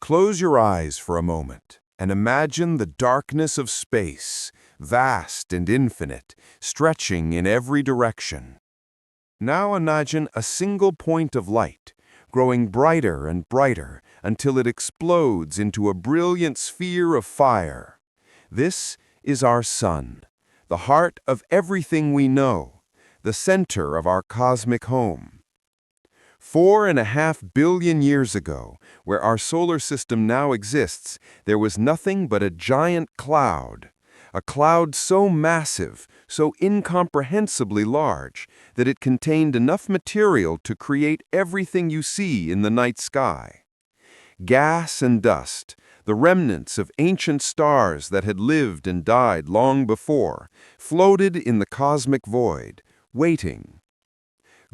Close your eyes for a moment and imagine the darkness of space, vast and infinite, stretching in every direction. Now imagine a single point of light, growing brighter and brighter until it explodes into a brilliant sphere of fire. This is our sun, the heart of everything we know, the center of our cosmic home. 4.5 billion years ago, where our solar system now exists, there was nothing but a giant cloud. A cloud so massive, so incomprehensibly large, that it contained enough material to create everything you see in the night sky. Gas and dust, the remnants of ancient stars that had lived and died long before, floated in the cosmic void, waiting.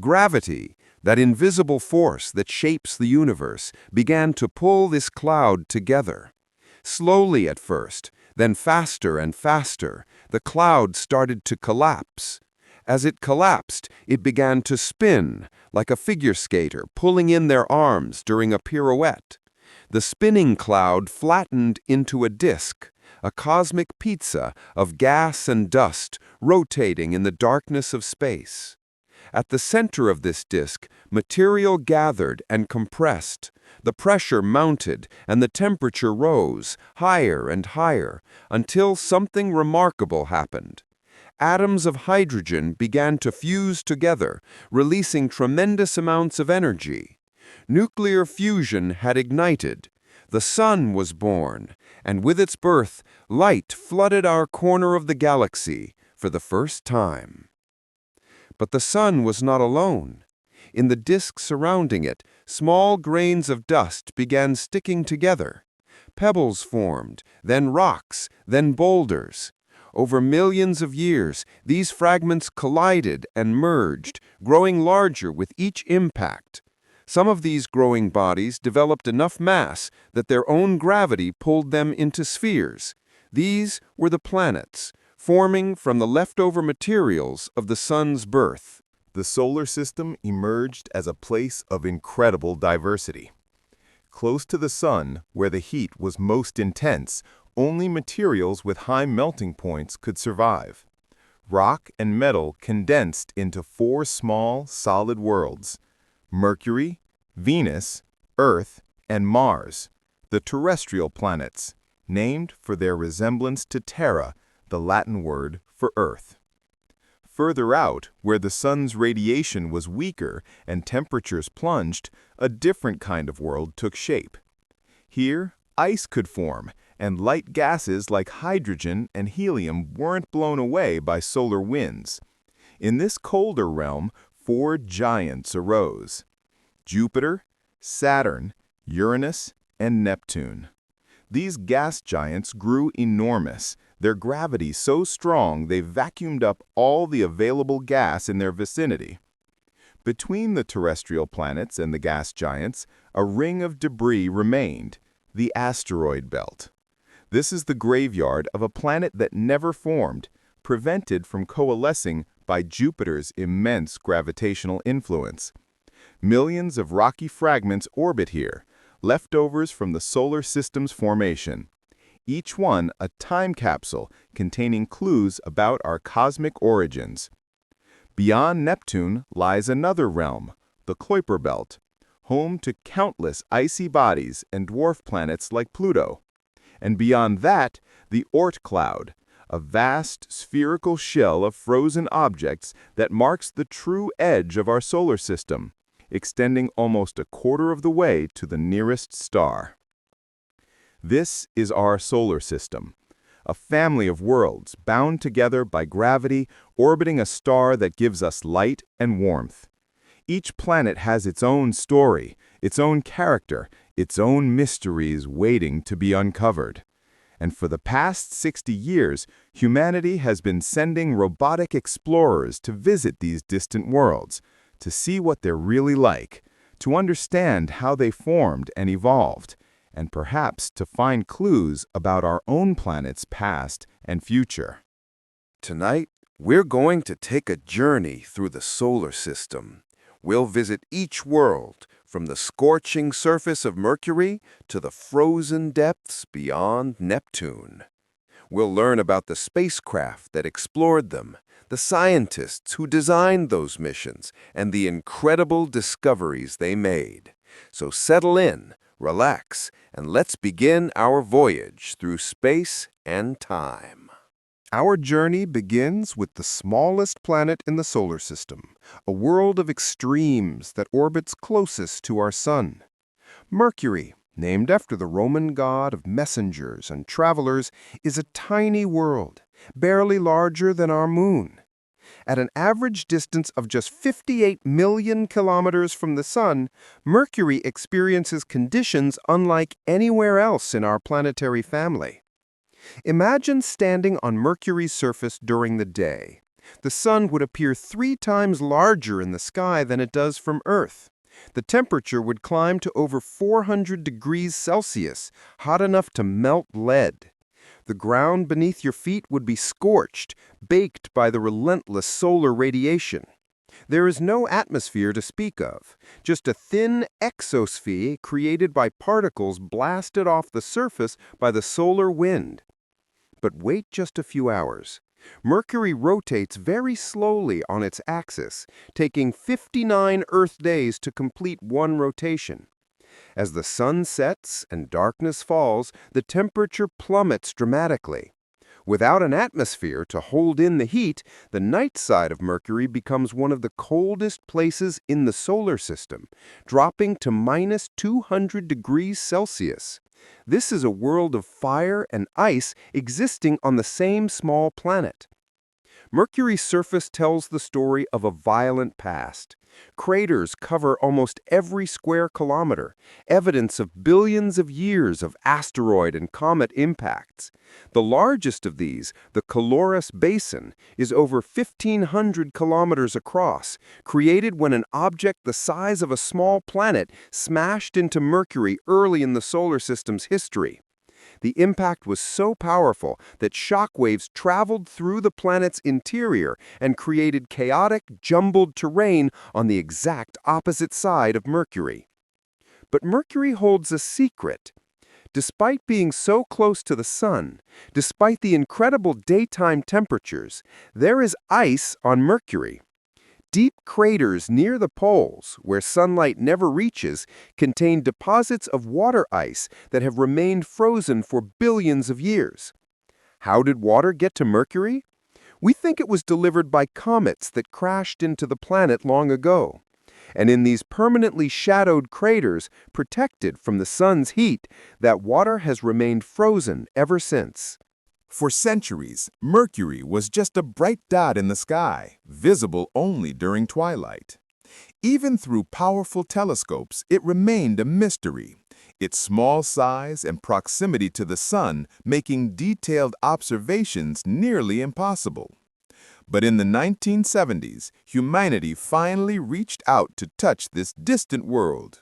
Gravity, that invisible force that shapes the universe, began to pull this cloud together. Slowly at first, then faster and faster, the cloud started to collapse. As it collapsed, it began to spin, like a figure skater pulling in their arms during a pirouette. The spinning cloud flattened into a disk, a cosmic pizza of gas and dust rotating in the darkness of space. At the center of this disk, material gathered and compressed. The pressure mounted and the temperature rose, higher and higher, until something remarkable happened. Atoms of hydrogen began to fuse together, releasing tremendous amounts of energy. Nuclear fusion had ignited. The sun was born, and with its birth, light flooded our corner of the galaxy for the first time. But the sun was not alone. In the disk surrounding it, small grains of dust began sticking together. Pebbles formed, then rocks, then boulders. Over millions of years, these fragments collided and merged, growing larger with each impact. Some of these growing bodies developed enough mass that their own gravity pulled them into spheres. These were the planets, forming from the leftover materials of the sun's birth. The solar system emerged as a place of incredible diversity. Close to the sun, where the heat was most intense, only materials with high melting points could survive. Rock and metal condensed into 4 small, solid worlds: Mercury, Venus, Earth, and Mars, the terrestrial planets, named for their resemblance to terra, the Latin word for Earth. Further out, where the sun's radiation was weaker and temperatures plunged, a different kind of world took shape. Here, ice could form, and light gases like hydrogen and helium weren't blown away by solar winds. In this colder realm, 4 giants arose: Jupiter, Saturn, Uranus, and Neptune. These gas giants grew enormous, their gravity so strong they vacuumed up all the available gas in their vicinity. Between the terrestrial planets and the gas giants, a ring of debris remained, the asteroid belt. This is the graveyard of a planet that never formed, prevented from coalescing by Jupiter's immense gravitational influence. Millions of rocky fragments orbit here, leftovers from the solar system's formation. Each one a time capsule containing clues about our cosmic origins. Beyond Neptune lies another realm, the Kuiper Belt, home to countless icy bodies and dwarf planets like Pluto. And beyond that, the Oort cloud, a vast spherical shell of frozen objects that marks the true edge of our solar system, extending almost a quarter of the way to the nearest star. This is our solar system, a family of worlds bound together by gravity, orbiting a star that gives us light and warmth. Each planet has its own story, its own character, its own mysteries waiting to be uncovered. And for the past 60 years, humanity has been sending robotic explorers to visit these distant worlds, to see what they're really like, to understand how they formed and evolved, and perhaps to find clues about our own planet's past and future. Tonight, we're going to take a journey through the solar system. We'll visit each world, from the scorching surface of Mercury to the frozen depths beyond Neptune. We'll learn about the spacecraft that explored them, the scientists who designed those missions, and the incredible discoveries they made. So settle in, relax, and let's begin our voyage through space and time. Our journey begins with the smallest planet in the solar system, a world of extremes that orbits closest to our sun. Mercury, named after the Roman god of messengers and travelers, is a tiny world, barely larger than our moon. At an average distance of just 58 million kilometers from the sun, Mercury experiences conditions unlike anywhere else in our planetary family. Imagine standing on Mercury's surface during the day. The sun would appear 3 times larger in the sky than it does from Earth. The temperature would climb to over 400 degrees Celsius, hot enough to melt lead. The ground beneath your feet would be scorched, baked by the relentless solar radiation. There is no atmosphere to speak of, just a thin exosphere created by particles blasted off the surface by the solar wind. But wait just a few hours. Mercury rotates very slowly on its axis, taking 59 Earth days to complete one rotation. As the sun sets and darkness falls, the temperature plummets dramatically. Without an atmosphere to hold in the heat, the night side of Mercury becomes one of the coldest places in the solar system, dropping to minus 200 degrees Celsius. This is a world of fire and ice existing on the same small planet. Mercury's surface tells the story of a violent past. Craters cover almost every square kilometer, evidence of billions of years of asteroid and comet impacts. The largest of these, the Uranus Basin, is over 1,500 kilometers across, created when an object the size of a small planet smashed into Mercury early in the solar system's history. The impact was so powerful that shock waves traveled through the planet's interior and created chaotic, jumbled terrain on the exact opposite side of Mercury. But Mercury holds a secret. Despite being so close to the sun, despite the incredible daytime temperatures, there is ice on Mercury. Deep craters near the poles, where sunlight never reaches, contain deposits of water ice that have remained frozen for billions of years. How did water get to Mercury? We think it was delivered by comets that crashed into the planet long ago. And in these permanently shadowed craters, protected from the sun's heat, that water has remained frozen ever since. For centuries, Mercury was just a bright dot in the sky, visible only during twilight. Even through powerful telescopes, it remained a mystery, its small size and proximity to the sun making detailed observations nearly impossible. But in the 1970s, humanity finally reached out to touch this distant world.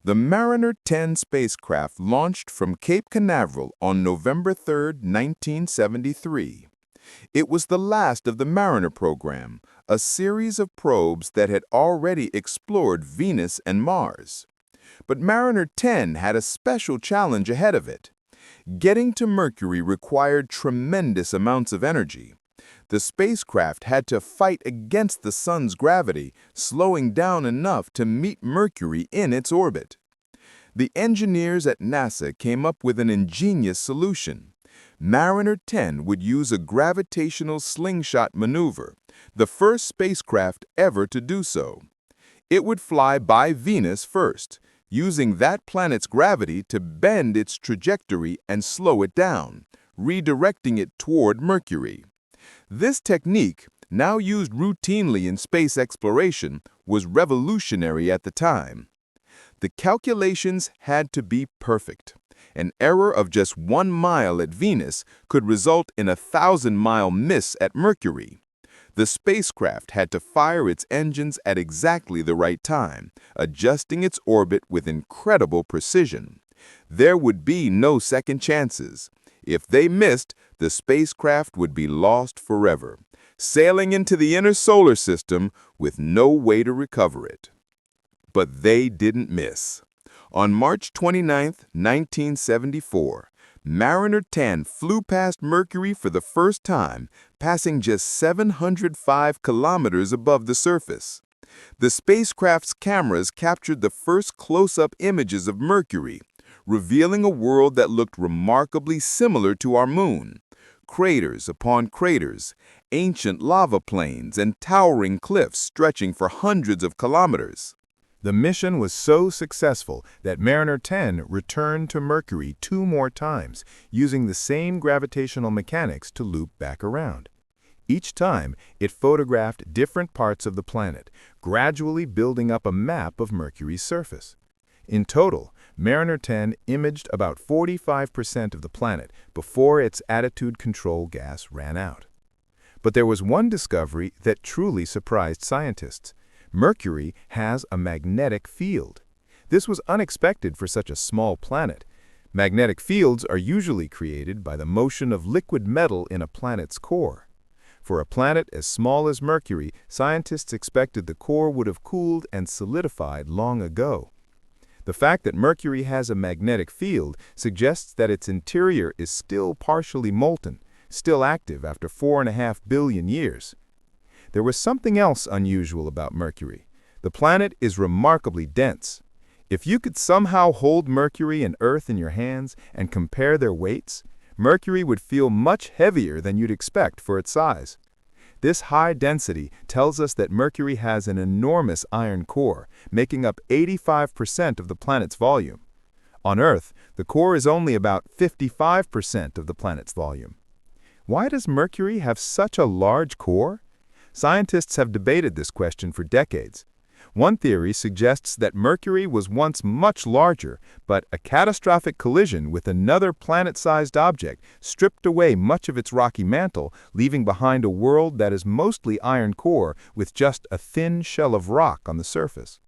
The Mariner 10 spacecraft launched from Cape Canaveral on November 3, 1973. It was the last of the Mariner program, a series of probes that had already explored Venus and Mars. But Mariner 10 had a special challenge ahead of it. Getting to Mercury required tremendous amounts of energy. The spacecraft had to fight against the sun's gravity, slowing down enough to meet Mercury in its orbit. The engineers at NASA came up with an ingenious solution. Mariner 10 would use a gravitational slingshot maneuver, the first spacecraft ever to do so. It would fly by Venus first, using that planet's gravity to bend its trajectory and slow it down, redirecting it toward Mercury. This technique, now used routinely in space exploration, was revolutionary at the time. The calculations had to be perfect. An error of just 1 mile at Venus could result in a 1,000-mile miss at Mercury. The spacecraft had to fire its engines at exactly the right time, adjusting its orbit with incredible precision. There would be no second chances. If they missed, the spacecraft would be lost forever, sailing into the inner solar system with no way to recover it. But they didn't miss. On March 29, 1974, Mariner 10 flew past Mercury for the first time, passing just 705 kilometers above the surface. The spacecraft's cameras captured the first close-up images of Mercury, revealing a world that looked remarkably similar to our moon. Craters upon craters, ancient lava plains, and towering cliffs stretching for hundreds of kilometers. The mission was so successful that Mariner 10 returned to Mercury 2 more times, using the same gravitational mechanics to loop back around. Each time, it photographed different parts of the planet, gradually building up a map of Mercury's surface. In total, Mariner 10 imaged about 45% of the planet before its attitude control gas ran out. But there was one discovery that truly surprised scientists. Mercury has a magnetic field. This was unexpected for such a small planet. Magnetic fields are usually created by the motion of liquid metal in a planet's core. For a planet as small as Mercury, scientists expected the core would have cooled and solidified long ago. The fact that Mercury has a magnetic field suggests that its interior is still partially molten, still active after 4.5 billion years. There was something else unusual about Mercury. The planet is remarkably dense. If you could somehow hold Mercury and Earth in your hands and compare their weights, Mercury would feel much heavier than you'd expect for its size. This high density tells us that Mercury has an enormous iron core, making up 85% of the planet's volume. On Earth, the core is only about 55% of the planet's volume. Why does Mercury have such a large core? Scientists have debated this question for decades. One theory suggests that Mercury was once much larger, but a catastrophic collision with another planet-sized object stripped away much of its rocky mantle, leaving behind a world that is mostly iron core with just a thin shell of rock on the surface.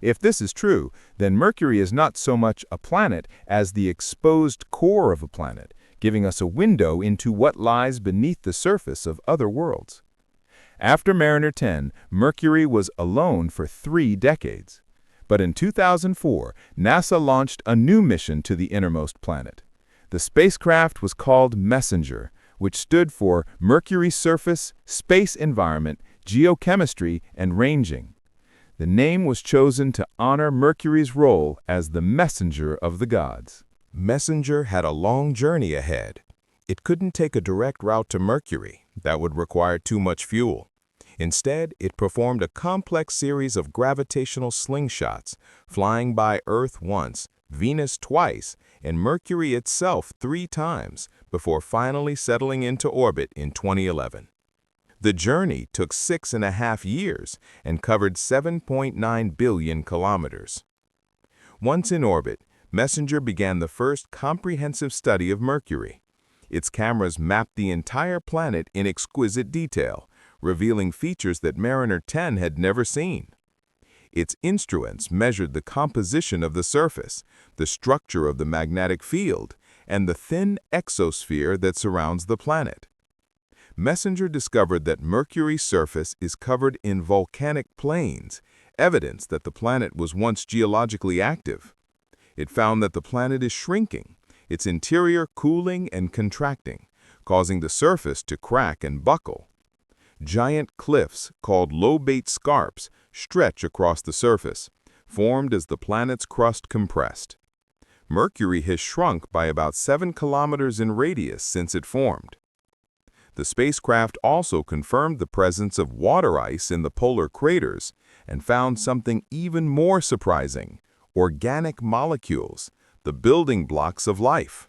If this is true, then Mercury is not so much a planet as the exposed core of a planet, giving us a window into what lies beneath the surface of other worlds. After Mariner 10, Mercury was alone for 3 decades. But in 2004, NASA launched a new mission to the innermost planet. The spacecraft was called Messenger, which stood for Mercury Surface, Space Environment, Geochemistry, and Ranging. The name was chosen to honor Mercury's role as the messenger of the gods. Messenger had a long journey ahead. It couldn't take a direct route to Mercury. That would require too much fuel. Instead, it performed a complex series of gravitational slingshots, flying by Earth once, Venus twice, and Mercury itself 3 times, before finally settling into orbit in 2011. The journey took 6.5 years and covered 7.9 billion kilometers. Once in orbit, Messenger began the first comprehensive study of Mercury. Its cameras mapped the entire planet in exquisite detail, revealing features that Mariner 10 had never seen. Its instruments measured the composition of the surface, the structure of the magnetic field, and the thin exosphere that surrounds the planet. Messenger discovered that Mercury's surface is covered in volcanic plains, evidence that the planet was once geologically active. It found that the planet is shrinking, its interior cooling and contracting, causing the surface to crack and buckle. Giant cliffs, called lobate scarps, stretch across the surface, formed as the planet's crust compressed. Mercury has shrunk by about 7 kilometers in radius since it formed. The spacecraft also confirmed the presence of water ice in the polar craters and found something even more surprising: organic molecules, the building blocks of life.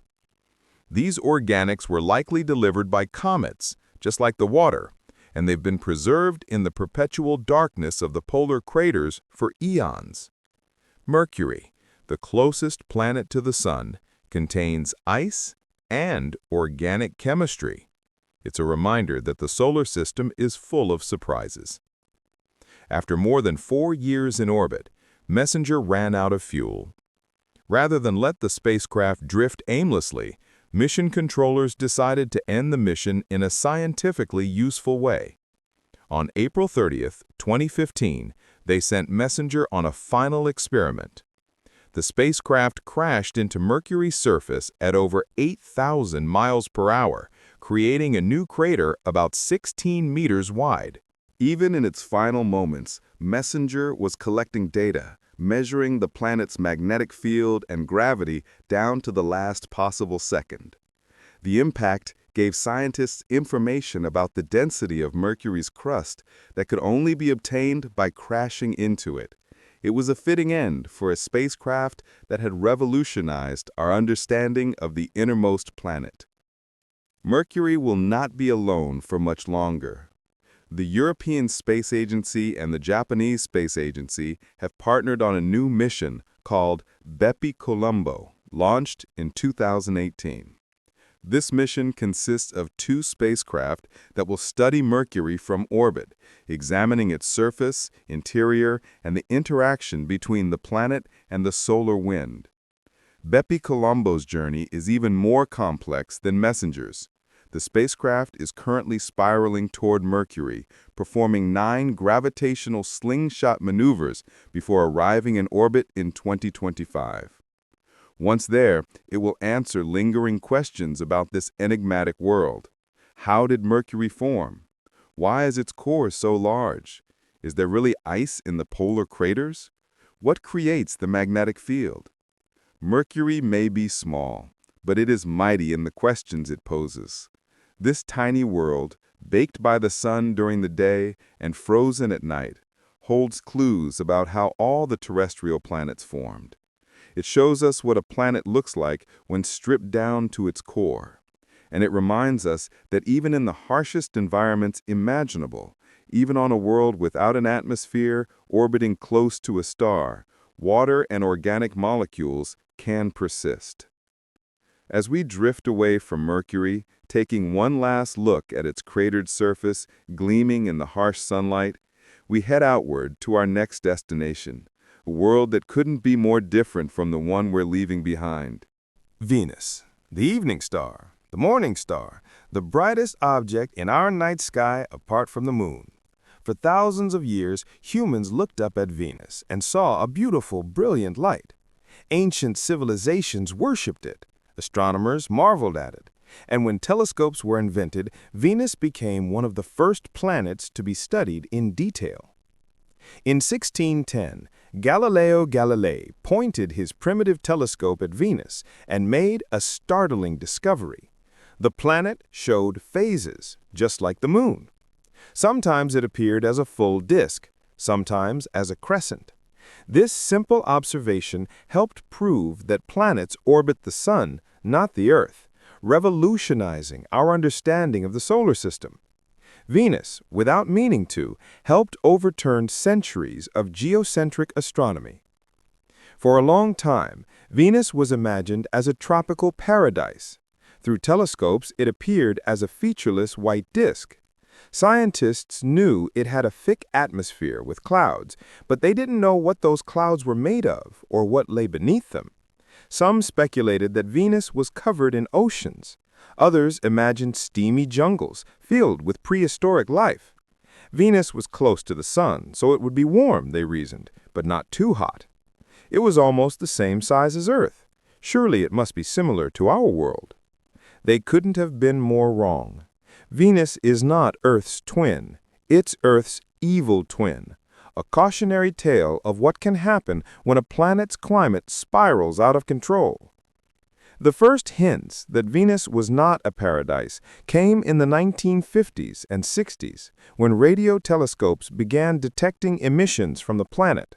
These organics were likely delivered by comets, just like the water, and they've been preserved in the perpetual darkness of the polar craters for eons. Mercury, the closest planet to the Sun, contains ice and organic chemistry. It's a reminder that the solar system is full of surprises. After more than 4 years in orbit, Messenger ran out of fuel. Rather than let the spacecraft drift aimlessly, mission controllers decided to end the mission in a scientifically useful way. On April 30, 2015, They sent Messenger on a final experiment. The spacecraft crashed into Mercury's surface at over 8,000 miles per hour, creating a new crater about 16 meters wide. Even in its final moments, Messenger was collecting data, measuring the planet's magnetic field and gravity down to the last possible second. The impact gave scientists information about the density of Mercury's crust that could only be obtained by crashing into it. It was a fitting end for a spacecraft that had revolutionized our understanding of the innermost planet. Mercury will not be alone for much longer. The European Space Agency and the Japanese Space Agency have partnered on a new mission called Bepi Colombo, launched in 2018. This mission consists of 2 spacecraft that will study Mercury from orbit, examining its surface, interior, and the interaction between the planet and the solar wind. Bepi Colombo's journey is even more complex than Messenger's. The spacecraft is currently spiraling toward Mercury, performing 9 gravitational slingshot maneuvers before arriving in orbit in 2025. Once there, it will answer lingering questions about this enigmatic world. How did Mercury form? Why is its core so large? Is there really ice in the polar craters? What creates the magnetic field? Mercury may be small, but it is mighty in the questions it poses. This tiny world, baked by the sun during the day and frozen at night, holds clues about how all the terrestrial planets formed. It shows us what a planet looks like when stripped down to its core. And it reminds us that even in the harshest environments imaginable, even on a world without an atmosphere orbiting close to a star, water and organic molecules can persist. As we drift away from Mercury, taking one last look at its cratered surface gleaming in the harsh sunlight, we head outward to our next destination, a world that couldn't be more different from the one we're leaving behind. Venus, the evening star, the morning star, the brightest object in our night sky apart from the moon. For thousands of years, humans looked up at Venus and saw a beautiful, brilliant light. Ancient civilizations worshipped it. Astronomers marveled at it. And when telescopes were invented, Venus became one of the first planets to be studied in detail. In 1610, Galileo Galilei pointed his primitive telescope at Venus and made a startling discovery. The planet showed phases, just like the moon. Sometimes it appeared as a full disk, sometimes as a crescent. This simple observation helped prove that planets orbit the sun, not the Earth, revolutionizing our understanding of the solar system. Venus, without meaning to, helped overturn centuries of geocentric astronomy. For a long time, Venus was imagined as a tropical paradise. Through telescopes, it appeared as a featureless white disk. Scientists knew it had a thick atmosphere with clouds, but they didn't know what those clouds were made of or what lay beneath them. Some speculated that Venus was covered in oceans. Others imagined steamy jungles filled with prehistoric life. Venus was close to the sun, so it would be warm, they reasoned, but not too hot. It was almost the same size as Earth. Surely it must be similar to our world. They couldn't have been more wrong. Venus is not Earth's twin. It's Earth's evil twin, a cautionary tale of what can happen when a planet's climate spirals out of control. The first hints that Venus was not a paradise came in the 1950s and 60s, when radio telescopes began detecting emissions from the planet.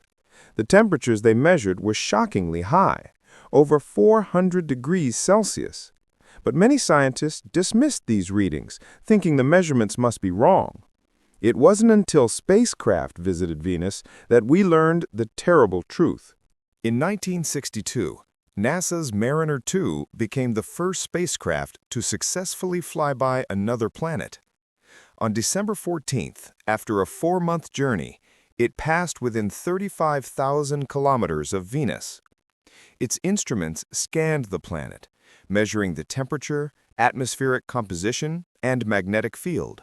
The temperatures they measured were shockingly high, over 400 degrees Celsius. But many scientists dismissed these readings, thinking the measurements must be wrong. It wasn't until spacecraft visited Venus that we learned the terrible truth. In 1962, NASA's Mariner 2 became the first spacecraft to successfully fly by another planet. On December 14th, after a 4-month journey, it passed within 35,000 kilometers of Venus. Its instruments scanned the planet, measuring the temperature, atmospheric composition, and magnetic field.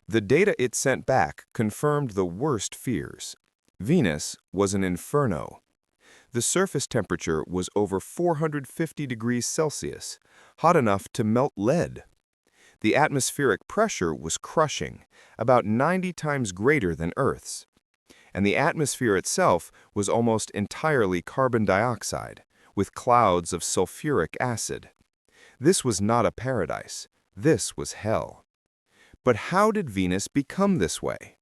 The data it sent back confirmed the worst fears. Venus was an inferno. The surface temperature was over 450 degrees Celsius, hot enough to melt lead. The atmospheric pressure was crushing, about 90 times greater than Earth's. And the atmosphere itself was almost entirely carbon dioxide, with clouds of sulfuric acid. This was not a paradise. This was hell. But how did Venus become this way?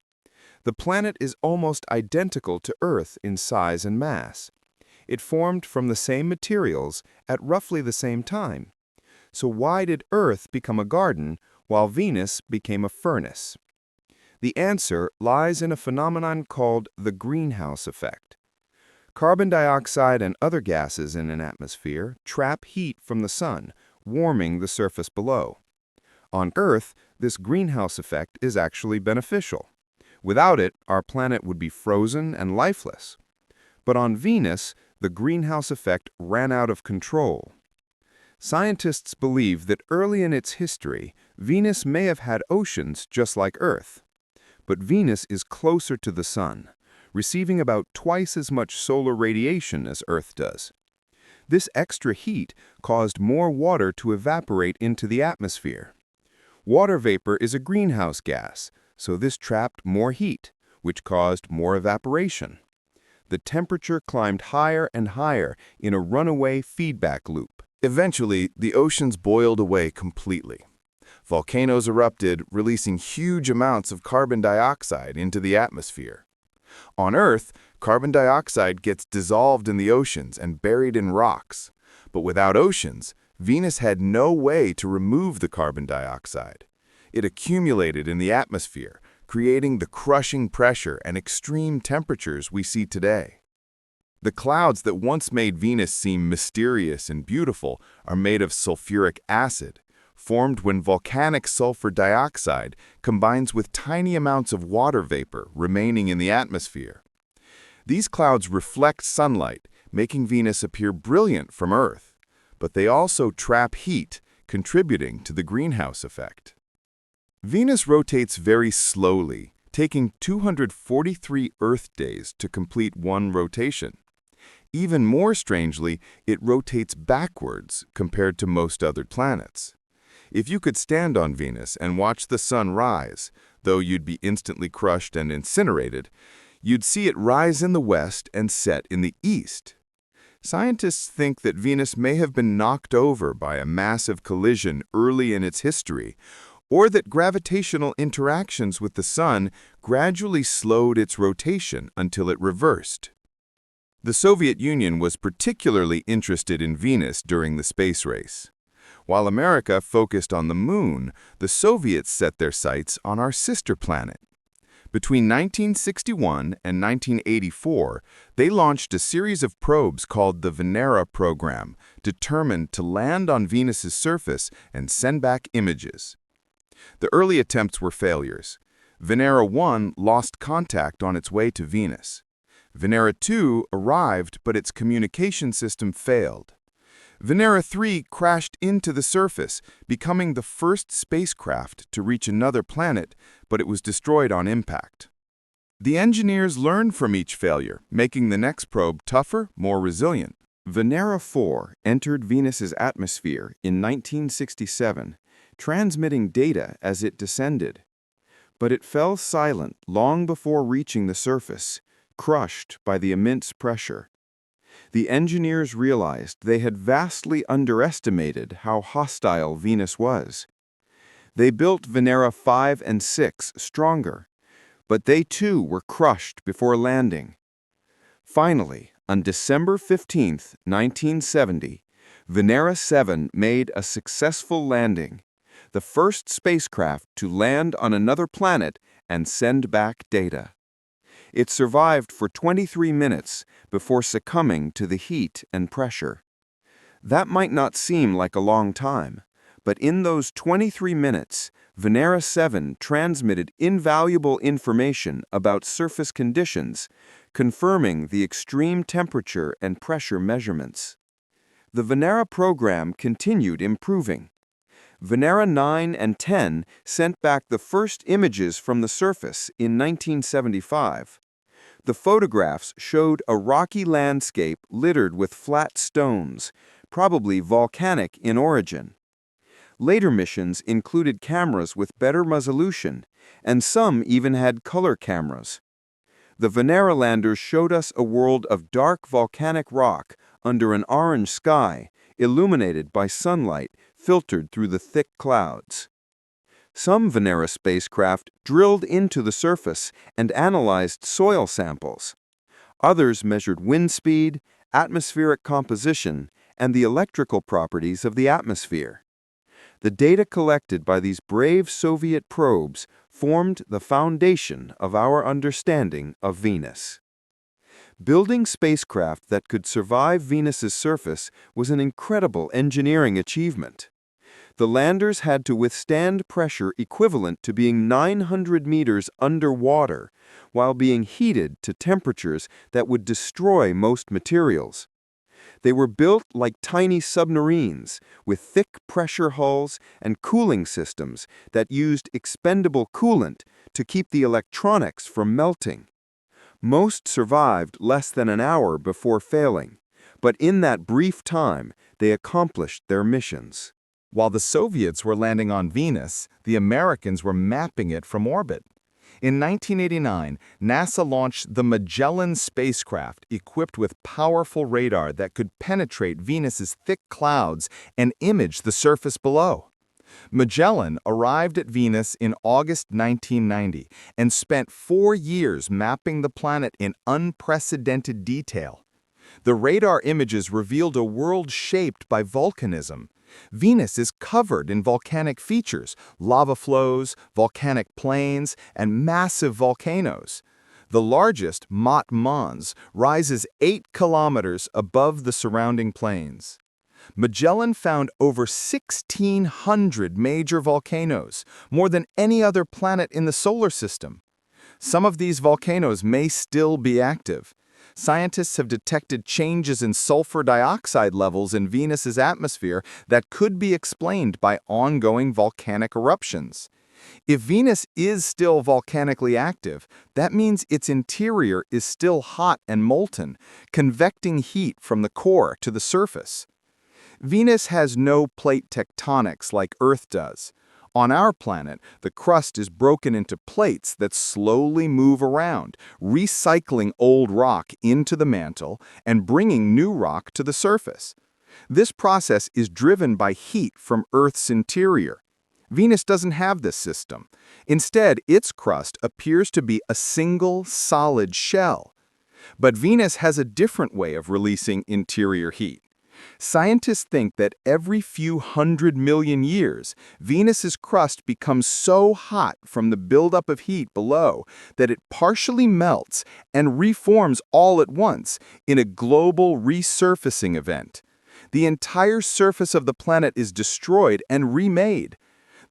The planet is almost identical to Earth in size and mass. It formed from the same materials at roughly the same time. So why did Earth become a garden while Venus became a furnace? The answer lies in a phenomenon called the greenhouse effect. Carbon dioxide and other gases in an atmosphere trap heat from the sun, warming the surface below. On Earth, this greenhouse effect is actually beneficial. Without it, our planet would be frozen and lifeless. But on Venus, the greenhouse effect ran out of control. Scientists believe that early in its history, Venus may have had oceans just like Earth. But Venus is closer to the sun, receiving about twice as much solar radiation as Earth does. This extra heat caused more water to evaporate into the atmosphere. Water vapor is a greenhouse gas, so this trapped more heat, which caused more evaporation. The temperature climbed higher and higher in a runaway feedback loop. Eventually, the oceans boiled away completely. Volcanoes erupted, releasing huge amounts of carbon dioxide into the atmosphere. On Earth, carbon dioxide gets dissolved in the oceans and buried in rocks. But without oceans, Venus had no way to remove the carbon dioxide. It accumulated in the atmosphere, creating the crushing pressure and extreme temperatures we see today. The clouds that once made Venus seem mysterious and beautiful are made of sulfuric acid, formed when volcanic sulfur dioxide combines with tiny amounts of water vapor remaining in the atmosphere. These clouds reflect sunlight, making Venus appear brilliant from Earth, but they also trap heat, contributing to the greenhouse effect. Venus rotates very slowly, taking 243 Earth days to complete one rotation. Even more strangely, it rotates backwards compared to most other planets. If you could stand on Venus and watch the sun rise, though you'd be instantly crushed and incinerated, you'd see it rise in the west and set in the east. Scientists think that Venus may have been knocked over by a massive collision early in its history, or that gravitational interactions with the sun gradually slowed its rotation until it reversed. The Soviet Union was particularly interested in Venus during the space race. While America focused on the Moon, the Soviets set their sights on our sister planet. Between 1961 and 1984, they launched a series of probes called the Venera program, determined to land on Venus's surface and send back images. The early attempts were failures. Venera 1 lost contact on its way to Venus. Venera 2 arrived, but its communication system failed. Venera 3 crashed into the surface, becoming the first spacecraft to reach another planet, but it was destroyed on impact. The engineers learned from each failure, making the next probe tougher, more resilient. Venera 4 entered Venus's atmosphere in 1967, transmitting data as it descended. But it fell silent long before reaching the surface, crushed by the immense pressure. The engineers realized they had vastly underestimated how hostile Venus was. They built Venera 5 and 6 stronger, but they too were crushed before landing. Finally, on December 15, 1970, Venera 7 made a successful landing, the first spacecraft to land on another planet and send back data. It survived for 23 minutes before succumbing to the heat and pressure. That might not seem like a long time, but in those 23 minutes, Venera 7 transmitted invaluable information about surface conditions, confirming the extreme temperature and pressure measurements. The Venera program continued improving. Venera 9 and 10 sent back the first images from the surface in 1975. The photographs showed a rocky landscape littered with flat stones, probably volcanic in origin. Later missions included cameras with better resolution, and some even had color cameras. The Venera landers showed us a world of dark volcanic rock under an orange sky, illuminated by sunlight filtered through the thick clouds. Some Venera spacecraft drilled into the surface and analyzed soil samples. Others measured wind speed, atmospheric composition, and the electrical properties of the atmosphere. The data collected by these brave Soviet probes formed the foundation of our understanding of Venus. Building spacecraft that could survive Venus's surface was an incredible engineering achievement. The landers had to withstand pressure equivalent to being 900 meters underwater, while being heated to temperatures that would destroy most materials. They were built like tiny submarines, with thick pressure hulls and cooling systems that used expendable coolant to keep the electronics from melting. Most survived less than an hour before failing, but in that brief time, they accomplished their missions. While the Soviets were landing on Venus, the Americans were mapping it from orbit. In 1989, NASA launched the Magellan spacecraft equipped with powerful radar that could penetrate Venus's thick clouds and image the surface below. Magellan arrived at Venus in August 1990 and spent 4 years mapping the planet in unprecedented detail. The radar images revealed a world shaped by volcanism. Venus is covered in volcanic features, lava flows, volcanic plains, and massive volcanoes. The largest, Mont Mons, rises 8 kilometers above the surrounding plains. Magellan found over 1,600 major volcanoes, more than any other planet in the solar system. Some of these volcanoes may still be active. Scientists have detected changes in sulfur dioxide levels in Venus's atmosphere that could be explained by ongoing volcanic eruptions. If Venus is still volcanically active, that means its interior is still hot and molten, convecting heat from the core to the surface. Venus has no plate tectonics like Earth does. On our planet, the crust is broken into plates that slowly move around, recycling old rock into the mantle and bringing new rock to the surface. This process is driven by heat from Earth's interior. Venus doesn't have this system. Instead, its crust appears to be a single, solid shell. But Venus has a different way of releasing interior heat. Scientists think that every few 100 million years, Venus's crust becomes so hot from the buildup of heat below that it partially melts and reforms all at once in a global resurfacing event. The entire surface of the planet is destroyed and remade.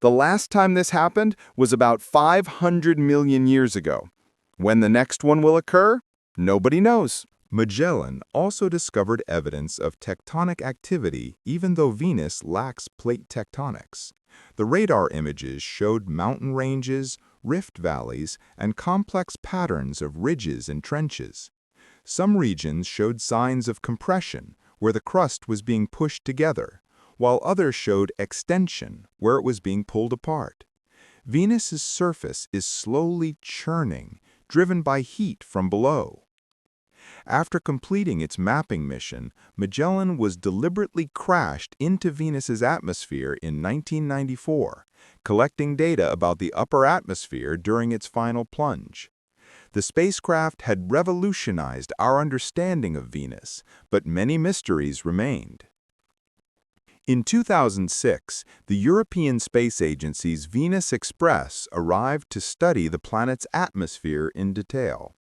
The last time this happened was about 500 million years ago. When the next one will occur, nobody knows. Magellan also discovered evidence of tectonic activity even though Venus lacks plate tectonics. The radar images showed mountain ranges, rift valleys, and complex patterns of ridges and trenches. Some regions showed signs of compression, where the crust was being pushed together, while others showed extension, where it was being pulled apart. Venus's surface is slowly churning, driven by heat from below. After completing its mapping mission, Magellan was deliberately crashed into Venus's atmosphere in 1994, collecting data about the upper atmosphere during its final plunge. The spacecraft had revolutionized our understanding of Venus, but many mysteries remained. In 2006, the European Space Agency's Venus Express arrived to study the planet's atmosphere in detail.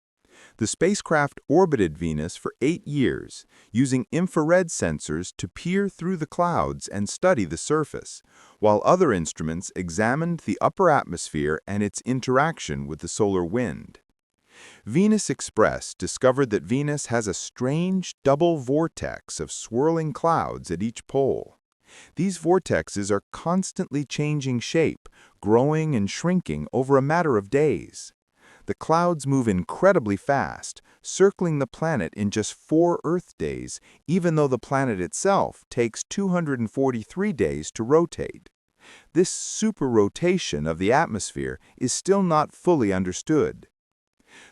The spacecraft orbited Venus for 8 years, using infrared sensors to peer through the clouds and study the surface, while other instruments examined the upper atmosphere and its interaction with the solar wind. Venus Express discovered that Venus has a strange double vortex of swirling clouds at each pole. These vortexes are constantly changing shape, growing and shrinking over a matter of days. The clouds move incredibly fast, circling the planet in just 4 Earth days, even though the planet itself takes 243 days to rotate. This super-rotation of the atmosphere is still not fully understood.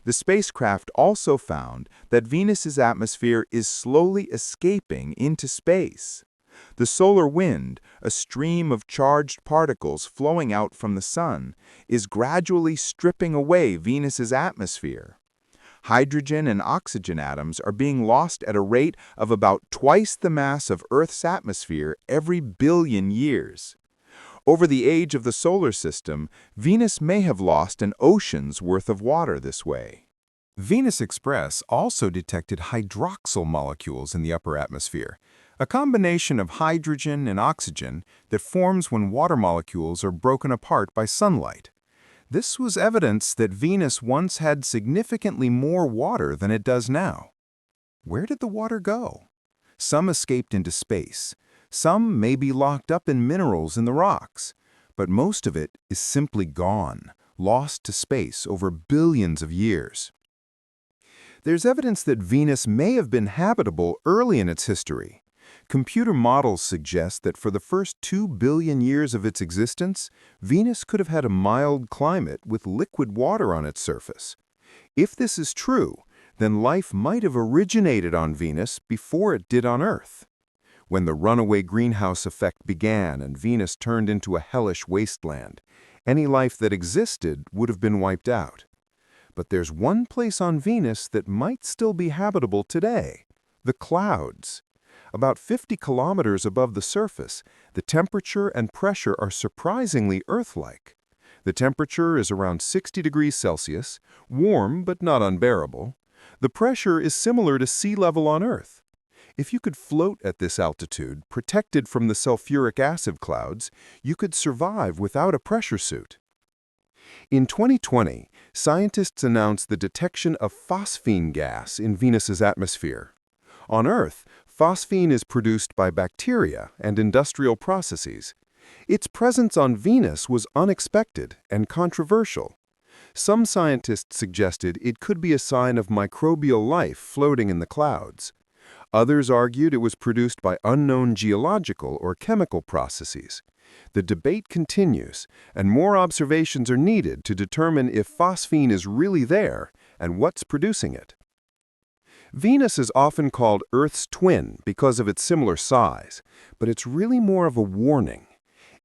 The spacecraft also found that Venus's atmosphere is slowly escaping into space. The solar wind, a stream of charged particles flowing out from the Sun, is gradually stripping away Venus's atmosphere. Hydrogen and oxygen atoms are being lost at a rate of about twice the mass of Earth's atmosphere every billion years. Over the age of the solar system, Venus may have lost an ocean's worth of water this way. Venus Express also detected hydroxyl molecules in the upper atmosphere, a combination of hydrogen and oxygen that forms when water molecules are broken apart by sunlight. This was evidence that Venus once had significantly more water than it does now. Where did the water go? Some escaped into space. Some may be locked up in minerals in the rocks, but most of it is simply gone, lost to space over billions of years. There's evidence that Venus may have been habitable early in its history. Computer models suggest that for the first 2 billion years of its existence, Venus could have had a mild climate with liquid water on its surface. If this is true, then life might have originated on Venus before it did on Earth. When the runaway greenhouse effect began and Venus turned into a hellish wasteland, any life that existed would have been wiped out. But there's one place on Venus that might still be habitable today: the clouds. About 50 kilometers above the surface, the temperature and pressure are surprisingly Earth-like. The temperature is around 60 degrees Celsius, warm but not unbearable. The pressure is similar to sea level on Earth. If you could float at this altitude, protected from the sulfuric acid clouds, you could survive without a pressure suit. In 2020, scientists announced the detection of phosphine gas in Venus's atmosphere. On Earth, phosphine is produced by bacteria and industrial processes. Its presence on Venus was unexpected and controversial. Some scientists suggested it could be a sign of microbial life floating in the clouds. Others argued it was produced by unknown geological or chemical processes. The debate continues, and more observations are needed to determine if phosphine is really there and what's producing it. Venus is often called Earth's twin because of its similar size, but it's really more of a warning.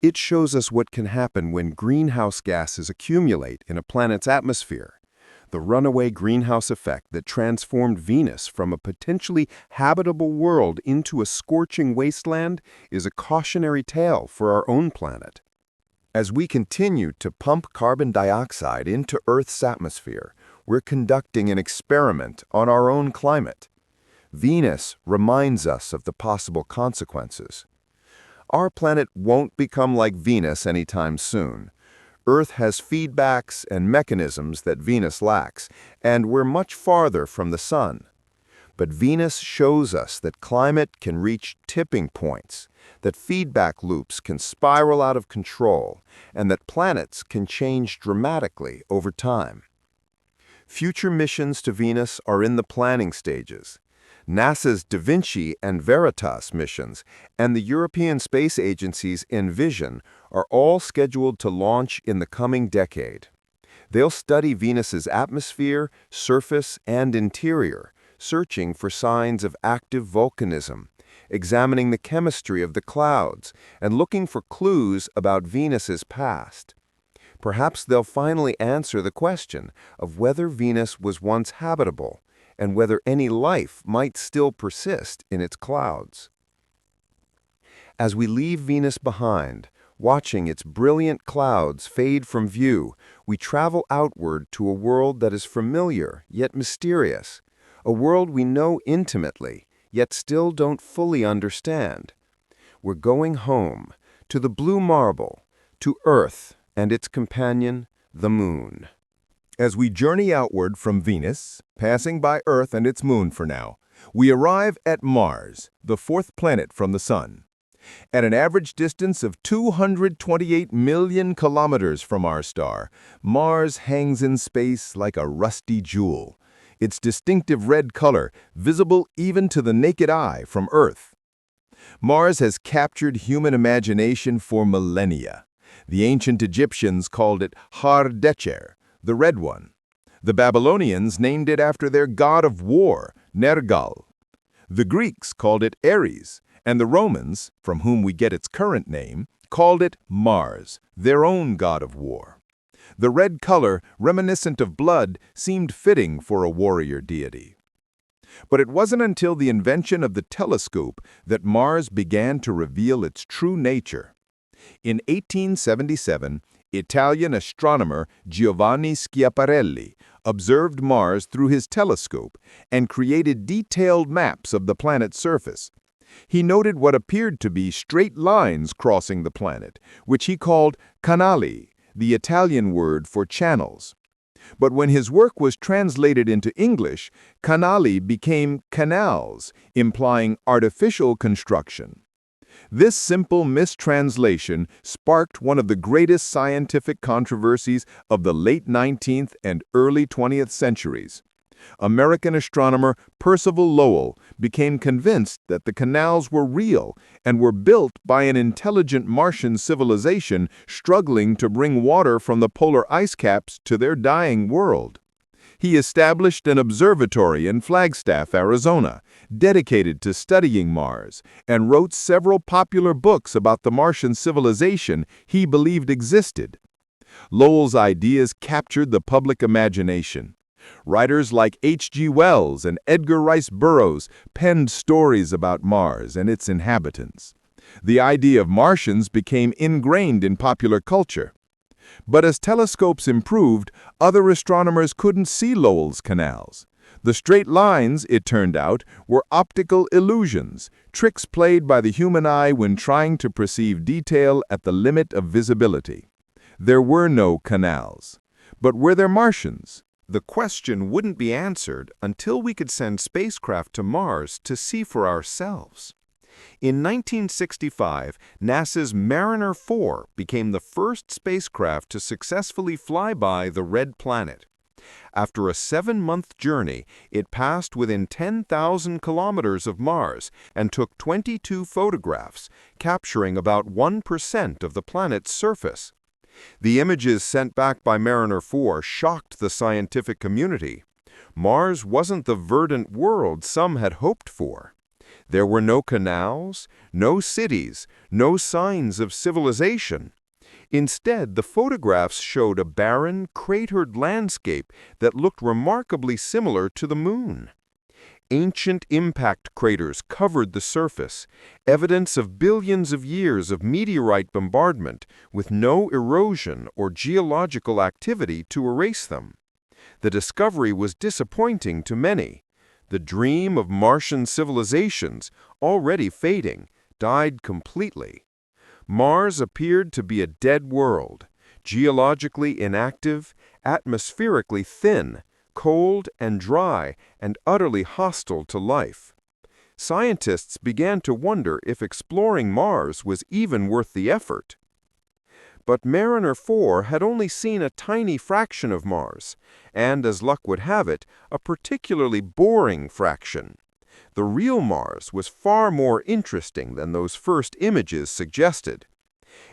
It shows us what can happen when greenhouse gases accumulate in a planet's atmosphere. The runaway greenhouse effect that transformed Venus from a potentially habitable world into a scorching wasteland is a cautionary tale for our own planet. As we continue to pump carbon dioxide into Earth's atmosphere, we're conducting an experiment on our own climate. Venus reminds us of the possible consequences. Our planet won't become like Venus anytime soon. Earth has feedbacks and mechanisms that Venus lacks, and we're much farther from the Sun. But Venus shows us that climate can reach tipping points, that feedback loops can spiral out of control, and that planets can change dramatically over time. Future missions to Venus are in the planning stages. NASA's Da Vinci and Veritas missions and the European Space Agency's Envision are all scheduled to launch in the coming decade. They'll study Venus's atmosphere, surface, and interior, searching for signs of active volcanism, examining the chemistry of the clouds, and looking for clues about Venus's past. Perhaps they'll finally answer the question of whether Venus was once habitable and whether any life might still persist in its clouds. As we leave Venus behind, watching its brilliant clouds fade from view, we travel outward to a world that is familiar yet mysterious, a world we know intimately yet still don't fully understand. We're going home, to the blue marble, to Earth and its companion, the Moon. As we journey outward from Venus, passing by Earth and its moon for now, we arrive at Mars, the 4th planet from the Sun. At an average distance of 228 million kilometers from our star, Mars hangs in space like a rusty jewel, its distinctive red color visible even to the naked eye from Earth. Mars has captured human imagination for millennia. The ancient Egyptians called it Har Decher, the Red One. The Babylonians named it after their god of war, Nergal. The Greeks called it Ares, and the Romans, from whom we get its current name, called it Mars, their own god of war. The red color, reminiscent of blood, seemed fitting for a warrior deity. But it wasn't until the invention of the telescope that Mars began to reveal its true nature. In 1877, Italian astronomer Giovanni Schiaparelli observed Mars through his telescope and created detailed maps of the planet's surface. He noted what appeared to be straight lines crossing the planet, which he called canali, the Italian word for channels. But when his work was translated into English, canali became canals, implying artificial construction. This simple mistranslation sparked one of the greatest scientific controversies of the late 19th and early 20th centuries. American astronomer Percival Lowell became convinced that the canals were real and were built by an intelligent Martian civilization struggling to bring water from the polar ice caps to their dying world. He established an observatory in Flagstaff, Arizona, dedicated to studying Mars, and wrote several popular books about the Martian civilization he believed existed. Lowell's ideas captured the public imagination. Writers like H.G. Wells and Edgar Rice Burroughs penned stories about Mars and its inhabitants. The idea of Martians became ingrained in popular culture. But as telescopes improved, other astronomers couldn't see Lowell's canals. The straight lines, it turned out, were optical illusions, tricks played by the human eye when trying to perceive detail at the limit of visibility. There were no canals. But were there Martians? The question wouldn't be answered until we could send spacecraft to Mars to see for ourselves. In 1965, NASA's Mariner 4 became the first spacecraft to successfully fly by the Red Planet. After a 7-month journey, it passed within 10,000 kilometers of Mars and took 22 photographs, capturing about 1% of the planet's surface. The images sent back by Mariner 4 shocked the scientific community. Mars wasn't the verdant world some had hoped for. There were no canals, no cities, no signs of civilization. Instead, the photographs showed a barren, cratered landscape that looked remarkably similar to the Moon. Ancient impact craters covered the surface, evidence of billions of years of meteorite bombardment with no erosion or geological activity to erase them. The discovery was disappointing to many. The dream of Martian civilizations, already fading, died completely. Mars appeared to be a dead world, geologically inactive, atmospherically thin, cold and dry, and utterly hostile to life. Scientists began to wonder if exploring Mars was even worth the effort. But Mariner 4 had only seen a tiny fraction of Mars, and, as luck would have it, a particularly boring fraction. The real Mars was far more interesting than those first images suggested.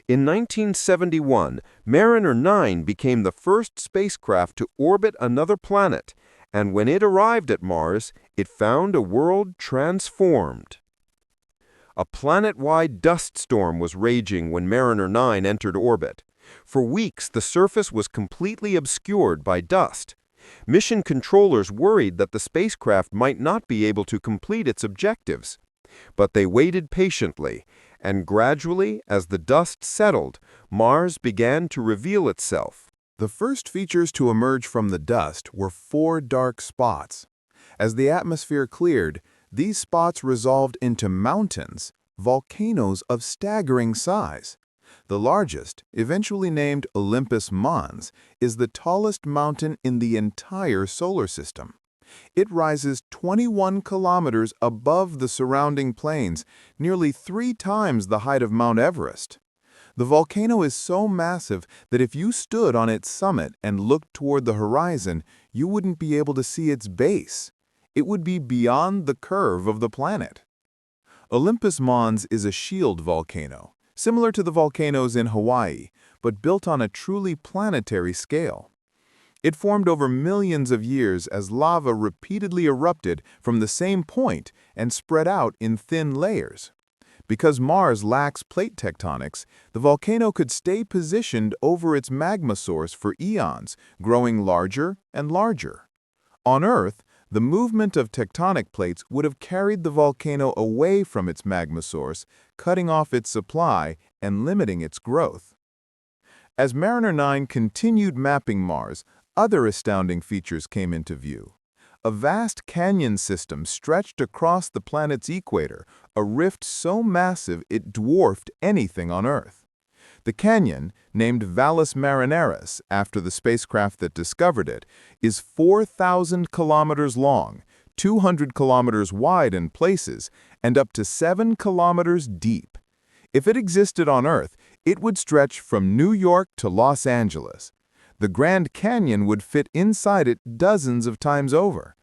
In 1971, Mariner 9 became the first spacecraft to orbit another planet, and when it arrived at Mars, it found a world transformed. A planet-wide dust storm was raging when Mariner 9 entered orbit. For weeks, the surface was completely obscured by dust. Mission controllers worried that the spacecraft might not be able to complete its objectives. But they waited patiently, and gradually, as the dust settled, Mars began to reveal itself. The first features to emerge from the dust were 4 dark spots. As the atmosphere cleared, these spots resolved into mountains, volcanoes of staggering size. The largest, eventually named Olympus Mons, is the tallest mountain in the entire solar system. It rises 21 kilometers above the surrounding plains, nearly 3 times the height of Mount Everest. The volcano is so massive that if you stood on its summit and looked toward the horizon, you wouldn't be able to see its base. It would be beyond the curve of the planet. Olympus Mons is a shield volcano, similar to the volcanoes in Hawaii, but built on a truly planetary scale. It formed over millions of years as lava repeatedly erupted from the same point and spread out in thin layers. Because Mars lacks plate tectonics, the volcano could stay positioned over its magma source for eons, growing larger and larger. On Earth, the movement of tectonic plates would have carried the volcano away from its magma source, cutting off its supply and limiting its growth. As Mariner 9 continued mapping Mars, other astounding features came into view. A vast canyon system stretched across the planet's equator, a rift so massive it dwarfed anything on Earth. The canyon, named Valles Marineris after the spacecraft that discovered it, is 4,000 kilometers long, 200 kilometers wide in places, and up to 7 kilometers deep. If it existed on Earth, it would stretch from New York to Los Angeles. The Grand Canyon would fit inside it dozens of times over.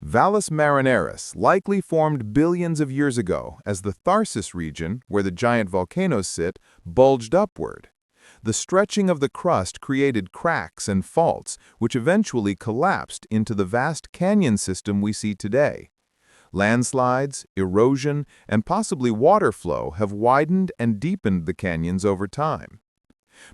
Valles Marineris likely formed billions of years ago as the Tharsis region, where the giant volcanoes sit, bulged upward. The stretching of the crust created cracks and faults, which eventually collapsed into the vast canyon system we see today. Landslides, erosion, and possibly water flow have widened and deepened the canyons over time.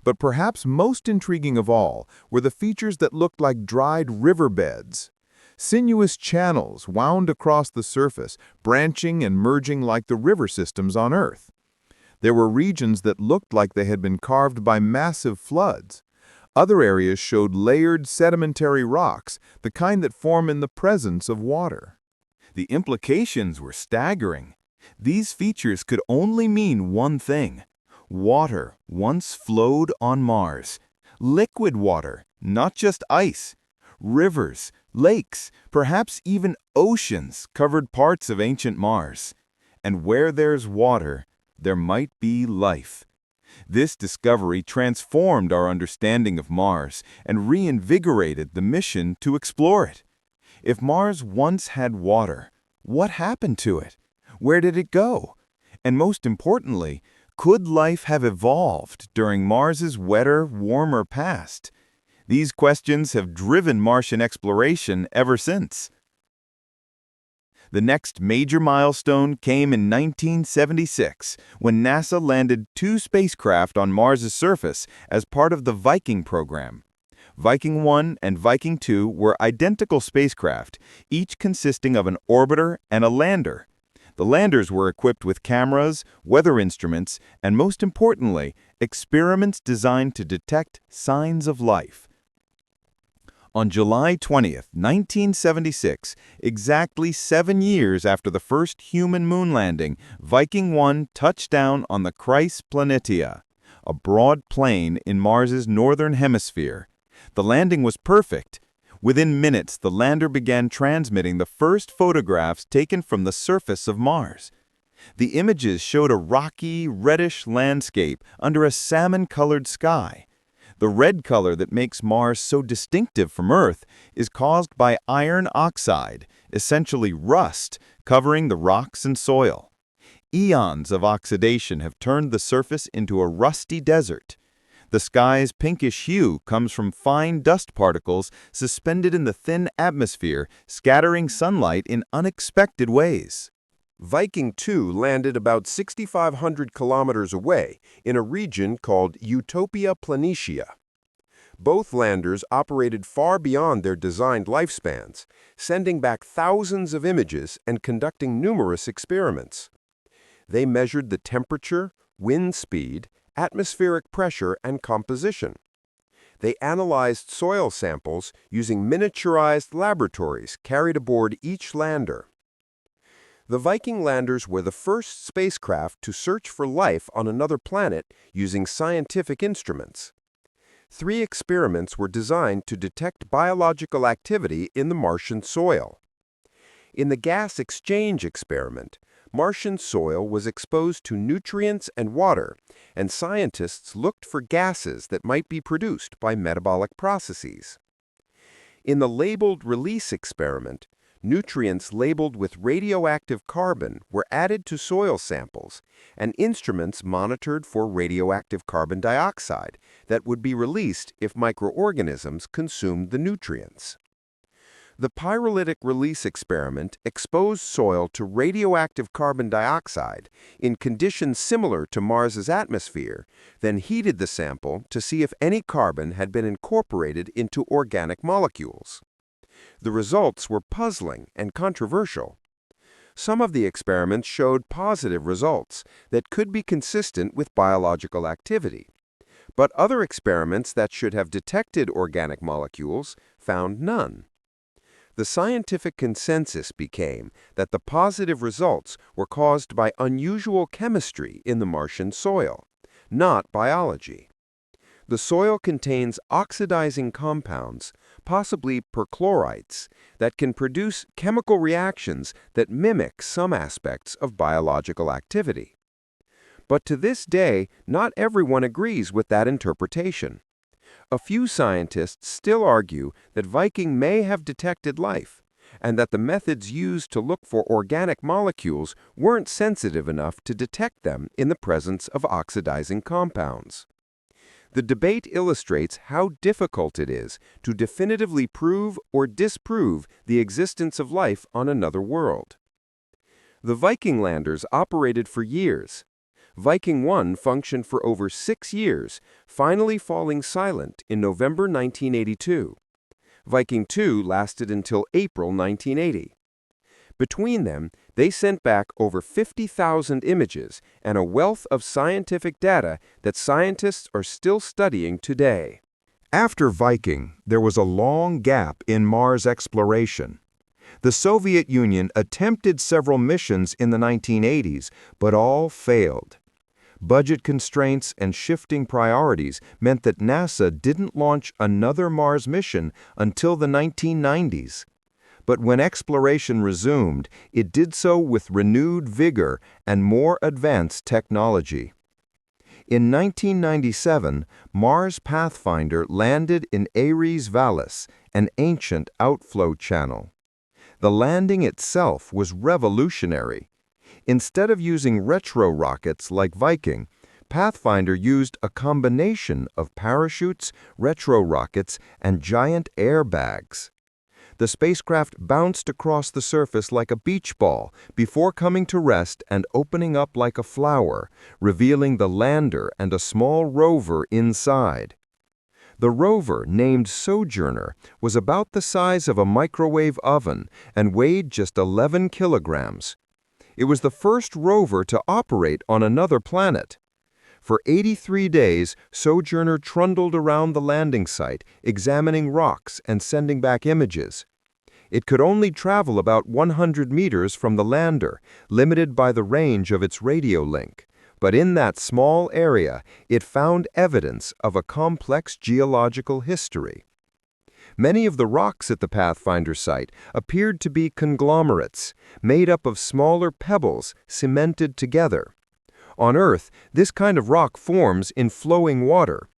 But perhaps most intriguing of all were the features that looked like dried riverbeds. Sinuous channels wound across the surface, branching and merging like the river systems on Earth. There were regions that looked like they had been carved by massive floods. Other areas showed layered sedimentary rocks, the kind that form in the presence of water. The implications were staggering. These features could only mean one thing. Water once flowed on Mars. Liquid water, not just ice. Rivers, lakes, perhaps even oceans covered parts of ancient Mars. And where there's water, there might be life. This discovery transformed our understanding of Mars and reinvigorated the mission to explore it. If Mars once had water, what happened to it? Where did it go? And most importantly, could life have evolved during Mars's wetter, warmer past? These questions have driven Martian exploration ever since. The next major milestone came in 1976, when NASA landed 2 spacecraft on Mars's surface as part of the Viking program. Viking 1 and Viking 2 were identical spacecraft, each consisting of an orbiter and a lander. The landers were equipped with cameras, weather instruments, and most importantly, experiments designed to detect signs of life. On July 20, 1976, exactly 7 years after the first human moon landing, Viking 1 touched down on the Chryse Planitia, a broad plain in Mars's northern hemisphere. The landing was perfect. Within minutes, the lander began transmitting the first photographs taken from the surface of Mars. The images showed a rocky, reddish landscape under a salmon-colored sky. The red color that makes Mars so distinctive from Earth is caused by iron oxide, essentially rust, covering the rocks and soil. Eons of oxidation have turned the surface into a rusty desert. The sky's pinkish hue comes from fine dust particles suspended in the thin atmosphere, scattering sunlight in unexpected ways. Viking 2 landed about 6,500 kilometers away in a region called Utopia Planitia. Both landers operated far beyond their designed lifespans, sending back thousands of images and conducting numerous experiments. They measured the temperature, wind speed, atmospheric pressure, and composition. They analyzed soil samples using miniaturized laboratories carried aboard each lander. The Viking landers were the first spacecraft to search for life on another planet using scientific instruments. 3 experiments were designed to detect biological activity in the Martian soil. In the gas exchange experiment, Martian soil was exposed to nutrients and water, and scientists looked for gases that might be produced by metabolic processes. In the labeled release experiment, nutrients labeled with radioactive carbon were added to soil samples, and instruments monitored for radioactive carbon dioxide that would be released if microorganisms consumed the nutrients. The pyrolytic release experiment exposed soil to radioactive carbon dioxide in conditions similar to Mars's atmosphere, then heated the sample to see if any carbon had been incorporated into organic molecules. The results were puzzling and controversial. Some of the experiments showed positive results that could be consistent with biological activity, but other experiments that should have detected organic molecules found none. The scientific consensus became that the positive results were caused by unusual chemistry in the Martian soil, not biology. The soil contains oxidizing compounds, possibly perchlorites, that can produce chemical reactions that mimic some aspects of biological activity. But to this day, not everyone agrees with that interpretation. A few scientists still argue that Viking may have detected life, and that the methods used to look for organic molecules weren't sensitive enough to detect them in the presence of oxidizing compounds. The debate illustrates how difficult it is to definitively prove or disprove the existence of life on another world. The Viking landers operated for years. Viking 1 functioned for over 6 years, finally falling silent in November 1982. Viking 2 lasted until April 1980. Between them, they sent back over 50,000 images and a wealth of scientific data that scientists are still studying today. After Viking, there was a long gap in Mars exploration. The Soviet Union attempted several missions in the 1980s, but all failed. Budget constraints and shifting priorities meant that NASA didn't launch another Mars mission until the 1990s. But when exploration resumed, it did so with renewed vigor and more advanced technology. In 1997, Mars Pathfinder landed in Ares Vallis, an ancient outflow channel. The landing itself was revolutionary. Instead of using retro rockets like Viking, Pathfinder used a combination of parachutes, retro rockets, and giant airbags. The spacecraft bounced across the surface like a beach ball before coming to rest and opening up like a flower, revealing the lander and a small rover inside. The rover, named Sojourner, was about the size of a microwave oven and weighed just 11 kilograms. It was the first rover to operate on another planet. For 83 days, Sojourner trundled around the landing site, examining rocks and sending back images. It could only travel about 100 meters from the lander, limited by the range of its radio link. But in that small area, it found evidence of a complex geological history. Many of the rocks at the Pathfinder site appeared to be conglomerates, made up of smaller pebbles cemented together. On Earth, this kind of rock forms in flowing water.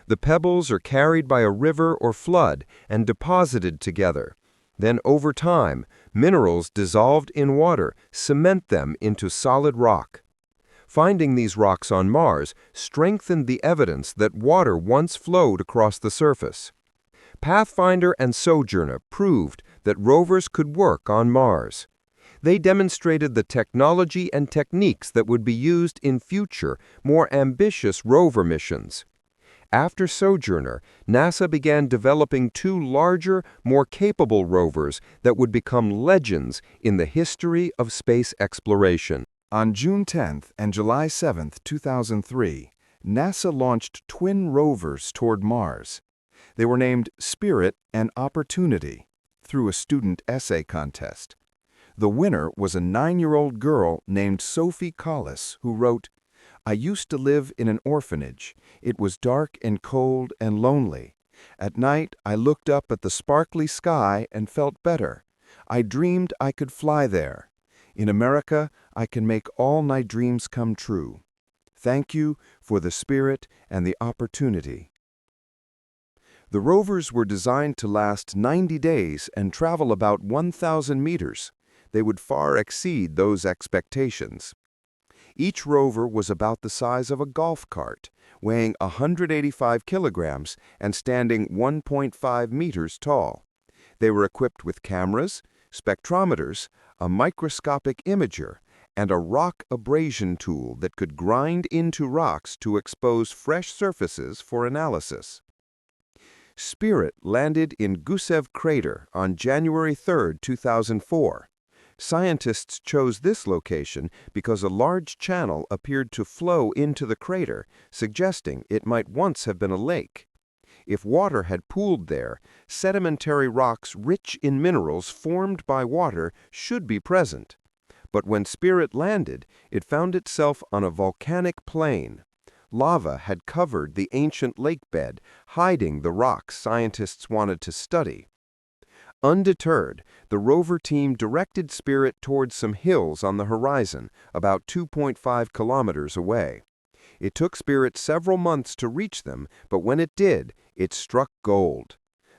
The pebbles are carried by a river or flood and deposited together. Then, over time, minerals dissolved in water cement them into solid rock. Finding these rocks on Mars strengthened the evidence that water once flowed across the surface. Pathfinder and Sojourner proved that rovers could work on Mars. They demonstrated the technology and techniques that would be used in future, more ambitious rover missions. After Sojourner, NASA began developing 2 larger, more capable rovers that would become legends in the history of space exploration. On June 10 and July 7, 2003, NASA launched twin rovers toward Mars. They were named Spirit and Opportunity through a student essay contest. The winner was a 9-year-old girl named Sophie Collis, who wrote, I used to live in an orphanage. It was dark and cold and lonely. At night, I looked up at the sparkly sky and felt better. I dreamed I could fly there. In America, I can make all my dreams come true. Thank you for the spirit and the opportunity. The rovers were designed to last 90 days and travel about 1,000 meters. They would far exceed those expectations. Each rover was about the size of a golf cart, weighing 185 kilograms and standing 1.5 meters tall. They were equipped with cameras, spectrometers, a microscopic imager, and a rock abrasion tool that could grind into rocks to expose fresh surfaces for analysis. Spirit landed in Gusev Crater on January 3, 2004. Scientists chose this location because a large channel appeared to flow into the crater, suggesting it might once have been a lake. If water had pooled there, sedimentary rocks rich in minerals formed by water should be present. But when Spirit landed, it found itself on a volcanic plain. Lava had covered the ancient lake bed, hiding the rocks scientists wanted to study. Undeterred, the rover team directed Spirit towards some hills on the horizon, about 2.5 kilometers away. It took Spirit several months to reach them, but when it did, it struck gold.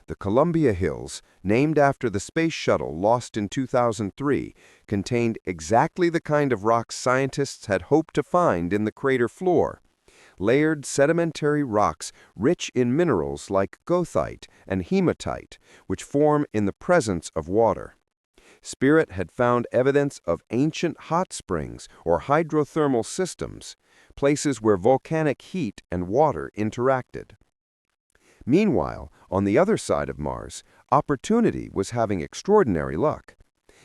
The Columbia Hills, named after the space shuttle lost in 2003, contained exactly the kind of rocks scientists had hoped to find in the crater floor. Layered sedimentary rocks rich in minerals like goethite and hematite, which form in the presence of water. Spirit had found evidence of ancient hot springs or hydrothermal systems, places where volcanic heat and water interacted. Meanwhile, on the other side of Mars, Opportunity was having extraordinary luck.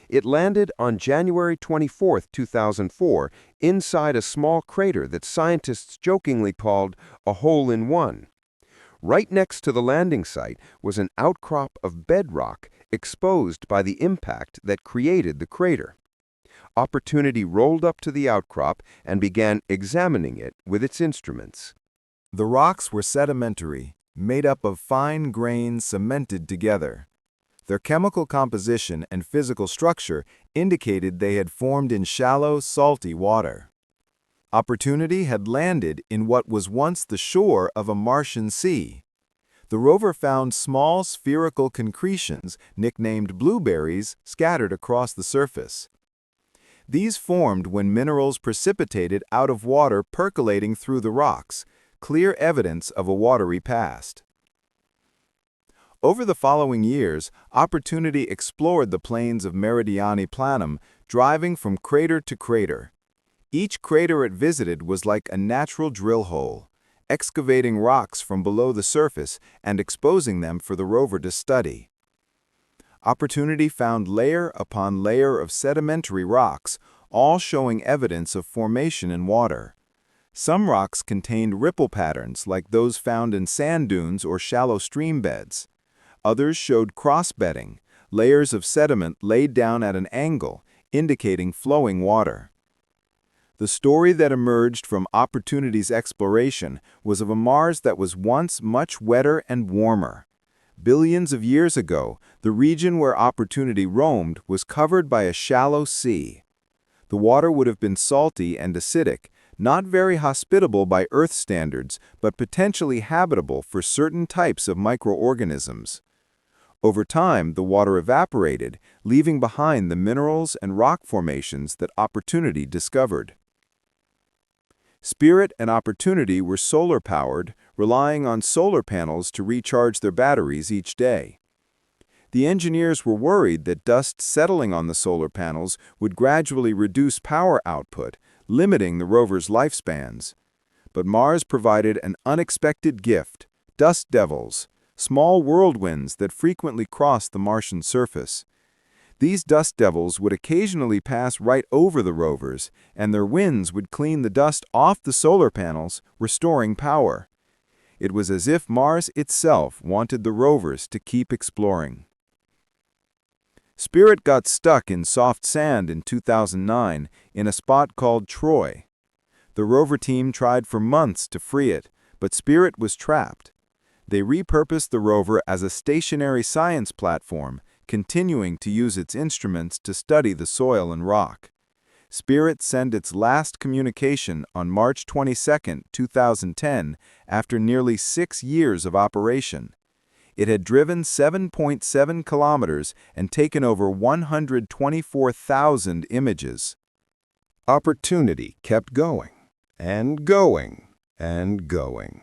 It landed on January 24, 2004, inside a small crater that scientists jokingly called a hole-in-one. Right next to the landing site was an outcrop of bedrock exposed by the impact that created the crater. Opportunity rolled up to the outcrop and began examining it with its instruments. The rocks were sedimentary, made up of fine grains cemented together. Their chemical composition and physical structure indicated they had formed in shallow, salty water. Opportunity had landed in what was once the shore of a Martian sea. The rover found small spherical concretions, nicknamed blueberries, scattered across the surface. These formed when minerals precipitated out of water percolating through the rocks, clear evidence of a watery past. Over the following years, Opportunity explored the plains of Meridiani Planum, driving from crater to crater. Each crater it visited was like a natural drill hole, excavating rocks from below the surface and exposing them for the rover to study. Opportunity found layer upon layer of sedimentary rocks, all showing evidence of formation in water. Some rocks contained ripple patterns like those found in sand dunes or shallow stream beds. Others showed cross-bedding, layers of sediment laid down at an angle, indicating flowing water. The story that emerged from Opportunity's exploration was of a Mars that was once much wetter and warmer. Billions of years ago, the region where Opportunity roamed was covered by a shallow sea. The water would have been salty and acidic, not very hospitable by Earth standards, but potentially habitable for certain types of microorganisms. Over time, the water evaporated, leaving behind the minerals and rock formations that Opportunity discovered. Spirit and Opportunity were solar-powered, relying on solar panels to recharge their batteries each day. The engineers were worried that dust settling on the solar panels would gradually reduce power output, limiting the rover's lifespans. But Mars provided an unexpected gift: dust devils, small whirlwinds that frequently crossed the Martian surface. These dust devils would occasionally pass right over the rovers, and their winds would clean the dust off the solar panels, restoring power. It was as if Mars itself wanted the rovers to keep exploring. Spirit got stuck in soft sand in 2009 in a spot called Troy. The rover team tried for months to free it, but Spirit was trapped. They repurposed the rover as a stationary science platform, continuing to use its instruments to study the soil and rock. Spirit sent its last communication on March 22, 2010, after nearly 6 years of operation. It had driven 7.7 kilometers and taken over 124,000 images. Opportunity kept going, and going, and going.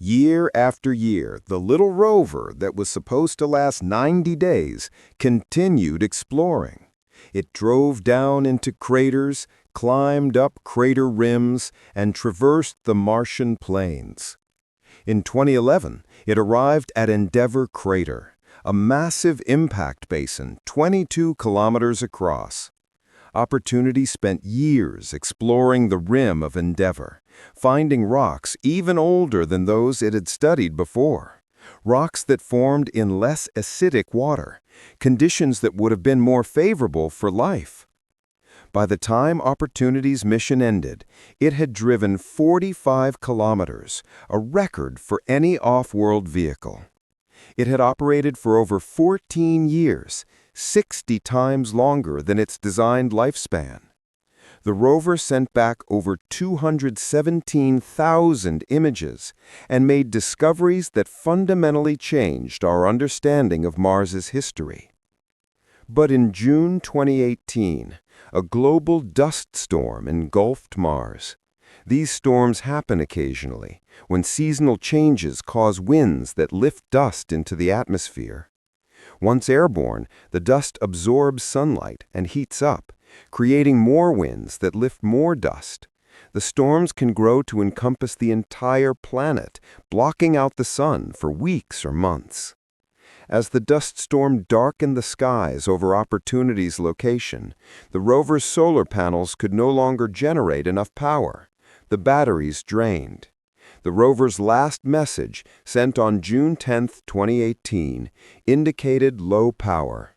Year after year, the little rover that was supposed to last 90 days continued exploring. It drove down into craters, climbed up crater rims, and traversed the Martian plains. In 2011, it arrived at Endeavour Crater, a massive impact basin 22 kilometers across. Opportunity spent years exploring the rim of Endeavour, finding rocks even older than those it had studied before. Rocks that formed in less acidic water, conditions that would have been more favorable for life. By the time Opportunity's mission ended, it had driven 45 kilometers, a record for any off-world vehicle. It had operated for over 14 years, 60 times longer than its designed lifespan. The rover sent back over 217,000 images and made discoveries that fundamentally changed our understanding of Mars's history. But in June 2018, a global dust storm engulfed Mars. These storms happen occasionally, when seasonal changes cause winds that lift dust into the atmosphere. Once airborne, the dust absorbs sunlight and heats up, creating more winds that lift more dust. The storms can grow to encompass the entire planet, blocking out the sun for weeks or months. As the dust storm darkened the skies over Opportunity's location, the rover's solar panels could no longer generate enough power. The batteries drained. The rover's last message, sent on June 10, 2018, indicated low power.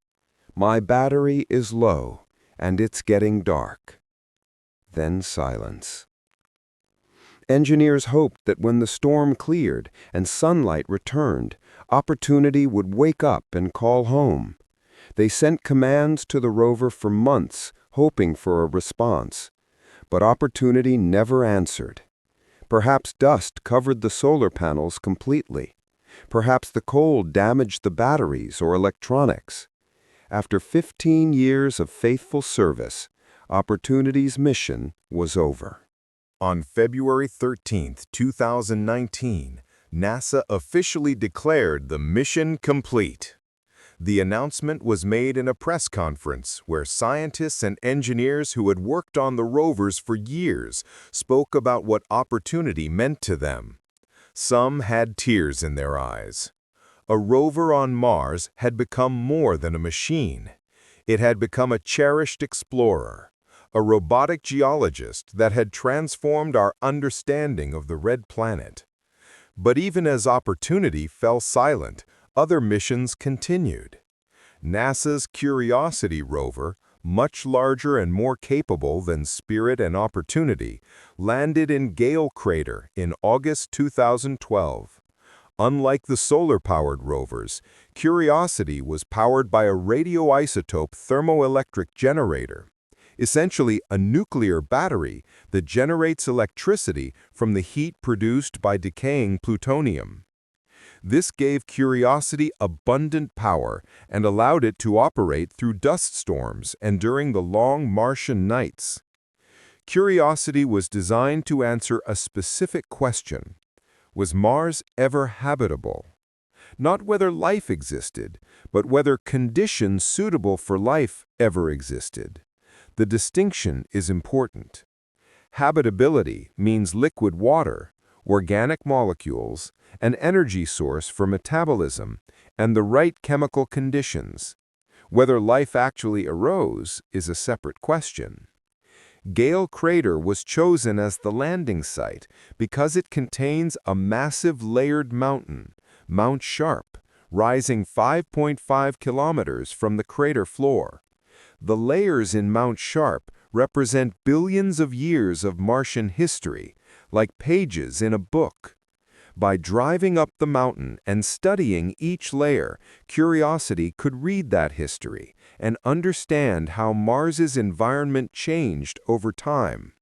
"My battery is low, and it's getting dark." Then silence. Engineers hoped that when the storm cleared and sunlight returned, Opportunity would wake up and call home. They sent commands to the rover for months, hoping for a response. But Opportunity never answered. Perhaps dust covered the solar panels completely. Perhaps the cold damaged the batteries or electronics. After 15 years of faithful service, Opportunity's mission was over. On February 13, 2019, NASA officially declared the mission complete. The announcement was made in a press conference where scientists and engineers who had worked on the rovers for years spoke about what Opportunity meant to them. Some had tears in their eyes. A rover on Mars had become more than a machine. It had become a cherished explorer, a robotic geologist that had transformed our understanding of the red planet. But even as Opportunity fell silent, other missions continued. NASA's Curiosity rover, much larger and more capable than Spirit and Opportunity, landed in Gale Crater in August 2012. Unlike the solar-powered rovers, Curiosity was powered by a radioisotope thermoelectric generator, essentially a nuclear battery that generates electricity from the heat produced by decaying plutonium. This gave Curiosity abundant power and allowed it to operate through dust storms and during the long Martian nights. Curiosity was designed to answer a specific question: was Mars ever habitable? Not whether life existed, but whether conditions suitable for life ever existed. The distinction is important. Habitability means liquid water, organic molecules, an energy source for metabolism, and the right chemical conditions. Whether life actually arose is a separate question. Gale Crater was chosen as the landing site because it contains a massive layered mountain, Mount Sharp, rising 5.5 kilometers from the crater floor. The layers in Mount Sharp represent billions of years of Martian history, like pages in a book. By driving up the mountain and studying each layer, Curiosity could read that history and understand how Mars's environment changed over time.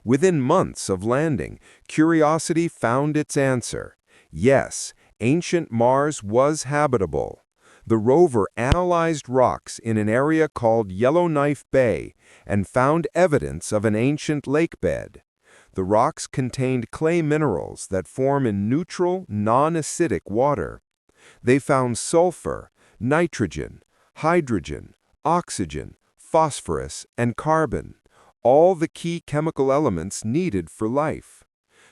Within months of landing, Curiosity found its answer. Yes, ancient Mars was habitable. The rover analyzed rocks in an area called Yellowknife Bay and found evidence of an ancient lake bed. The rocks contained clay minerals that form in neutral, non-acidic water. They found sulfur, nitrogen, hydrogen, oxygen, phosphorus, and carbon, all the key chemical elements needed for life.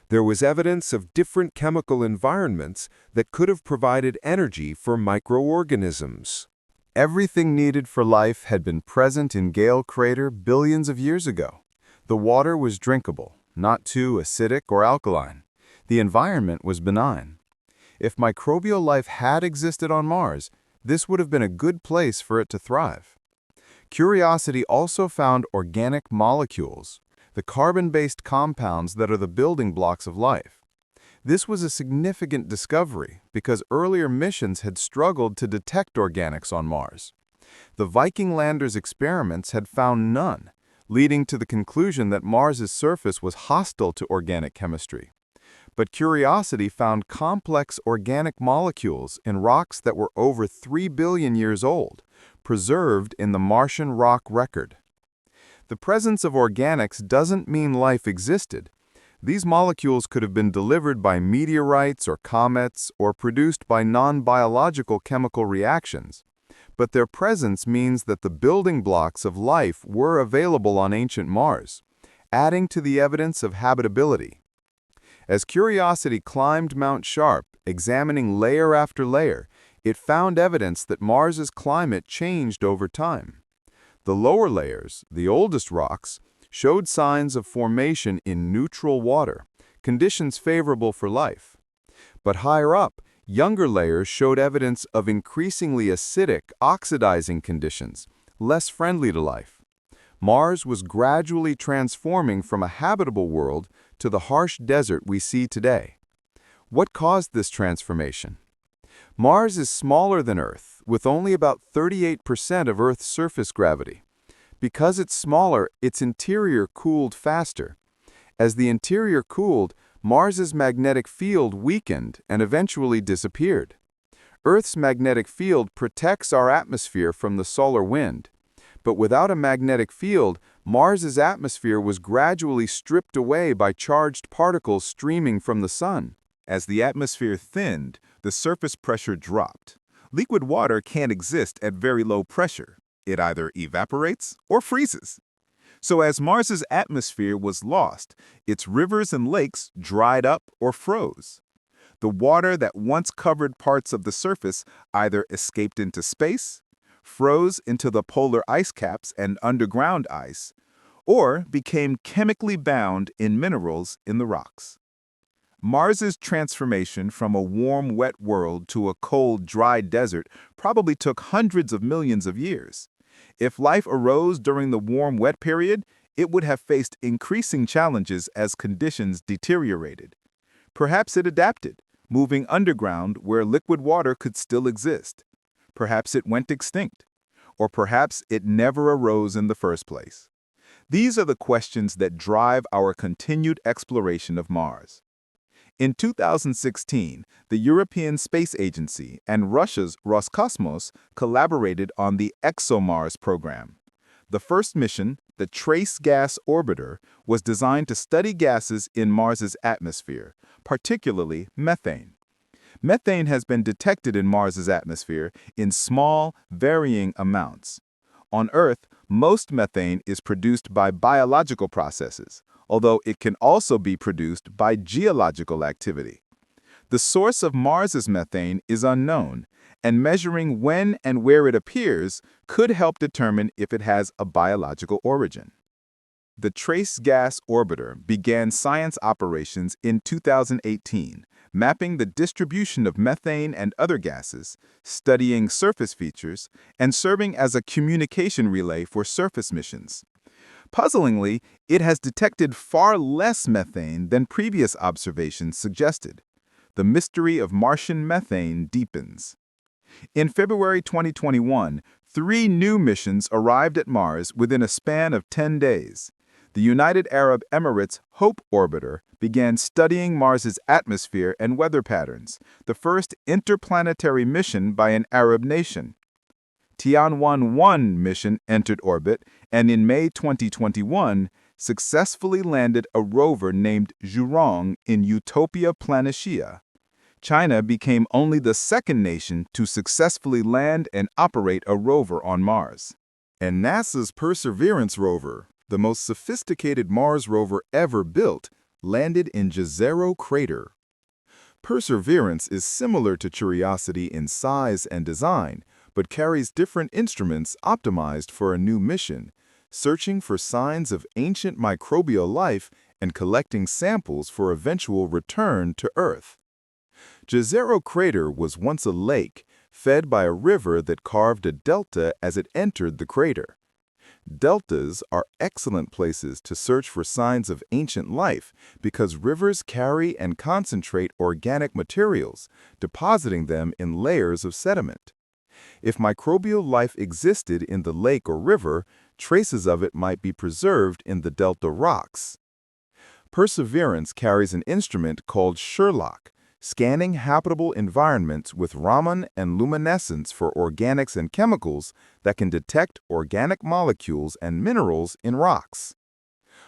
There was evidence of different chemical environments that could have provided energy for microorganisms. Everything needed for life had been present in Gale Crater billions of years ago. The water was drinkable, not too acidic or alkaline. The environment was benign. If microbial life had existed on Mars, this would have been a good place for it to thrive. Curiosity also found organic molecules, the carbon-based compounds that are the building blocks of life. This was a significant discovery because earlier missions had struggled to detect organics on Mars. The Viking landers' experiments had found none, leading to the conclusion that Mars's surface was hostile to organic chemistry. But Curiosity found complex organic molecules in rocks that were over 3 billion years old, preserved in the Martian rock record. The presence of organics doesn't mean life existed. These molecules could have been delivered by meteorites or comets or produced by non-biological chemical reactions. But their presence means that the building blocks of life were available on ancient Mars, adding to the evidence of habitability. As Curiosity climbed Mount Sharp, examining layer after layer, it found evidence that Mars's climate changed over time. The lower layers, the oldest rocks, showed signs of formation in neutral water, conditions favorable for life. But higher up, younger layers showed evidence of increasingly acidic, oxidizing conditions, less friendly to life. Mars was gradually transforming from a habitable world to the harsh desert we see today. What caused this transformation? Mars is smaller than Earth, with only about 38% of Earth's surface gravity. Because it's smaller, its interior cooled faster. As the interior cooled, Mars's magnetic field weakened and eventually disappeared. Earth's magnetic field protects our atmosphere from the solar wind. But without a magnetic field, Mars's atmosphere was gradually stripped away by charged particles streaming from the sun. As the atmosphere thinned, the surface pressure dropped. Liquid water can't exist at very low pressure. It either evaporates or freezes. So as Mars's atmosphere was lost, its rivers and lakes dried up or froze. The water that once covered parts of the surface either escaped into space, froze into the polar ice caps and underground ice, or became chemically bound in minerals in the rocks. Mars's transformation from a warm, wet world to a cold, dry desert probably took hundreds of millions of years. If life arose during the warm, wet period, it would have faced increasing challenges as conditions deteriorated. Perhaps it adapted, moving underground where liquid water could still exist. Perhaps it went extinct. Or perhaps it never arose in the first place. These are the questions that drive our continued exploration of Mars. In 2016, the European Space Agency and Russia's Roscosmos collaborated on the ExoMars program. The first mission, the Trace Gas Orbiter, was designed to study gases in Mars's atmosphere, particularly methane. Methane has been detected in Mars's atmosphere in small, varying amounts. On Earth, most methane is produced by biological processes, although it can also be produced by geological activity. The source of Mars's methane is unknown, and measuring when and where it appears could help determine if it has a biological origin. The Trace Gas Orbiter began science operations in 2018, mapping the distribution of methane and other gases, studying surface features, and serving as a communication relay for surface missions. Puzzlingly, it has detected far less methane than previous observations suggested. The mystery of Martian methane deepens. In February 2021, 3 new missions arrived at Mars within a span of 10 days. The United Arab Emirates HOPE orbiter began studying Mars's atmosphere and weather patterns, the first interplanetary mission by an Arab nation. Tianwen-1 mission entered orbit and in May 2021 successfully landed a rover named Zhurong in Utopia Planitia. China became only the second nation to successfully land and operate a rover on Mars. And NASA's Perseverance rover, the most sophisticated Mars rover ever built, landed in Jezero Crater. Perseverance is similar to Curiosity in size and design, but carries different instruments optimized for a new mission, searching for signs of ancient microbial life and collecting samples for eventual return to Earth. Jezero Crater was once a lake, fed by a river that carved a delta as it entered the crater. Deltas are excellent places to search for signs of ancient life because rivers carry and concentrate organic materials, depositing them in layers of sediment. If microbial life existed in the lake or river, traces of it might be preserved in the delta rocks. Perseverance carries an instrument called Sherlock, scanning habitable environments with Raman and luminescence for organics and chemicals that can detect organic molecules and minerals in rocks.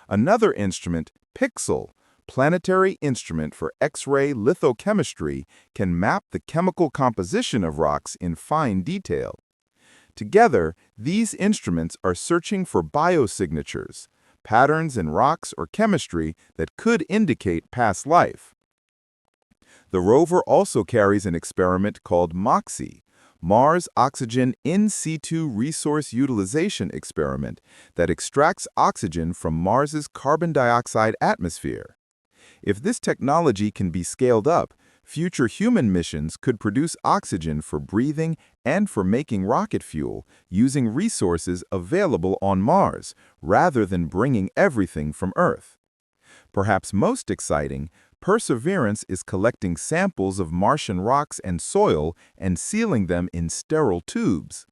Another instrument, Pixel, planetary instrument for X-ray lithochemistry, can map the chemical composition of rocks in fine detail. Together, these instruments are searching for biosignatures, patterns in rocks or chemistry that could indicate past life. The rover also carries an experiment called MOXIE, Mars Oxygen In Situ Resource Utilization Experiment, that extracts oxygen from Mars's carbon dioxide atmosphere. If this technology can be scaled up, future human missions could produce oxygen for breathing and for making rocket fuel using resources available on Mars, rather than bringing everything from Earth. Perhaps most exciting, Perseverance is collecting samples of Martian rocks and soil and sealing them in sterile tubes.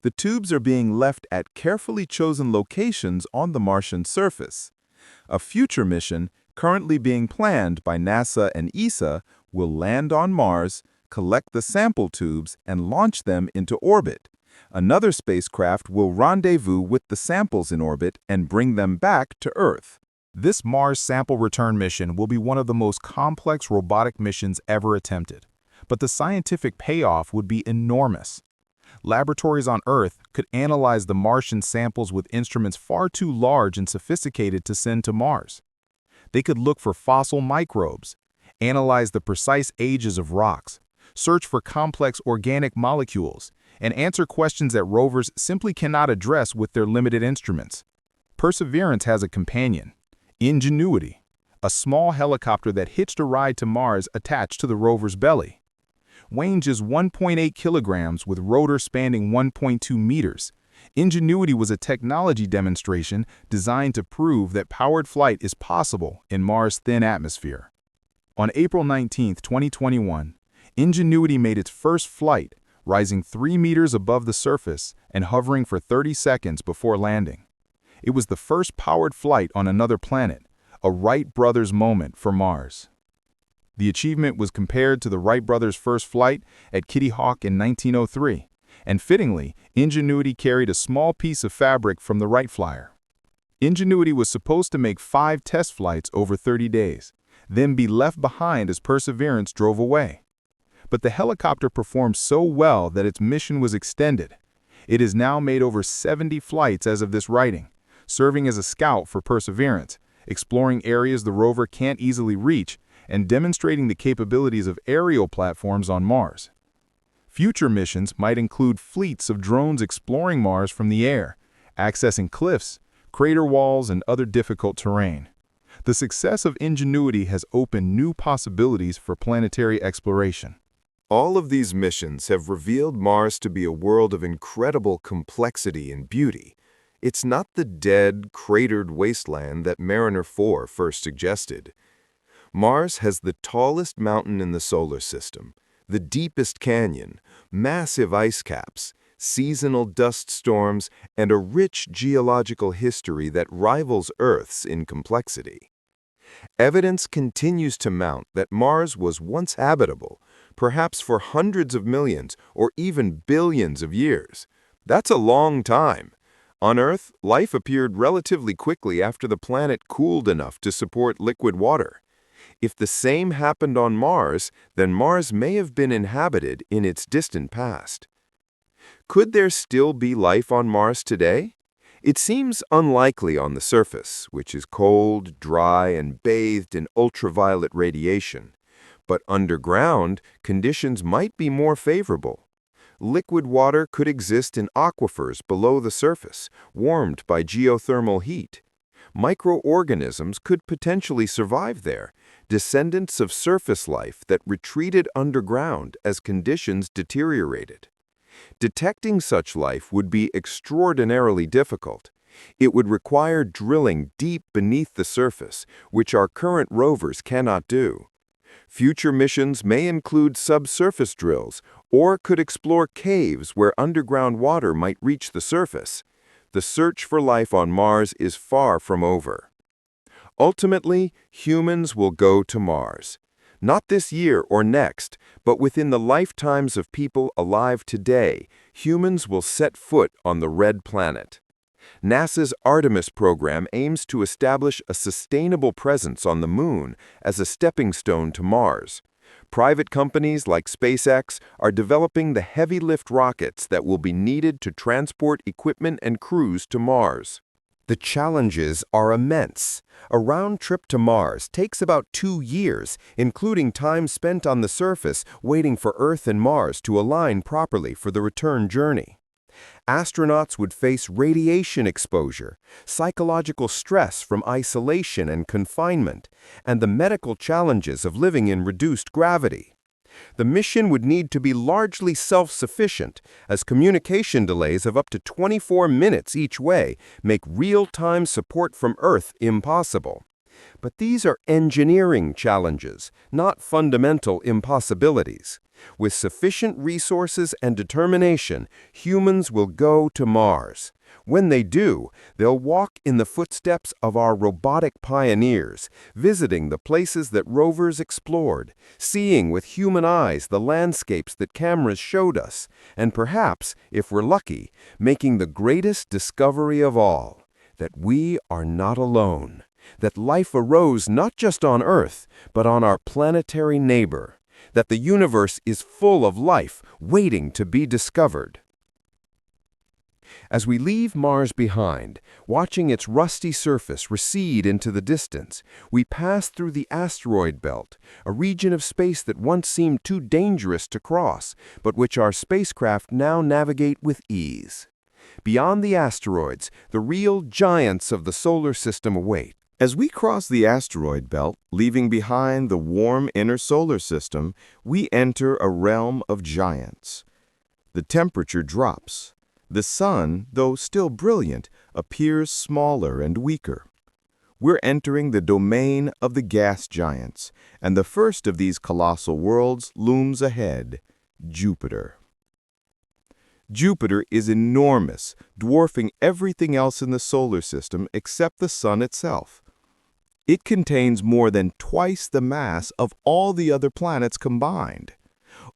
The tubes are being left at carefully chosen locations on the Martian surface. A future mission, currently being planned by NASA and ESA, will land on Mars, collect the sample tubes, and launch them into orbit. Another spacecraft will rendezvous with the samples in orbit and bring them back to Earth. This Mars sample return mission will be one of the most complex robotic missions ever attempted, but the scientific payoff would be enormous. Laboratories on Earth could analyze the Martian samples with instruments far too large and sophisticated to send to Mars. They could look for fossil microbes, analyze the precise ages of rocks, search for complex organic molecules, and answer questions that rovers simply cannot address with their limited instruments. Perseverance has a companion, Ingenuity, a small helicopter that hitched a ride to Mars attached to the rover's belly. Weighing just 1.8 kilograms with rotor spanning 1.2 meters, Ingenuity was a technology demonstration designed to prove that powered flight is possible in Mars' thin atmosphere. On April 19, 2021, Ingenuity made its first flight, rising 3 meters above the surface and hovering for 30 seconds before landing. It was the first powered flight on another planet, a Wright brothers moment for Mars. The achievement was compared to the Wright brothers' first flight at Kitty Hawk in 1903, and fittingly, Ingenuity carried a small piece of fabric from the Wright Flyer. Ingenuity was supposed to make 5 test flights over 30 days, then be left behind as Perseverance drove away. But the helicopter performed so well that its mission was extended. It has now made over 70 flights as of this writing, serving as a scout for Perseverance, exploring areas the rover can't easily reach, and demonstrating the capabilities of aerial platforms on Mars. Future missions might include fleets of drones exploring Mars from the air, accessing cliffs, crater walls, and other difficult terrain. The success of Ingenuity has opened new possibilities for planetary exploration. All of these missions have revealed Mars to be a world of incredible complexity and beauty. It's not the dead, cratered wasteland that Mariner 4 first suggested. Mars has the tallest mountain in the solar system, the deepest canyon, massive ice caps, seasonal dust storms, and a rich geological history that rivals Earth's in complexity. Evidence continues to mount that Mars was once habitable, perhaps for hundreds of millions or even billions of years. That's a long time. On Earth, life appeared relatively quickly after the planet cooled enough to support liquid water. If the same happened on Mars, then Mars may have been inhabited in its distant past. Could there still be life on Mars today? It seems unlikely on the surface, which is cold, dry, and bathed in ultraviolet radiation. But underground, conditions might be more favorable. Liquid water could exist in aquifers below the surface, warmed by geothermal heat. Microorganisms could potentially survive there, descendants of surface life that retreated underground as conditions deteriorated. Detecting such life would be extraordinarily difficult. It would require drilling deep beneath the surface, which our current rovers cannot do. Future missions may include subsurface drills or could explore caves where underground water might reach the surface. The search for life on Mars is far from over. Ultimately, humans will go to Mars. Not this year or next, but within the lifetimes of people alive today, humans will set foot on the red planet. NASA's Artemis program aims to establish a sustainable presence on the Moon as a stepping stone to Mars. Private companies like SpaceX are developing the heavy-lift rockets that will be needed to transport equipment and crews to Mars. The challenges are immense. A round trip to Mars takes about 2 years, including time spent on the surface waiting for Earth and Mars to align properly for the return journey. Astronauts would face radiation exposure, psychological stress from isolation and confinement, and the medical challenges of living in reduced gravity. The mission would need to be largely self-sufficient, as communication delays of up to 24 minutes each way make real-time support from Earth impossible. But these are engineering challenges, not fundamental impossibilities. With sufficient resources and determination, humans will go to Mars. When they do, they'll walk in the footsteps of our robotic pioneers, visiting the places that rovers explored, seeing with human eyes the landscapes that cameras showed us, and perhaps, if we're lucky, making the greatest discovery of all, that we are not alone, that life arose not just on Earth, but on our planetary neighbor, that the universe is full of life waiting to be discovered. As we leave Mars behind, watching its rusty surface recede into the distance, we pass through the asteroid belt, a region of space that once seemed too dangerous to cross, but which our spacecraft now navigate with ease. Beyond the asteroids, the real giants of the solar system await. As we cross the asteroid belt, leaving behind the warm inner solar system, we enter a realm of giants. The temperature drops. The sun, though still brilliant, appears smaller and weaker. We're entering the domain of the gas giants, and the first of these colossal worlds looms ahead, Jupiter. Jupiter is enormous, dwarfing everything else in the solar system except the sun itself. It contains more than twice the mass of all the other planets combined.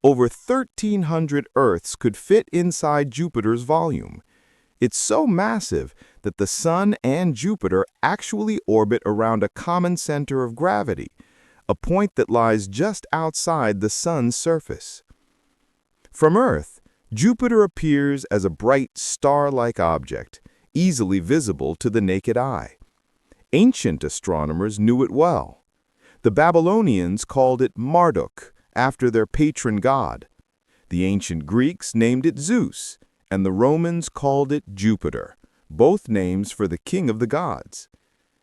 Over 1,300 Earths could fit inside Jupiter's volume. It's so massive that the Sun and Jupiter actually orbit around a common center of gravity, a point that lies just outside the Sun's surface. From Earth, Jupiter appears as a bright star-like object, easily visible to the naked eye. Ancient astronomers knew it well. The Babylonians called it Marduk, after their patron god. The ancient Greeks named it Zeus, and the Romans called it Jupiter, both names for the king of the gods.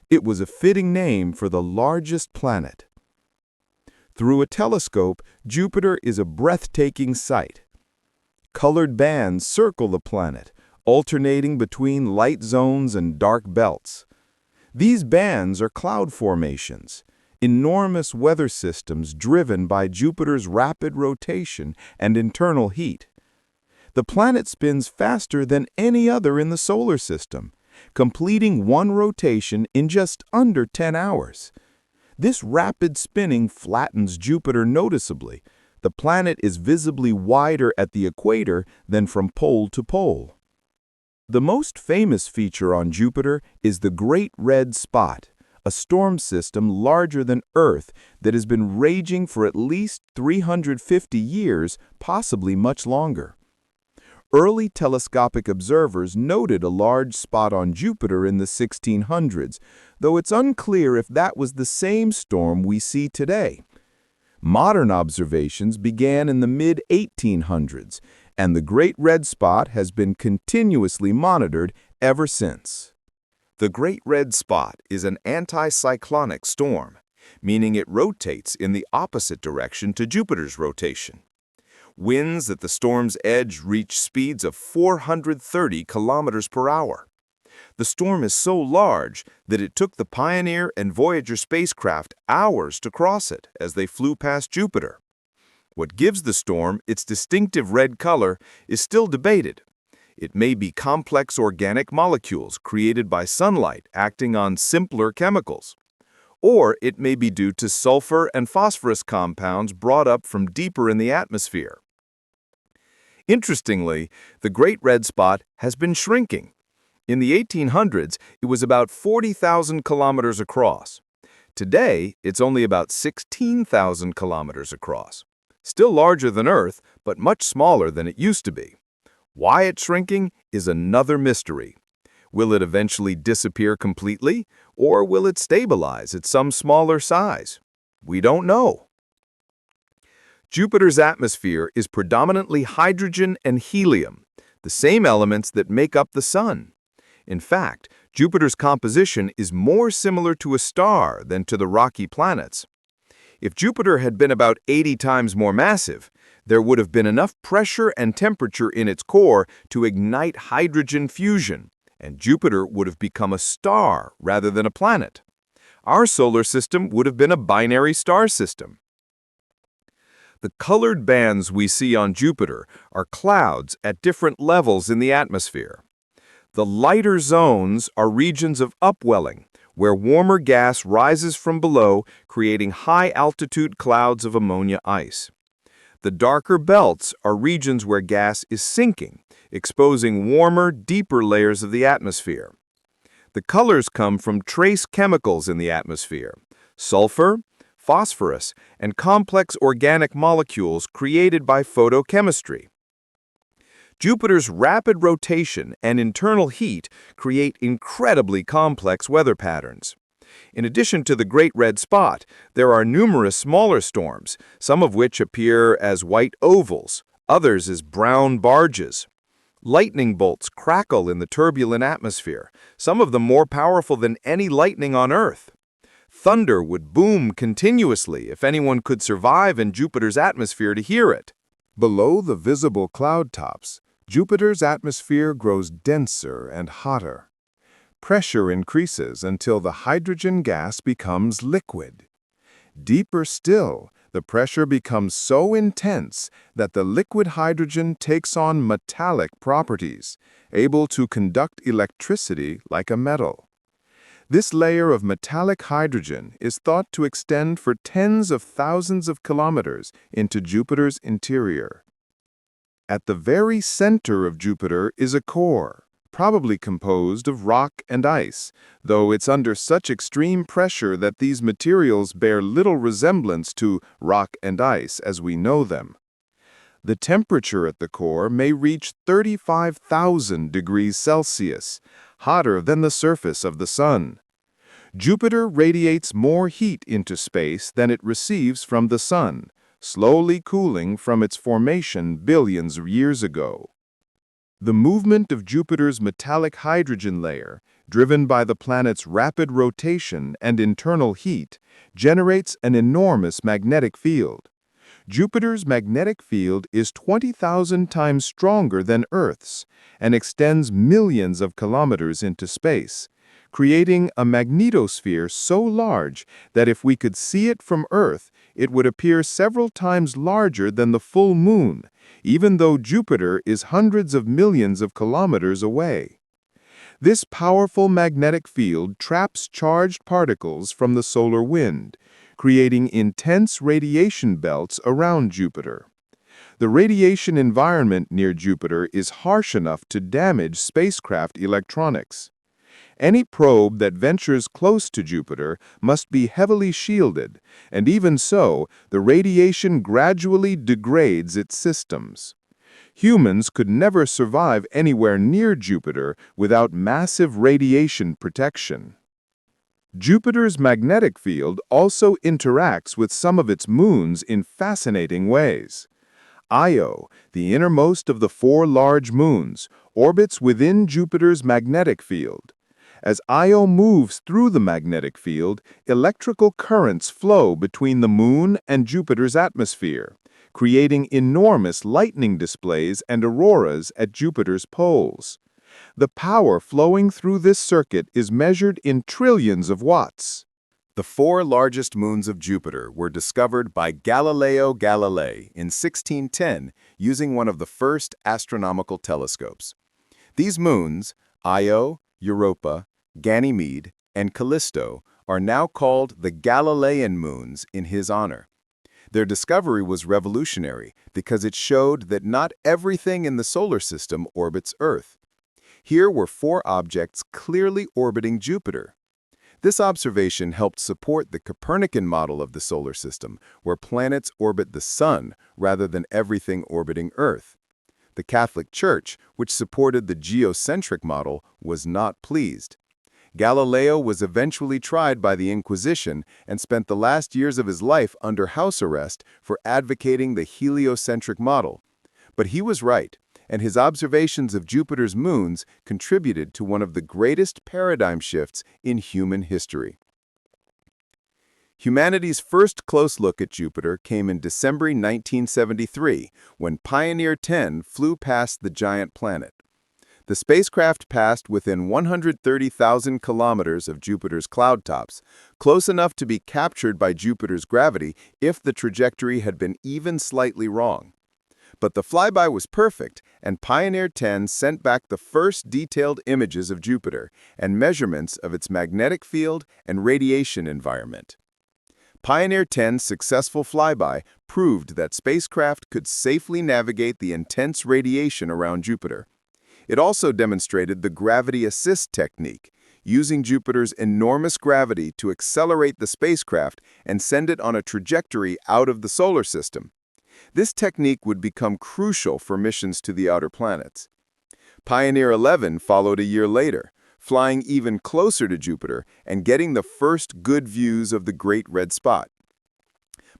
It was a fitting name for the largest planet. Through a telescope, Jupiter is a breathtaking sight. Colored bands circle the planet, alternating between light zones and dark belts. These bands are cloud formations, enormous weather systems driven by Jupiter's rapid rotation and internal heat. The planet spins faster than any other in the solar system, completing one rotation in just under 10 hours. This rapid spinning flattens Jupiter noticeably. The planet is visibly wider at the equator than from pole to pole. The most famous feature on Jupiter is the Great Red Spot, a storm system larger than Earth that has been raging for at least 350 years, possibly much longer. Early telescopic observers noted a large spot on Jupiter in the 1600s, though it's unclear if that was the same storm we see today. Modern observations began in the mid-1800s, and the Great Red Spot has been continuously monitored ever since. The Great Red Spot is an anticyclonic storm, meaning it rotates in the opposite direction to Jupiter's rotation. Winds at the storm's edge reach speeds of 430 kilometers per hour. The storm is so large that it took the Pioneer and Voyager spacecraft hours to cross it as they flew past Jupiter. What gives the storm its distinctive red color is still debated. It may be complex organic molecules created by sunlight acting on simpler chemicals. Or it may be due to sulfur and phosphorus compounds brought up from deeper in the atmosphere. Interestingly, the Great Red Spot has been shrinking. In the 1800s, it was about 40,000 kilometers across. Today, it's only about 16,000 kilometers across. Still larger than Earth, but much smaller than it used to be. Why it's shrinking is another mystery. Will it eventually disappear completely, or will it stabilize at some smaller size? We don't know. Jupiter's atmosphere is predominantly hydrogen and helium, the same elements that make up the Sun. In fact, Jupiter's composition is more similar to a star than to the rocky planets. If Jupiter had been about 80 times more massive, there would have been enough pressure and temperature in its core to ignite hydrogen fusion, and Jupiter would have become a star rather than a planet. Our solar system would have been a binary star system. The colored bands we see on Jupiter are clouds at different levels in the atmosphere. The lighter zones are regions of upwelling, where warmer gas rises from below, creating high-altitude clouds of ammonia ice. The darker belts are regions where gas is sinking, exposing warmer, deeper layers of the atmosphere. The colors come from trace chemicals in the atmosphere: sulfur, phosphorus, and complex organic molecules created by photochemistry. Jupiter's rapid rotation and internal heat create incredibly complex weather patterns. In addition to the Great Red Spot, there are numerous smaller storms, some of which appear as white ovals, others as brown barges. Lightning bolts crackle in the turbulent atmosphere, some of them more powerful than any lightning on Earth. Thunder would boom continuously if anyone could survive in Jupiter's atmosphere to hear it. Below the visible cloud tops, Jupiter's atmosphere grows denser and hotter. Pressure increases until the hydrogen gas becomes liquid. Deeper still, the pressure becomes so intense that the liquid hydrogen takes on metallic properties, able to conduct electricity like a metal. This layer of metallic hydrogen is thought to extend for tens of thousands of kilometers into Jupiter's interior. At the very center of Jupiter is a core, probably composed of rock and ice, though it's under such extreme pressure that these materials bear little resemblance to rock and ice as we know them. The temperature at the core may reach 35,000 degrees Celsius, hotter than the surface of the Sun. Jupiter radiates more heat into space than it receives from the Sun, slowly cooling from its formation billions of years ago. The movement of Jupiter's metallic hydrogen layer, driven by the planet's rapid rotation and internal heat, generates an enormous magnetic field. Jupiter's magnetic field is 20,000 times stronger than Earth's and extends millions of kilometers into space, creating a magnetosphere so large that if we could see it from Earth, it would appear several times larger than the full moon, even though Jupiter is hundreds of millions of kilometers away. This powerful magnetic field traps charged particles from the solar wind, creating intense radiation belts around Jupiter. The radiation environment near Jupiter is harsh enough to damage spacecraft electronics. Any probe that ventures close to Jupiter must be heavily shielded, and even so, the radiation gradually degrades its systems. Humans could never survive anywhere near Jupiter without massive radiation protection. Jupiter's magnetic field also interacts with some of its moons in fascinating ways. Io, the innermost of the 4 large moons, orbits within Jupiter's magnetic field. As Io moves through the magnetic field, electrical currents flow between the Moon and Jupiter's atmosphere, creating enormous lightning displays and auroras at Jupiter's poles. The power flowing through this circuit is measured in trillions of watts. The 4 largest moons of Jupiter were discovered by Galileo Galilei in 1610 using one of the first astronomical telescopes. These moons, Io, Europa, Ganymede, and Callisto, are now called the Galilean moons in his honor. Their discovery was revolutionary because it showed that not everything in the solar system orbits Earth. Here were 4 objects clearly orbiting Jupiter. This observation helped support the Copernican model of the solar system, where planets orbit the Sun rather than everything orbiting Earth. The Catholic Church, which supported the geocentric model, was not pleased. Galileo was eventually tried by the Inquisition and spent the last years of his life under house arrest for advocating the heliocentric model. But he was right, and his observations of Jupiter's moons contributed to one of the greatest paradigm shifts in human history. Humanity's first close look at Jupiter came in December 1973, when Pioneer 10 flew past the giant planet. The spacecraft passed within 130,000 kilometers of Jupiter's cloud tops, close enough to be captured by Jupiter's gravity if the trajectory had been even slightly wrong. But the flyby was perfect, and Pioneer 10 sent back the first detailed images of Jupiter and measurements of its magnetic field and radiation environment. Pioneer 10's successful flyby proved that spacecraft could safely navigate the intense radiation around Jupiter. It also demonstrated the gravity assist technique, using Jupiter's enormous gravity to accelerate the spacecraft and send it on a trajectory out of the solar system. This technique would become crucial for missions to the outer planets. Pioneer 11 followed a year later, flying even closer to Jupiter and getting the first good views of the Great Red Spot.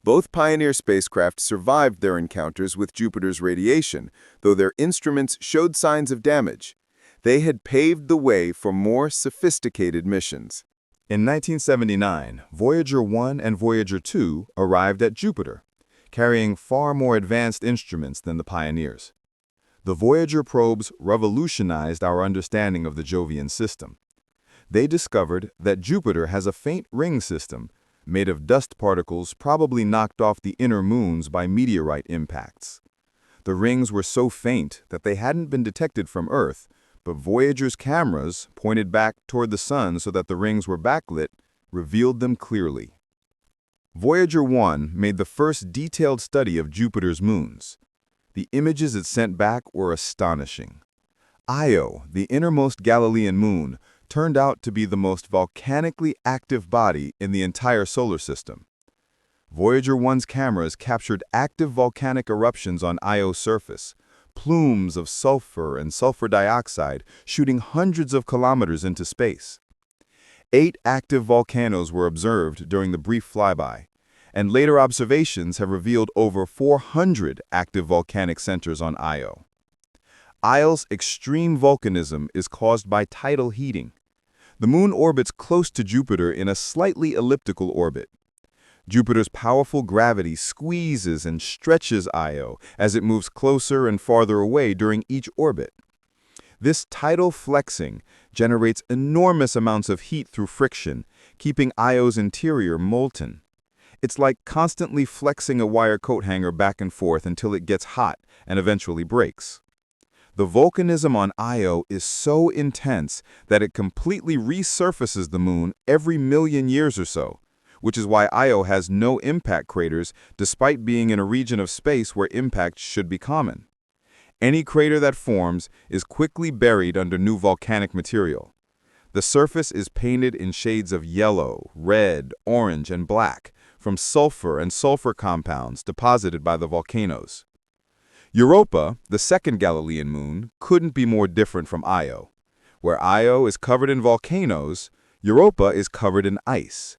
Both Pioneer spacecraft survived their encounters with Jupiter's radiation, though their instruments showed signs of damage. They had paved the way for more sophisticated missions. In 1979, Voyager 1 and Voyager 2 arrived at Jupiter, carrying far more advanced instruments than the Pioneers. The Voyager probes revolutionized our understanding of the Jovian system. They discovered that Jupiter has a faint ring system made of dust particles probably knocked off the inner moons by meteorite impacts. The rings were so faint that they hadn't been detected from Earth, but Voyager's cameras, pointed back toward the Sun so that the rings were backlit, revealed them clearly. Voyager 1 made the first detailed study of Jupiter's moons. The images it sent back were astonishing. Io, the innermost Galilean moon, turned out to be the most volcanically active body in the entire solar system. Voyager 1's cameras captured active volcanic eruptions on Io's surface, plumes of sulfur and sulfur dioxide shooting hundreds of kilometers into space. 8 active volcanoes were observed during the brief flyby, and later observations have revealed over 400 active volcanic centers on Io. Io's extreme volcanism is caused by tidal heating. The moon orbits close to Jupiter in a slightly elliptical orbit. Jupiter's powerful gravity squeezes and stretches Io as it moves closer and farther away during each orbit. This tidal flexing generates enormous amounts of heat through friction, keeping Io's interior molten. It's like constantly flexing a wire coat hanger back and forth until it gets hot and eventually breaks. The volcanism on Io is so intense that it completely resurfaces the Moon every million years or so, which is why Io has no impact craters despite being in a region of space where impacts should be common. Any crater that forms is quickly buried under new volcanic material. The surface is painted in shades of yellow, red, orange, and black from sulfur and sulfur compounds deposited by the volcanoes. Europa, the second Galilean moon, couldn't be more different from Io. Where Io is covered in volcanoes, Europa is covered in ice.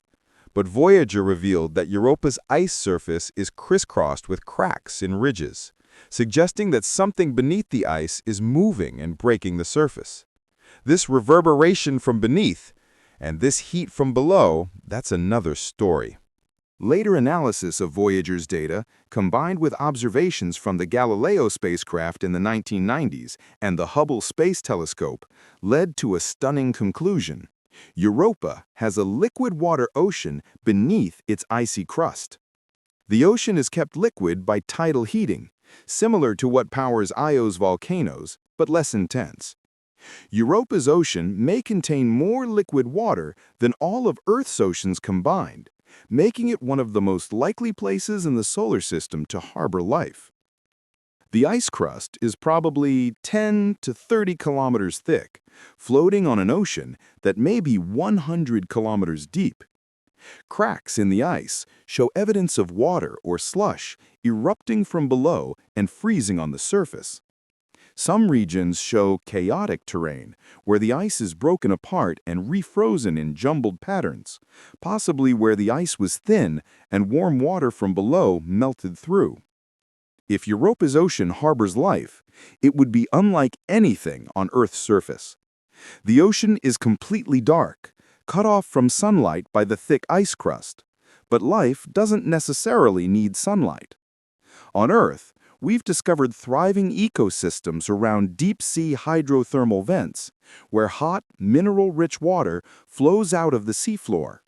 But Voyager revealed that Europa's ice surface is crisscrossed with cracks and ridges, suggesting that something beneath the ice is moving and breaking the surface. This reverberation from beneath, and this heat from below, that's another story. Later analysis of Voyager's data, combined with observations from the Galileo spacecraft in the 1990s and the Hubble Space Telescope, led to a stunning conclusion. Europa has a liquid water ocean beneath its icy crust. The ocean is kept liquid by tidal heating, similar to what powers Io's volcanoes, but less intense. Europa's ocean may contain more liquid water than all of Earth's oceans combined, making it one of the most likely places in the solar system to harbor life. The ice crust is probably 10 to 30 kilometers thick, floating on an ocean that may be 100 kilometers deep. Cracks in the ice show evidence of water or slush erupting from below and freezing on the surface. Some regions show chaotic terrain, where the ice is broken apart and refrozen in jumbled patterns, possibly where the ice was thin and warm water from below melted through. If Europa's ocean harbors life, it would be unlike anything on Earth's surface. The ocean is completely dark, cut off from sunlight by the thick ice crust, but life doesn't necessarily need sunlight. On Earth, we've discovered thriving ecosystems around deep-sea hydrothermal vents, where hot, mineral-rich water flows out of the seafloor.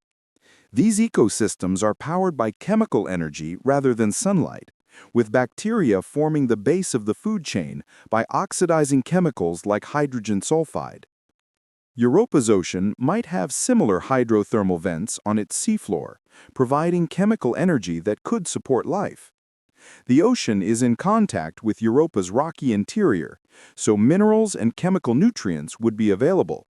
These ecosystems are powered by chemical energy rather than sunlight, with bacteria forming the base of the food chain by oxidizing chemicals like hydrogen sulfide. Europa's ocean might have similar hydrothermal vents on its seafloor, providing chemical energy that could support life. The ocean is in contact with Europa's rocky interior, so minerals and chemical nutrients would be available.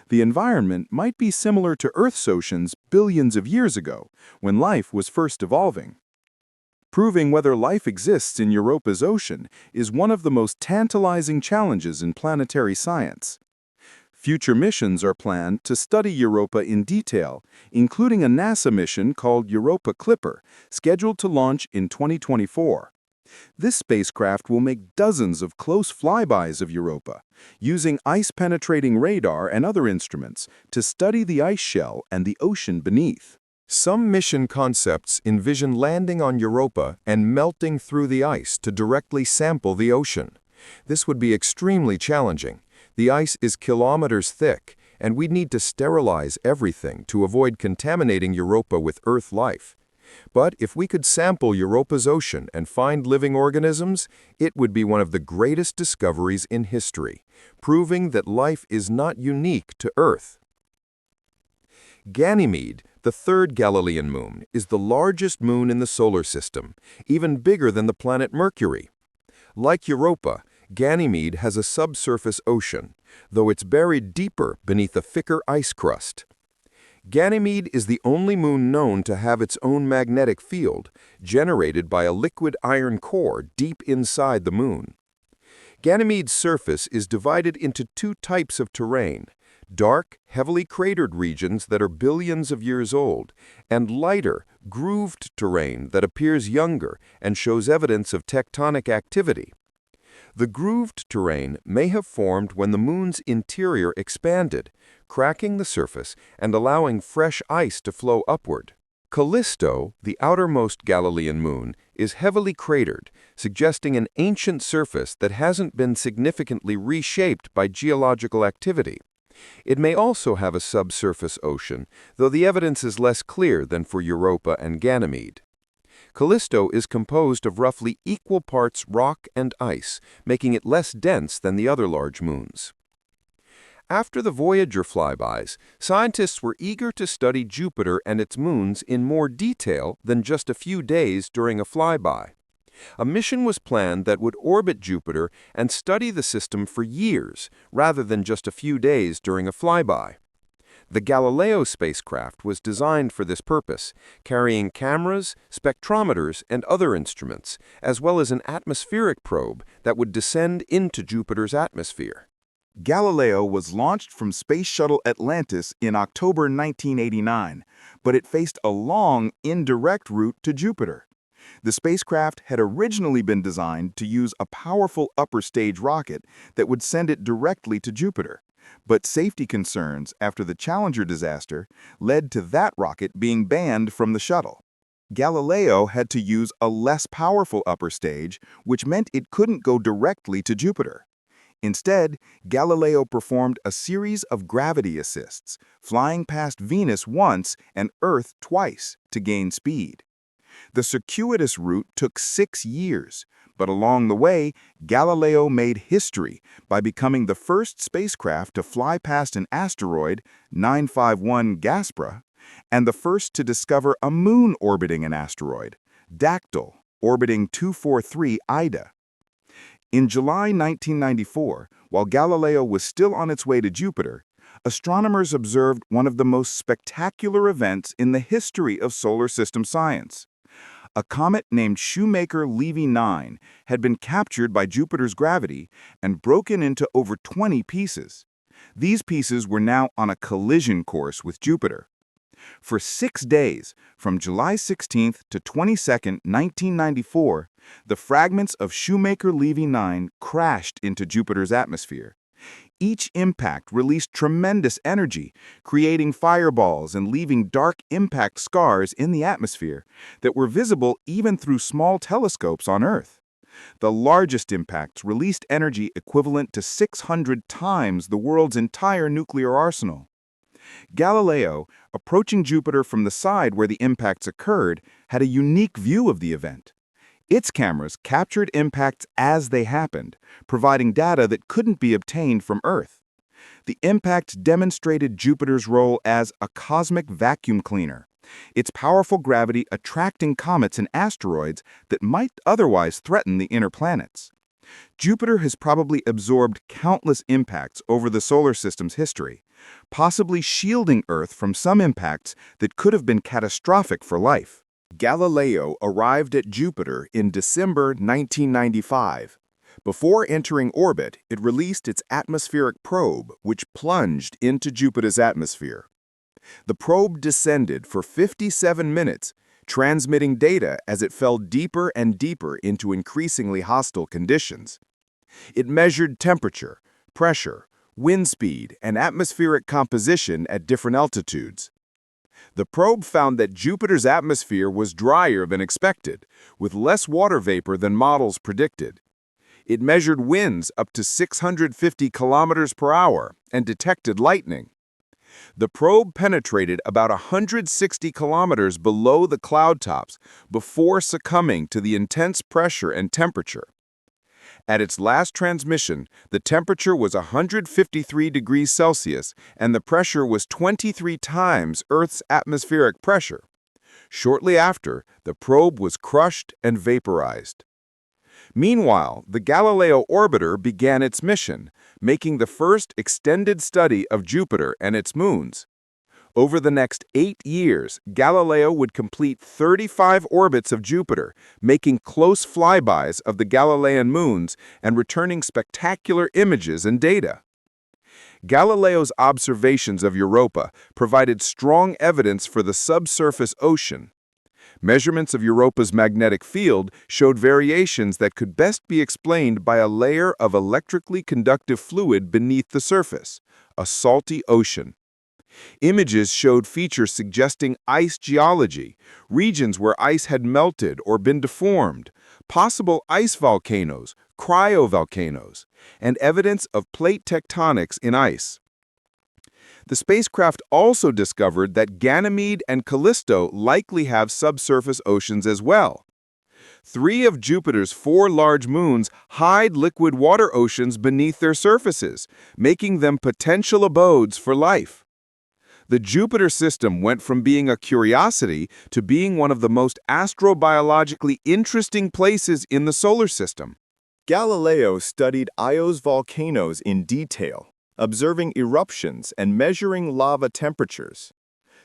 The environment might be similar to Earth's oceans billions of years ago, when life was first evolving. Proving whether life exists in Europa's ocean is one of the most tantalizing challenges in planetary science. Future missions are planned to study Europa in detail, including a NASA mission called Europa Clipper, scheduled to launch in 2024. This spacecraft will make dozens of close flybys of Europa, using ice-penetrating radar and other instruments to study the ice shell and the ocean beneath. Some mission concepts envision landing on Europa and melting through the ice to directly sample the ocean. This would be extremely challenging. The ice is kilometers thick, and we'd need to sterilize everything to avoid contaminating Europa with Earth life. But if we could sample Europa's ocean and find living organisms, it would be one of the greatest discoveries in history, proving that life is not unique to Earth. Ganymede, the third Galilean moon, is the largest moon in the solar system, even bigger than the planet Mercury. Like Europa, Ganymede has a subsurface ocean, though it's buried deeper beneath a thicker ice crust. Ganymede is the only moon known to have its own magnetic field, generated by a liquid iron core deep inside the moon. Ganymede's surface is divided into two types of terrain: dark, heavily cratered regions that are billions of years old, and lighter, grooved terrain that appears younger and shows evidence of tectonic activity. The grooved terrain may have formed when the moon's interior expanded, cracking the surface and allowing fresh ice to flow upward. Callisto, the outermost Galilean moon, is heavily cratered, suggesting an ancient surface that hasn't been significantly reshaped by geological activity. It may also have a subsurface ocean, though the evidence is less clear than for Europa and Ganymede. Callisto is composed of roughly equal parts rock and ice, making it less dense than the other large moons. After the Voyager flybys, scientists were eager to study Jupiter and its moons in more detail than just a few days during a flyby. A mission was planned that would orbit Jupiter and study the system for years, rather than just a few days during a flyby. The Galileo spacecraft was designed for this purpose, carrying cameras, spectrometers, and other instruments, as well as an atmospheric probe that would descend into Jupiter's atmosphere. Galileo was launched from Space Shuttle Atlantis in October 1989, but it faced a long, indirect route to Jupiter. The spacecraft had originally been designed to use a powerful upper stage rocket that would send it directly to Jupiter, but safety concerns after the Challenger disaster led to that rocket being banned from the shuttle. Galileo had to use a less powerful upper stage, which meant it couldn't go directly to Jupiter. Instead, Galileo performed a series of gravity assists, flying past Venus once and Earth twice to gain speed. The circuitous route took 6 years, but along the way, Galileo made history by becoming the first spacecraft to fly past an asteroid, 951 Gaspra, and the first to discover a moon orbiting an asteroid, Dactyl, orbiting 243 Ida. In July 1994, while Galileo was still on its way to Jupiter, astronomers observed one of the most spectacular events in the history of solar system science. A comet named Shoemaker-Levy 9 had been captured by Jupiter's gravity and broken into over 20 pieces. These pieces were now on a collision course with Jupiter. For 6 days, from July 16 to 22, 1994, the fragments of Shoemaker-Levy 9 crashed into Jupiter's atmosphere. Each impact released tremendous energy, creating fireballs and leaving dark impact scars in the atmosphere that were visible even through small telescopes on Earth. The largest impacts released energy equivalent to 600 times the world's entire nuclear arsenal. Galileo, approaching Jupiter from the side where the impacts occurred, had a unique view of the event. Its cameras captured impacts as they happened, providing data that couldn't be obtained from Earth. The impacts demonstrated Jupiter's role as a cosmic vacuum cleaner, its powerful gravity attracting comets and asteroids that might otherwise threaten the inner planets. Jupiter has probably absorbed countless impacts over the solar system's history, possibly shielding Earth from some impacts that could have been catastrophic for life. Galileo arrived at Jupiter in December 1995. Before entering orbit, it released its atmospheric probe, which plunged into Jupiter's atmosphere. The probe descended for 57 minutes, transmitting data as it fell deeper and deeper into increasingly hostile conditions. It measured temperature, pressure, wind speed, and atmospheric composition at different altitudes. The probe found that Jupiter's atmosphere was drier than expected, with less water vapor than models predicted. It measured winds up to 650 kilometers per hour and detected lightning. The probe penetrated about 160 kilometers below the cloud tops before succumbing to the intense pressure and temperature. At its last transmission, the temperature was 153 degrees Celsius and the pressure was 23 times Earth's atmospheric pressure. Shortly after, the probe was crushed and vaporized. Meanwhile, the Galileo orbiter began its mission, making the first extended study of Jupiter and its moons. Over the next 8 years, Galileo would complete 35 orbits of Jupiter, making close flybys of the Galilean moons and returning spectacular images and data. Galileo's observations of Europa provided strong evidence for the subsurface ocean. Measurements of Europa's magnetic field showed variations that could best be explained by a layer of electrically conductive fluid beneath the surface, a salty ocean. Images showed features suggesting ice geology, regions where ice had melted or been deformed, possible ice volcanoes, cryovolcanoes, and evidence of plate tectonics in ice. The spacecraft also discovered that Ganymede and Callisto likely have subsurface oceans as well. 3 of Jupiter's 4 large moons hide liquid water oceans beneath their surfaces, making them potential abodes for life. The Jupiter system went from being a curiosity to being one of the most astrobiologically interesting places in the solar system. Galileo studied Io's volcanoes in detail, observing eruptions and measuring lava temperatures.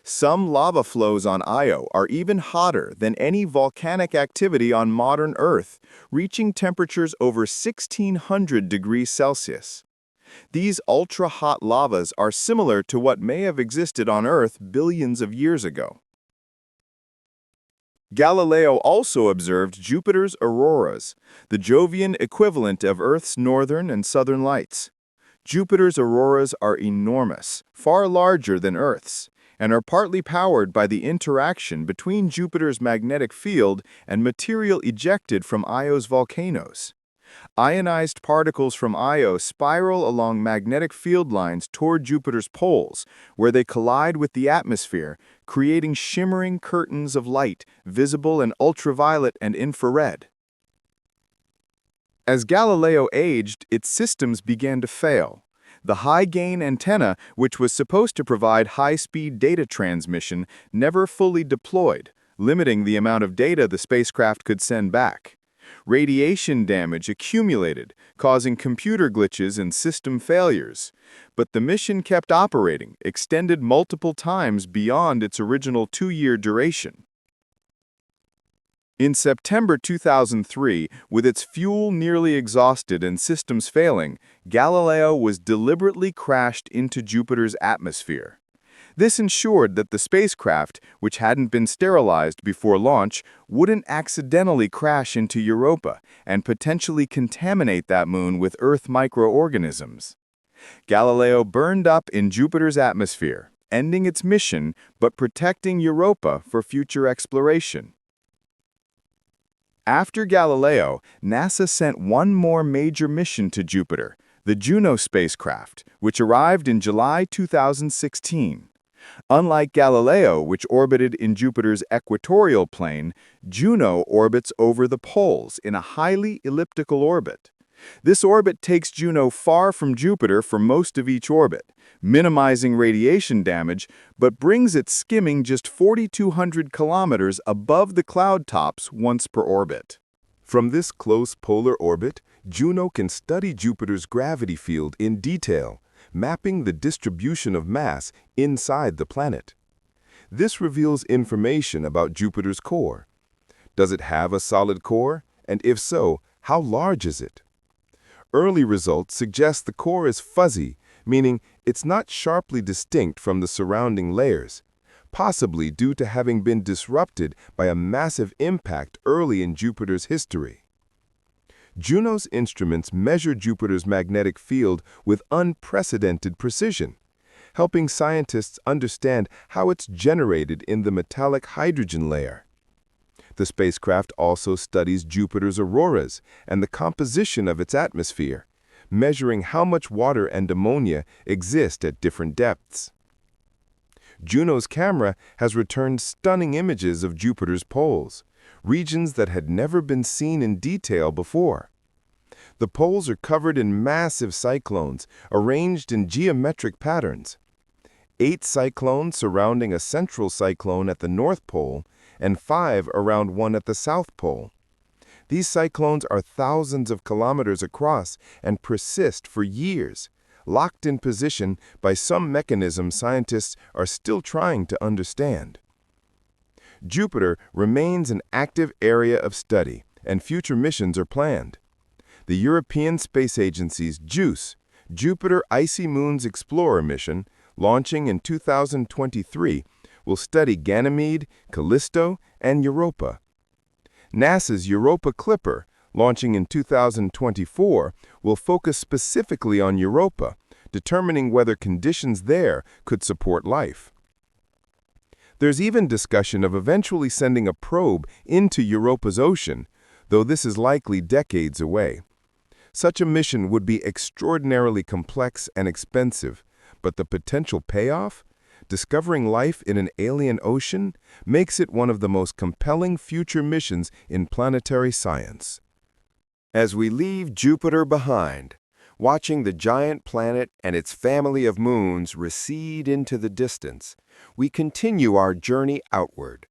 Some lava flows on Io are even hotter than any volcanic activity on modern Earth, reaching temperatures over 1600 degrees Celsius. These ultra-hot lavas are similar to what may have existed on Earth billions of years ago. Galileo also observed Jupiter's auroras, the Jovian equivalent of Earth's northern and southern lights. Jupiter's auroras are enormous, far larger than Earth's, and are partly powered by the interaction between Jupiter's magnetic field and material ejected from Io's volcanoes. Ionized particles from Io spiral along magnetic field lines toward Jupiter's poles, where they collide with the atmosphere, creating shimmering curtains of light, visible in ultraviolet and infrared. As Galileo aged, its systems began to fail. The high-gain antenna, which was supposed to provide high-speed data transmission, never fully deployed, limiting the amount of data the spacecraft could send back. Radiation damage accumulated, causing computer glitches and system failures. But the mission kept operating, extended multiple times beyond its original 2-year duration. In September 2003, with its fuel nearly exhausted and systems failing, Galileo was deliberately crashed into Jupiter's atmosphere. This ensured that the spacecraft, which hadn't been sterilized before launch, wouldn't accidentally crash into Europa and potentially contaminate that moon with Earth microorganisms. Galileo burned up in Jupiter's atmosphere, ending its mission but protecting Europa for future exploration. After Galileo, NASA sent one more major mission to Jupiter, the Juno spacecraft, which arrived in July 2016. Unlike Galileo, which orbited in Jupiter's equatorial plane, Juno orbits over the poles in a highly elliptical orbit. This orbit takes Juno far from Jupiter for most of each orbit, minimizing radiation damage, but brings it skimming just 4,200 kilometers above the cloud tops once per orbit. From this close polar orbit, Juno can study Jupiter's gravity field in detail, mapping the distribution of mass inside the planet. This reveals information about Jupiter's core. Does it have a solid core? And if so, how large is it? Early results suggest the core is fuzzy, meaning it's not sharply distinct from the surrounding layers, possibly due to having been disrupted by a massive impact early in Jupiter's history. Juno's instruments measure Jupiter's magnetic field with unprecedented precision, helping scientists understand how it's generated in the metallic hydrogen layer. The spacecraft also studies Jupiter's auroras and the composition of its atmosphere, measuring how much water and ammonia exist at different depths. Juno's camera has returned stunning images of Jupiter's poles, regions that had never been seen in detail before. The poles are covered in massive cyclones, arranged in geometric patterns. 8 cyclones surrounding a central cyclone at the North Pole, and 5 around one at the South Pole. These cyclones are thousands of kilometers across and persist for years, locked in position by some mechanism scientists are still trying to understand. Jupiter remains an active area of study, and future missions are planned. The European Space Agency's JUICE, Jupiter Icy Moons Explorer mission, launching in 2023, will study Ganymede, Callisto, and Europa. NASA's Europa Clipper, launching in 2024, will focus specifically on Europa determining whether conditions there could support life. There's even discussion of eventually sending a probe into Europa's ocean, though this is likely decades away. Such a mission would be extraordinarily complex and expensive, but the potential payoff, discovering life in an alien ocean, makes it one of the most compelling future missions in planetary science. As we leave Jupiter behind, watching the giant planet and its family of moons recede into the distance, we continue our journey outward.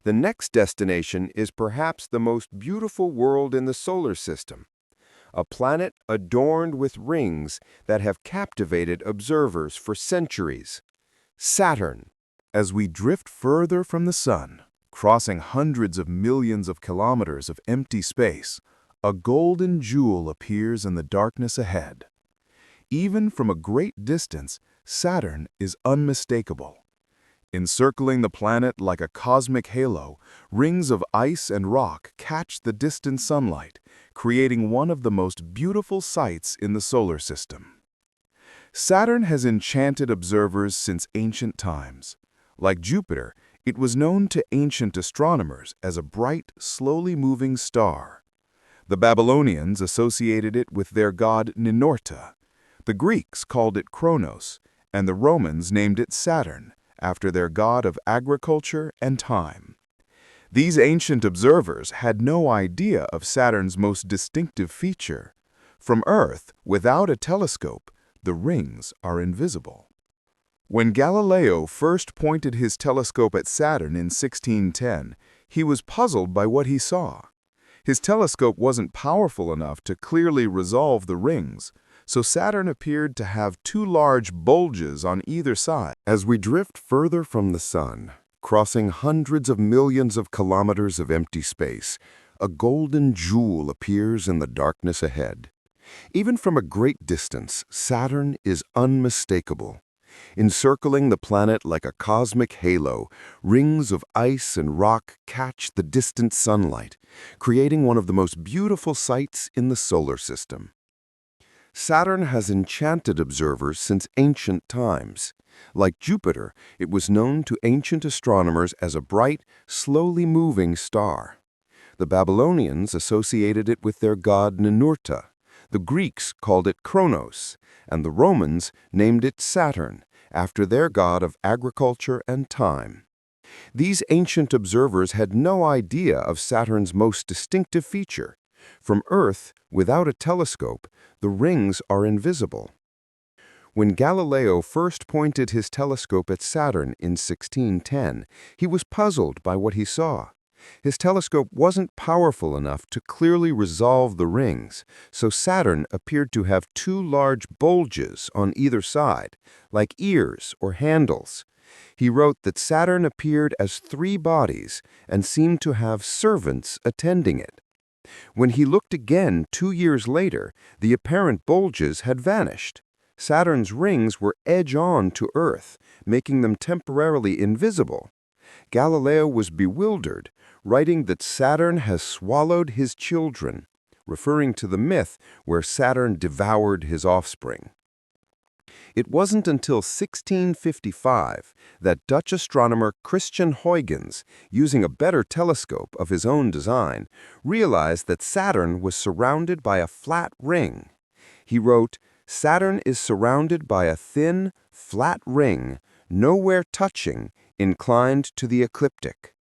The next destination is perhaps the most beautiful world in the solar system, a planet adorned with rings that have captivated observers for centuries. Saturn. As we drift further from the Sun, crossing hundreds of millions of kilometers of empty space, a golden jewel appears in the darkness ahead. Even from a great distance, Saturn is unmistakable. Encircling the planet like a cosmic halo, rings of ice and rock catch the distant sunlight, creating one of the most beautiful sights in the solar system. Saturn has enchanted observers since ancient times. Like Jupiter, it was known to ancient astronomers as a bright, slowly moving star. The Babylonians associated it with their god Ninurta. The Greeks called it Kronos, and the Romans named it Saturn, after their god of agriculture and time. These ancient observers had no idea of Saturn's most distinctive feature. From Earth, without a telescope, the rings are invisible. When Galileo first pointed his telescope at Saturn in 1610, he was puzzled by what he saw. His telescope wasn't powerful enough to clearly resolve the rings, so Saturn appeared to have two large bulges on either side. As we drift further from the Sun, crossing hundreds of millions of kilometers of empty space, a golden jewel appears in the darkness ahead. Even from a great distance, Saturn is unmistakable. Encircling the planet like a cosmic halo, rings of ice and rock catch the distant sunlight, creating one of the most beautiful sights in the solar system. Saturn has enchanted observers since ancient times. Like Jupiter, it was known to ancient astronomers as a bright, slowly moving star. The Babylonians associated it with their god Ninurta. The Greeks called it Kronos, and the Romans named it Saturn, after their god of agriculture and time. These ancient observers had no idea of Saturn's most distinctive feature. From Earth, without a telescope, the rings are invisible. When Galileo first pointed his telescope at Saturn in 1610, he was puzzled by what he saw. His telescope wasn't powerful enough to clearly resolve the rings, so Saturn appeared to have two large bulges on either side, like ears or handles. He wrote that Saturn appeared as three bodies and seemed to have servants attending it. When he looked again 2 years later, the apparent bulges had vanished. Saturn's rings were edge-on to Earth, making them temporarily invisible. Galileo was bewildered, writing that Saturn has swallowed his children, referring to the myth where Saturn devoured his offspring. It wasn't until 1655 that Dutch astronomer Christian Huygens, using a better telescope of his own design, realized that Saturn was surrounded by a flat ring. He wrote, "Saturn is surrounded by a thin, flat ring, nowhere touching, inclined to the ecliptic."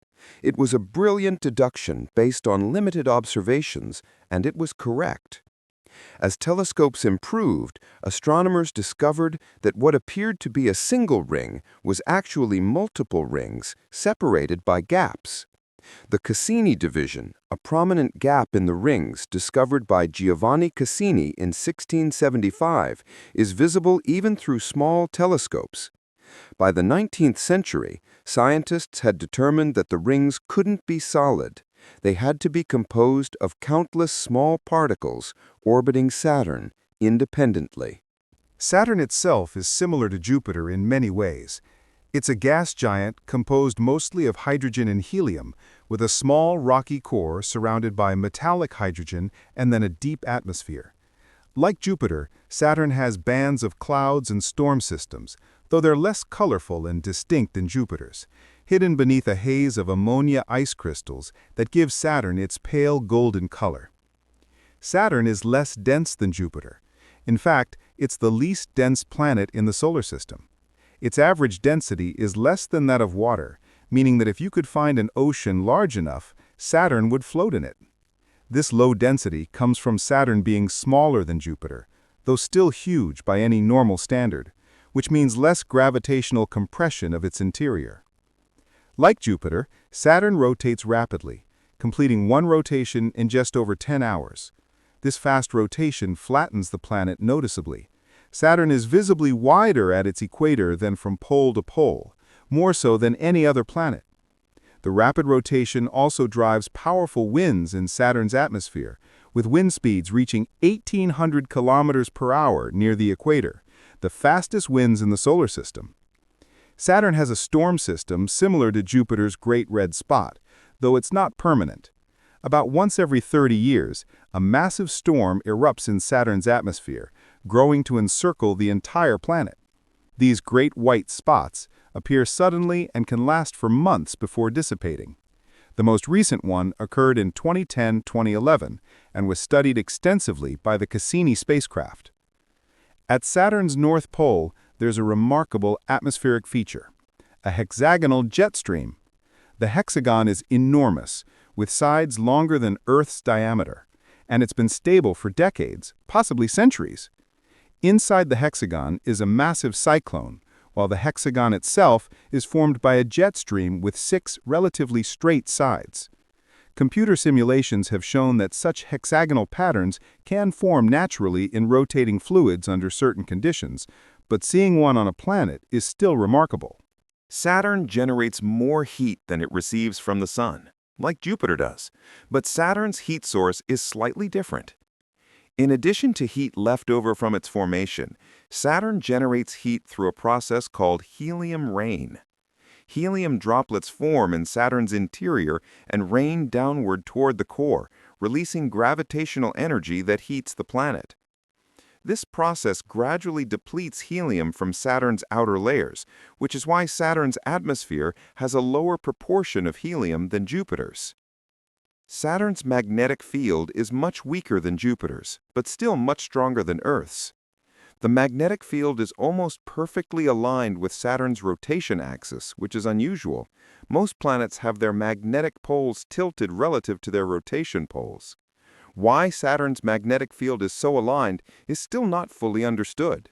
It was a brilliant deduction based on limited observations, and it was correct. As telescopes improved, astronomers discovered that what appeared to be a single ring was actually multiple rings separated by gaps. The Cassini division, a prominent gap in the rings discovered by Giovanni Cassini in 1675, is visible even through small telescopes. By the 19th century, scientists had determined that the rings couldn't be solid. They had to be composed of countless small particles orbiting Saturn independently. Saturn itself is similar to Jupiter in many ways. It's a gas giant composed mostly of hydrogen and helium, with a small rocky core surrounded by metallic hydrogen and then a deep atmosphere. Like Jupiter, Saturn has bands of clouds and storm systems, though they're less colorful and distinct than Jupiter's, hidden beneath a haze of ammonia ice crystals that gives Saturn its pale golden color. Saturn is less dense than Jupiter. In fact, it's the least dense planet in the solar system. Its average density is less than that of water, meaning that if you could find an ocean large enough, Saturn would float in it. This low density comes from Saturn being smaller than Jupiter, though still huge by any normal standard, which means less gravitational compression of its interior. Like Jupiter, Saturn rotates rapidly, completing one rotation in just over 10 hours. This fast rotation flattens the planet noticeably. Saturn is visibly wider at its equator than from pole to pole, more so than any other planet. The rapid rotation also drives powerful winds in Saturn's atmosphere, with wind speeds reaching 1,800 kilometers per hour near the equator, the fastest winds in the solar system. Saturn has a storm system similar to Jupiter's Great Red Spot, though it's not permanent. About once every 30 years, a massive storm erupts in Saturn's atmosphere, growing to encircle the entire planet. These great white spots appear suddenly and can last for months before dissipating. The most recent one occurred in 2010-2011 and was studied extensively by the Cassini spacecraft. At Saturn's North Pole, there's a remarkable atmospheric feature, a hexagonal jet stream. The hexagon is enormous, with sides longer than Earth's diameter, and it's been stable for decades, possibly centuries. Inside the hexagon is a massive cyclone, while the hexagon itself is formed by a jet stream with 6 relatively straight sides. Computer simulations have shown that such hexagonal patterns can form naturally in rotating fluids under certain conditions, but seeing one on a planet is still remarkable. Saturn generates more heat than it receives from the Sun, like Jupiter does, but Saturn's heat source is slightly different. In addition to heat left over from its formation, Saturn generates heat through a process called helium rain. Helium droplets form in Saturn's interior and rain downward toward the core, releasing gravitational energy that heats the planet. This process gradually depletes helium from Saturn's outer layers, which is why Saturn's atmosphere has a lower proportion of helium than Jupiter's. Saturn's magnetic field is much weaker than Jupiter's, but still much stronger than Earth's. The magnetic field is almost perfectly aligned with Saturn's rotation axis, which is unusual. Most planets have their magnetic poles tilted relative to their rotation poles. Why Saturn's magnetic field is so aligned is still not fully understood.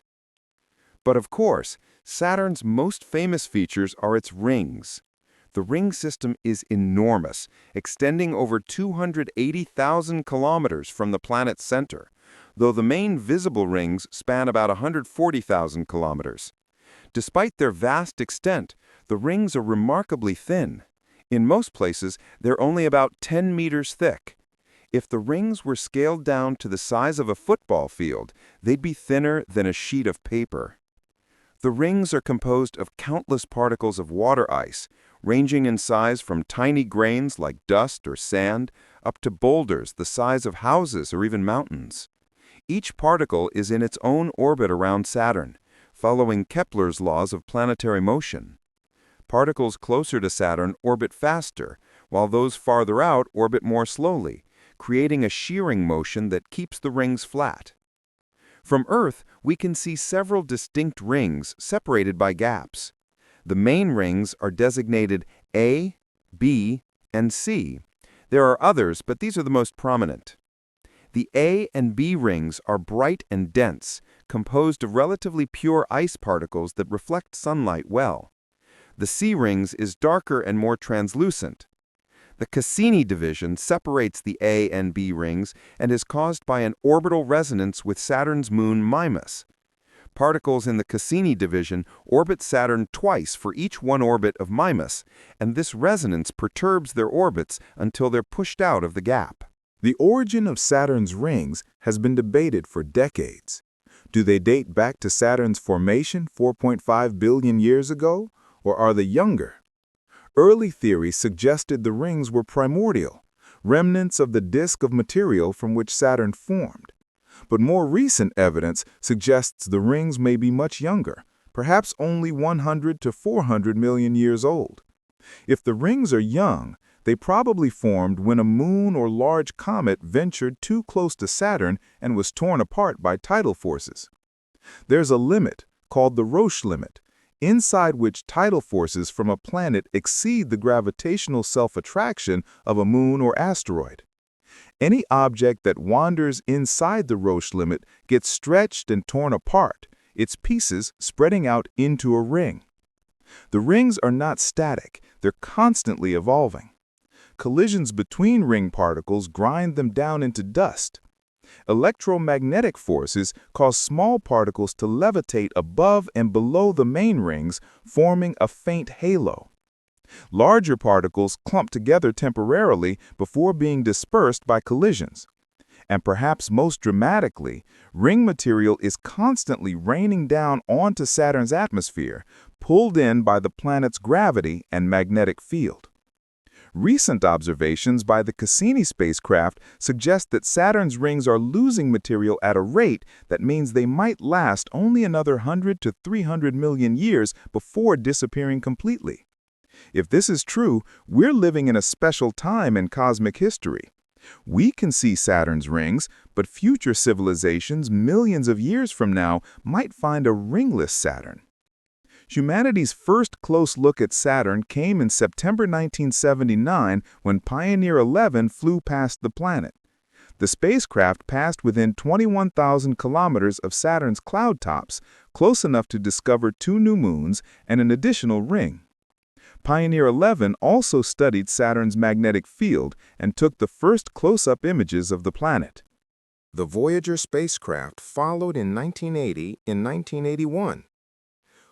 But of course, Saturn's most famous features are its rings. The ring system is enormous, extending over 280,000 kilometers from the planet's center, though the main visible rings span about 140,000 kilometers. Despite their vast extent, the rings are remarkably thin. In most places, they're only about 10 meters thick. If the rings were scaled down to the size of a football field, they'd be thinner than a sheet of paper. The rings are composed of countless particles of water ice, ranging in size from tiny grains like dust or sand up to boulders the size of houses or even mountains. Each particle is in its own orbit around Saturn, following Kepler's laws of planetary motion. Particles closer to Saturn orbit faster, while those farther out orbit more slowly, creating a shearing motion that keeps the rings flat. From Earth, we can see several distinct rings separated by gaps. The main rings are designated A, B, and C. There are others, but these are the most prominent. The A and B rings are bright and dense, composed of relatively pure ice particles that reflect sunlight well. The C rings is darker and more translucent. The Cassini division separates the A and B rings and is caused by an orbital resonance with Saturn's moon Mimas. Particles in the Cassini division orbit Saturn twice for each one orbit of Mimas, and this resonance perturbs their orbits until they're pushed out of the gap. The origin of Saturn's rings has been debated for decades. Do they date back to Saturn's formation 4.5 billion years ago, or are they younger? Early theories suggested the rings were primordial, remnants of the disk of material from which Saturn formed. But more recent evidence suggests the rings may be much younger, perhaps only 100 to 400 million years old. If the rings are young, they probably formed when a moon or large comet ventured too close to Saturn and was torn apart by tidal forces. There's a limit, called the Roche limit, inside which tidal forces from a planet exceed the gravitational self-attraction of a moon or asteroid. Any object that wanders inside the Roche limit gets stretched and torn apart, its pieces spreading out into a ring. The rings are not static, they're constantly evolving. Collisions between ring particles grind them down into dust. Electromagnetic forces cause small particles to levitate above and below the main rings, forming a faint halo. Larger particles clump together temporarily before being dispersed by collisions. And perhaps most dramatically, ring material is constantly raining down onto Saturn's atmosphere, pulled in by the planet's gravity and magnetic field. Recent observations by the Cassini spacecraft suggest that Saturn's rings are losing material at a rate that means they might last only another 100 to 300 million years before disappearing completely. If this is true, we're living in a special time in cosmic history. We can see Saturn's rings, but future civilizations millions of years from now might find a ringless Saturn. Humanity's first close look at Saturn came in September 1979 when Pioneer 11 flew past the planet. The spacecraft passed within 21,000 kilometers of Saturn's cloud tops, close enough to discover 2 new moons and an additional ring. Pioneer 11 also studied Saturn's magnetic field and took the first close-up images of the planet. The Voyager spacecraft followed in 1980 and 1981.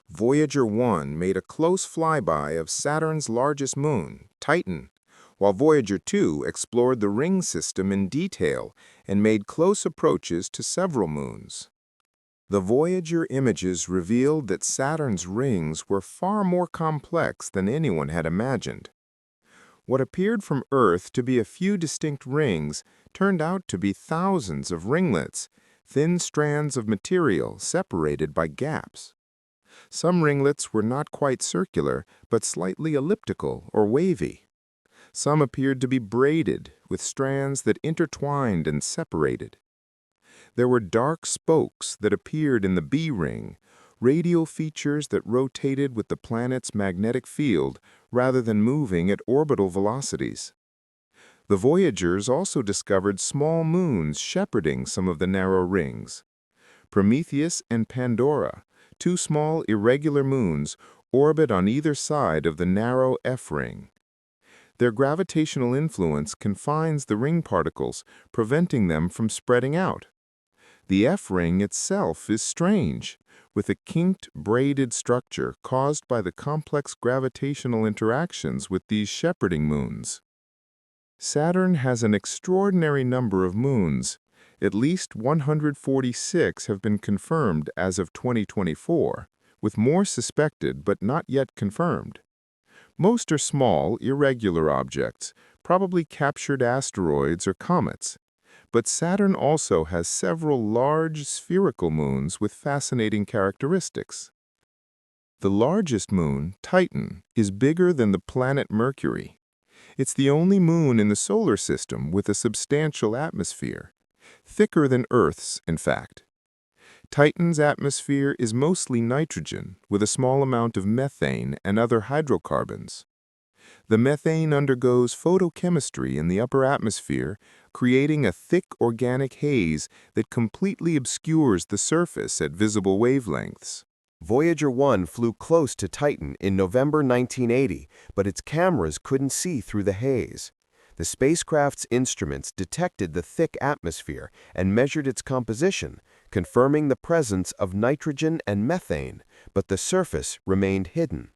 Voyager 1 made a close flyby of Saturn's largest moon, Titan, while Voyager 2 explored the ring system in detail and made close approaches to several moons. The Voyager images revealed that Saturn's rings were far more complex than anyone had imagined. What appeared from Earth to be a few distinct rings turned out to be thousands of ringlets, thin strands of material separated by gaps. Some ringlets were not quite circular, but slightly elliptical or wavy. Some appeared to be braided, with strands that intertwined and separated. There were dark spokes that appeared in the B ring, radial features that rotated with the planet's magnetic field rather than moving at orbital velocities. The Voyagers also discovered small moons shepherding some of the narrow rings. Prometheus and Pandora, 2 small irregular moons, orbit on either side of the narrow F ring. Their gravitational influence confines the ring particles, preventing them from spreading out. The F ring itself is strange, with a kinked, braided structure caused by the complex gravitational interactions with these shepherding moons. Saturn has an extraordinary number of moons. At least 146 have been confirmed as of 2024, with more suspected but not yet confirmed. Most are small, irregular objects, probably captured asteroids or comets. But Saturn also has several large, spherical moons with fascinating characteristics. The largest moon, Titan, is bigger than the planet Mercury. It's the only moon in the solar system with a substantial atmosphere. Thicker than Earth's, in fact. Titan's atmosphere is mostly nitrogen, with a small amount of methane and other hydrocarbons. The methane undergoes photochemistry in the upper atmosphere, creating a thick organic haze that completely obscures the surface at visible wavelengths. Voyager 1 flew close to Titan in November 1980, but its cameras couldn't see through the haze. The spacecraft's instruments detected the thick atmosphere and measured its composition, confirming the presence of nitrogen and methane, but the surface remained hidden.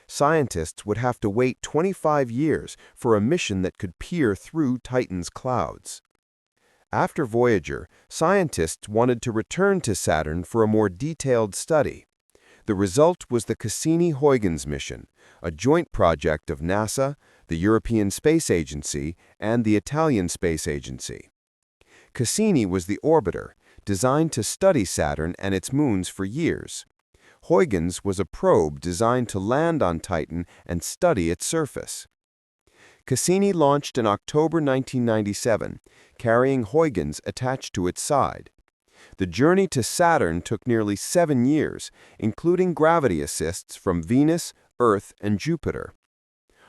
Scientists would have to wait 25 years for a mission that could peer through Titan's clouds. After Voyager, scientists wanted to return to Saturn for a more detailed study. The result was the Cassini-Huygens mission, a joint project of NASA, the European Space Agency, and the Italian Space Agency. Cassini was the orbiter, designed to study Saturn and its moons for years. Huygens was a probe designed to land on Titan and study its surface. Cassini launched in October 1997, carrying Huygens attached to its side. The journey to Saturn took nearly 7 years, including gravity assists from Venus, Earth, and Jupiter.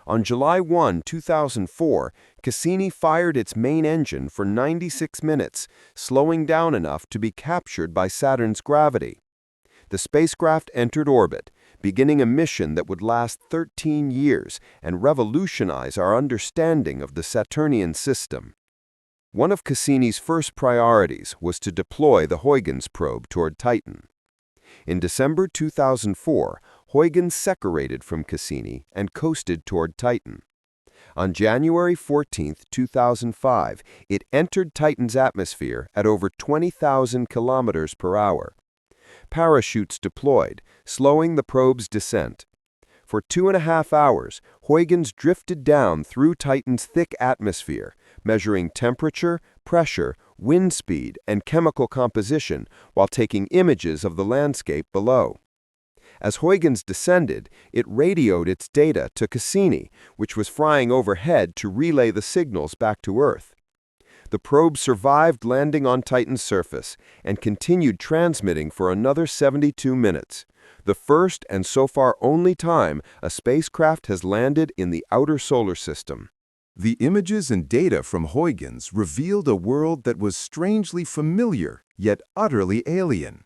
On July 1, 2004, Cassini fired its main engine for 96 minutes, slowing down enough to be captured by Saturn's gravity. The spacecraft entered orbit, beginning a mission that would last 13 years and revolutionize our understanding of the Saturnian system. One of Cassini's first priorities was to deploy the Huygens probe toward Titan. In December 2004, Huygens separated from Cassini and coasted toward Titan. On January 14, 2005, it entered Titan's atmosphere at over 20,000 kilometers per hour. Parachutes deployed, slowing the probe's descent. For 2.5 hours, Huygens drifted down through Titan's thick atmosphere, measuring temperature, pressure, wind speed, and chemical composition while taking images of the landscape below. As Huygens descended, it radioed its data to Cassini, which was flying overhead to relay the signals back to Earth. The probe survived landing on Titan's surface and continued transmitting for another 72 minutes, the first and so far only time a spacecraft has landed in the outer solar system. The images and data from Huygens revealed a world that was strangely familiar, yet utterly alien.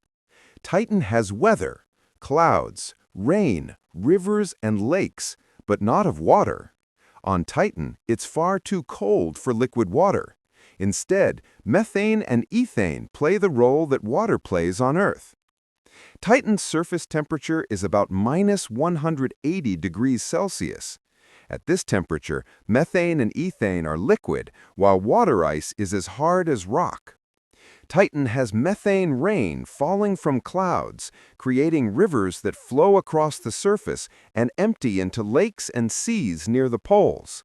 Titan has weather, clouds, rain, rivers, and lakes, but not of water. On Titan, it's far too cold for liquid water. Instead, methane and ethane play the role that water plays on Earth. Titan's surface temperature is about minus 180 degrees Celsius. At this temperature, methane and ethane are liquid, while water ice is as hard as rock. Titan has methane rain falling from clouds, creating rivers that flow across the surface and empty into lakes and seas near the poles.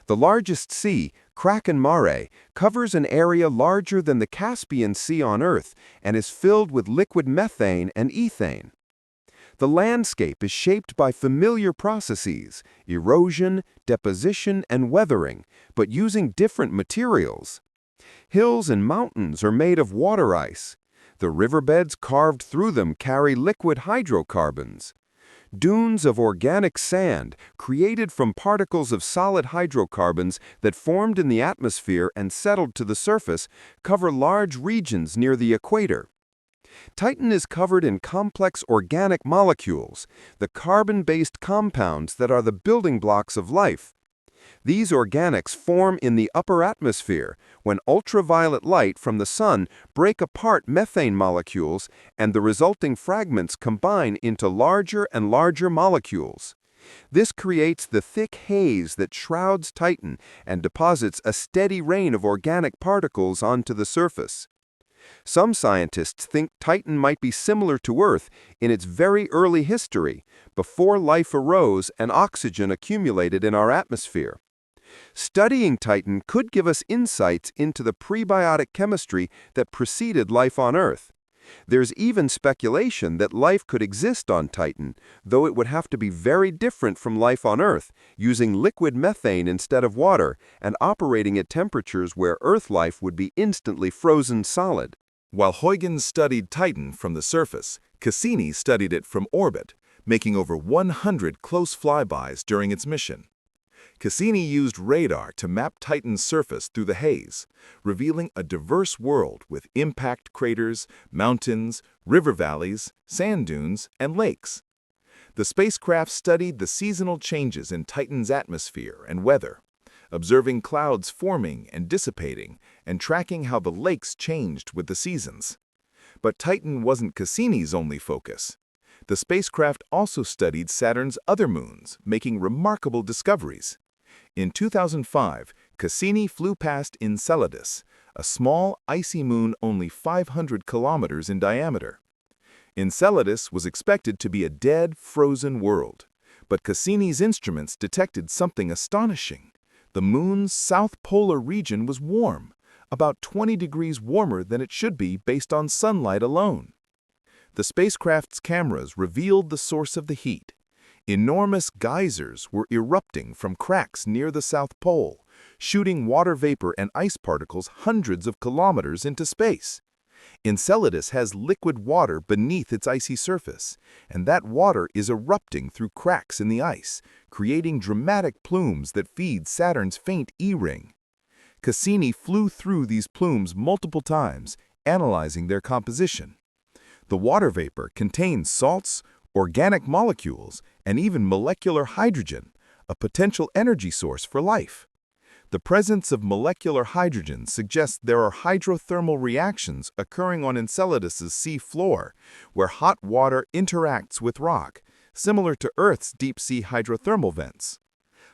The largest sea, Kraken Mare, covers an area larger than the Caspian Sea on Earth and is filled with liquid methane and ethane. The landscape is shaped by familiar processes, erosion, deposition, and weathering, but using different materials. Hills and mountains are made of water ice. The riverbeds carved through them carry liquid hydrocarbons. Dunes of organic sand, created from particles of solid hydrocarbons that formed in the atmosphere and settled to the surface, cover large regions near the equator. Titan is covered in complex organic molecules, the carbon-based compounds that are the building blocks of life. These organics form in the upper atmosphere when ultraviolet light from the sun break apart methane molecules and the resulting fragments combine into larger and larger molecules. This creates the thick haze that shrouds Titan and deposits a steady rain of organic particles onto the surface. Some scientists think Titan might be similar to Earth in its very early history, before life arose and oxygen accumulated in our atmosphere. Studying Titan could give us insights into the prebiotic chemistry that preceded life on Earth. There's even speculation that life could exist on Titan, though it would have to be very different from life on Earth, using liquid methane instead of water and operating at temperatures where Earth life would be instantly frozen solid. While Huygens studied Titan from the surface, Cassini studied it from orbit, making over 100 close flybys during its mission. Cassini used radar to map Titan's surface through the haze, revealing a diverse world with impact craters, mountains, river valleys, sand dunes, and lakes. The spacecraft studied the seasonal changes in Titan's atmosphere and weather, observing clouds forming and dissipating and tracking how the lakes changed with the seasons. But Titan wasn't Cassini's only focus. The spacecraft also studied Saturn's other moons, making remarkable discoveries. In 2005, Cassini flew past Enceladus, a small, icy moon only 500 kilometers in diameter. Enceladus was expected to be a dead, frozen world, but Cassini's instruments detected something astonishing. The moon's south polar region was warm, about 20 degrees warmer than it should be based on sunlight alone. The spacecraft's cameras revealed the source of the heat. Enormous geysers were erupting from cracks near the South Pole, shooting water vapor and ice particles hundreds of kilometers into space. Enceladus has liquid water beneath its icy surface, and that water is erupting through cracks in the ice, creating dramatic plumes that feed Saturn's faint E-ring. Cassini flew through these plumes multiple times, analyzing their composition. The water vapor contains salts, organic molecules, and even molecular hydrogen, a potential energy source for life. The presence of molecular hydrogen suggests there are hydrothermal reactions occurring on Enceladus's sea floor, where hot water interacts with rock, similar to Earth's deep-sea hydrothermal vents.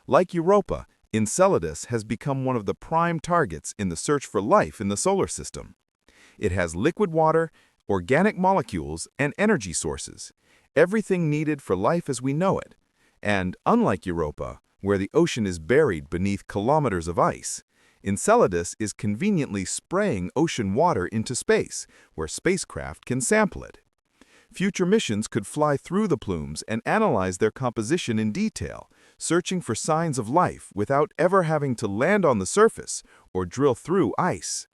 Like Europa, Enceladus has become one of the prime targets in the search for life in the solar system. It has liquid water, organic molecules, and energy sources, everything needed for life as we know it. And unlike Europa, where the ocean is buried beneath kilometers of ice, Enceladus is conveniently spraying ocean water into space, where spacecraft can sample it. Future missions could fly through the plumes and analyze their composition in detail, searching for signs of life without ever having to land on the surface or drill through ice.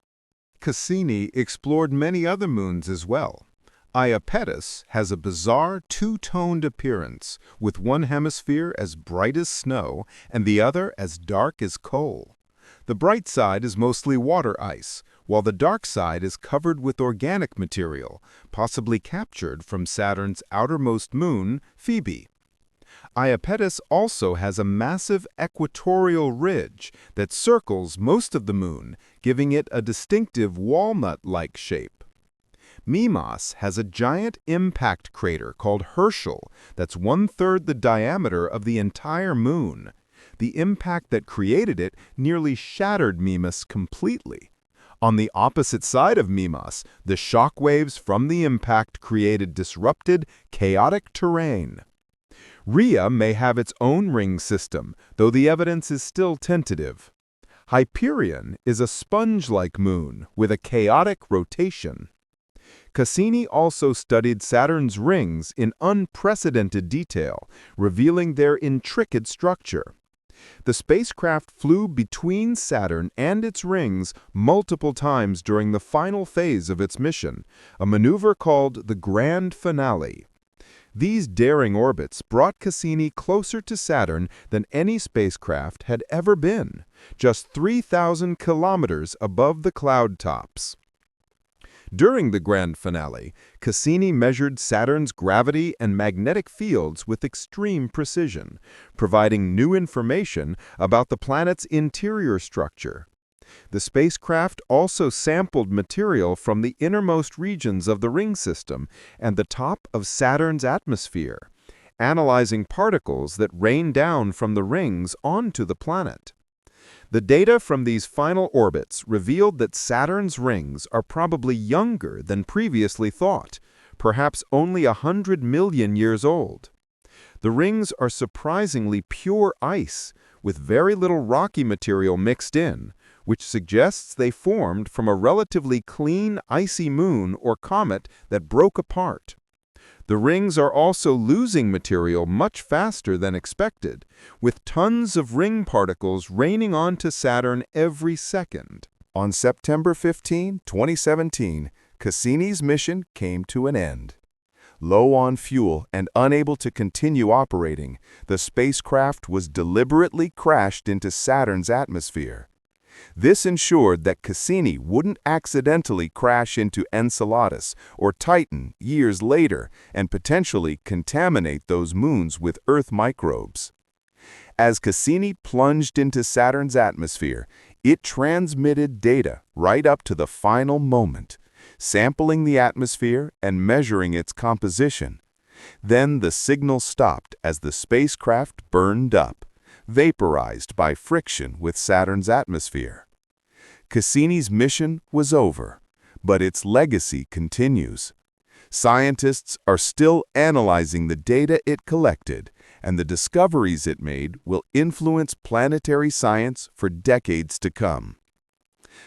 Cassini explored many other moons as well. Iapetus has a bizarre two-toned appearance, with one hemisphere as bright as snow and the other as dark as coal. The bright side is mostly water ice, while the dark side is covered with organic material, possibly captured from Saturn's outermost moon, Phoebe. Iapetus also has a massive equatorial ridge that circles most of the moon, giving it a distinctive walnut-like shape. Mimas has a giant impact crater called Herschel that's one-third the diameter of the entire moon. The impact that created it nearly shattered Mimas completely. On the opposite side of Mimas, the shock waves from the impact created disrupted, chaotic terrain. Rhea may have its own ring system, though the evidence is still tentative. Hyperion is a sponge-like moon with a chaotic rotation. Cassini also studied Saturn's rings in unprecedented detail, revealing their intricate structure. The spacecraft flew between Saturn and its rings multiple times during the final phase of its mission, a maneuver called the Grand Finale. These daring orbits brought Cassini closer to Saturn than any spacecraft had ever been, just 3,000 kilometers above the cloud tops. During the Grand Finale, Cassini measured Saturn's gravity and magnetic fields with extreme precision, providing new information about the planet's interior structure. The spacecraft also sampled material from the innermost regions of the ring system and the top of Saturn's atmosphere, analyzing particles that rain down from the rings onto the planet. The data from these final orbits revealed that Saturn's rings are probably younger than previously thought, perhaps only 100 million years old. The rings are surprisingly pure ice, with very little rocky material mixed in, which suggests they formed from a relatively clean, icy moon or comet that broke apart. The rings are also losing material much faster than expected, with tons of ring particles raining onto Saturn every second. On September 15, 2017, Cassini's mission came to an end. Low on fuel and unable to continue operating, the spacecraft was deliberately crashed into Saturn's atmosphere. This ensured that Cassini wouldn't accidentally crash into Enceladus or Titan years later and potentially contaminate those moons with Earth microbes. As Cassini plunged into Saturn's atmosphere, it transmitted data right up to the final moment, sampling the atmosphere and measuring its composition. Then the signal stopped as the spacecraft burned up, vaporized by friction with Saturn's atmosphere. Cassini's mission was over, but its legacy continues. Scientists are still analyzing the data it collected, and the discoveries it made will influence planetary science for decades to come.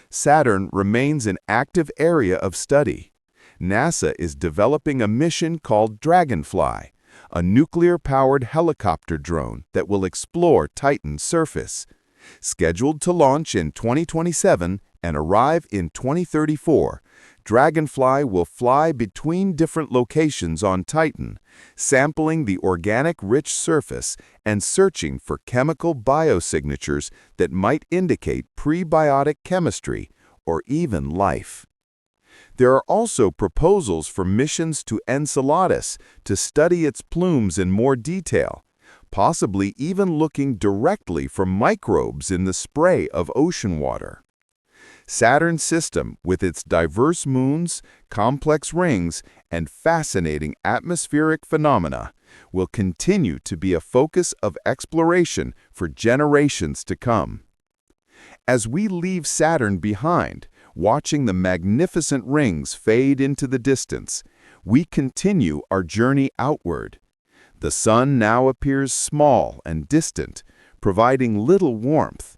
Saturn remains an active area of study. NASA is developing a mission called Dragonfly, a nuclear-powered helicopter drone that will explore Titan's surface. Scheduled to launch in 2027 and arrive in 2034, Dragonfly will fly between different locations on Titan, sampling the organic-rich surface and searching for chemical biosignatures that might indicate prebiotic chemistry or even life. There are also proposals for missions to Enceladus to study its plumes in more detail, possibly even looking directly for microbes in the spray of ocean water. Saturn's system, with its diverse moons, complex rings, and fascinating atmospheric phenomena, will continue to be a focus of exploration for generations to come. As we leave Saturn behind, watching the magnificent rings fade into the distance, we continue our journey outward. The Sun now appears small and distant, providing little warmth.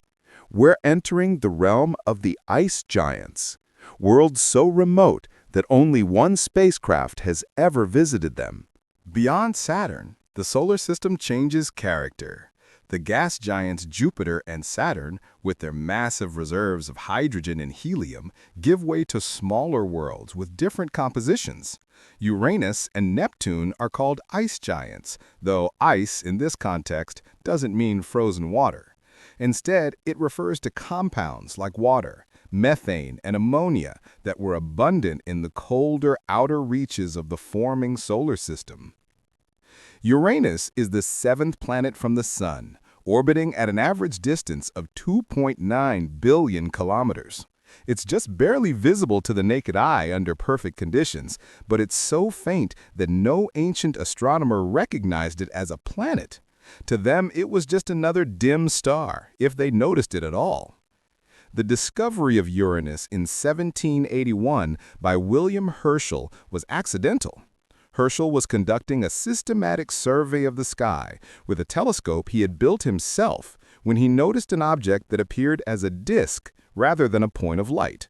We're entering the realm of the ice giants, worlds so remote that only one spacecraft has ever visited them. Beyond Saturn, the solar system changes character. The gas giants Jupiter and Saturn, with their massive reserves of hydrogen and helium, give way to smaller worlds with different compositions. Uranus and Neptune are called ice giants, though ice in this context doesn't mean frozen water. Instead, it refers to compounds like water, methane, and ammonia that were abundant in the colder outer reaches of the forming solar system. Uranus is the seventh planet from the Sun, orbiting at an average distance of 2.9 billion kilometers. It's just barely visible to the naked eye under perfect conditions, but it's so faint that no ancient astronomer recognized it as a planet. To them, it was just another dim star, if they noticed it at all. The discovery of Uranus in 1781 by William Herschel was accidental. Herschel was conducting a systematic survey of the sky with a telescope he had built himself when he noticed an object that appeared as a disk rather than a point of light.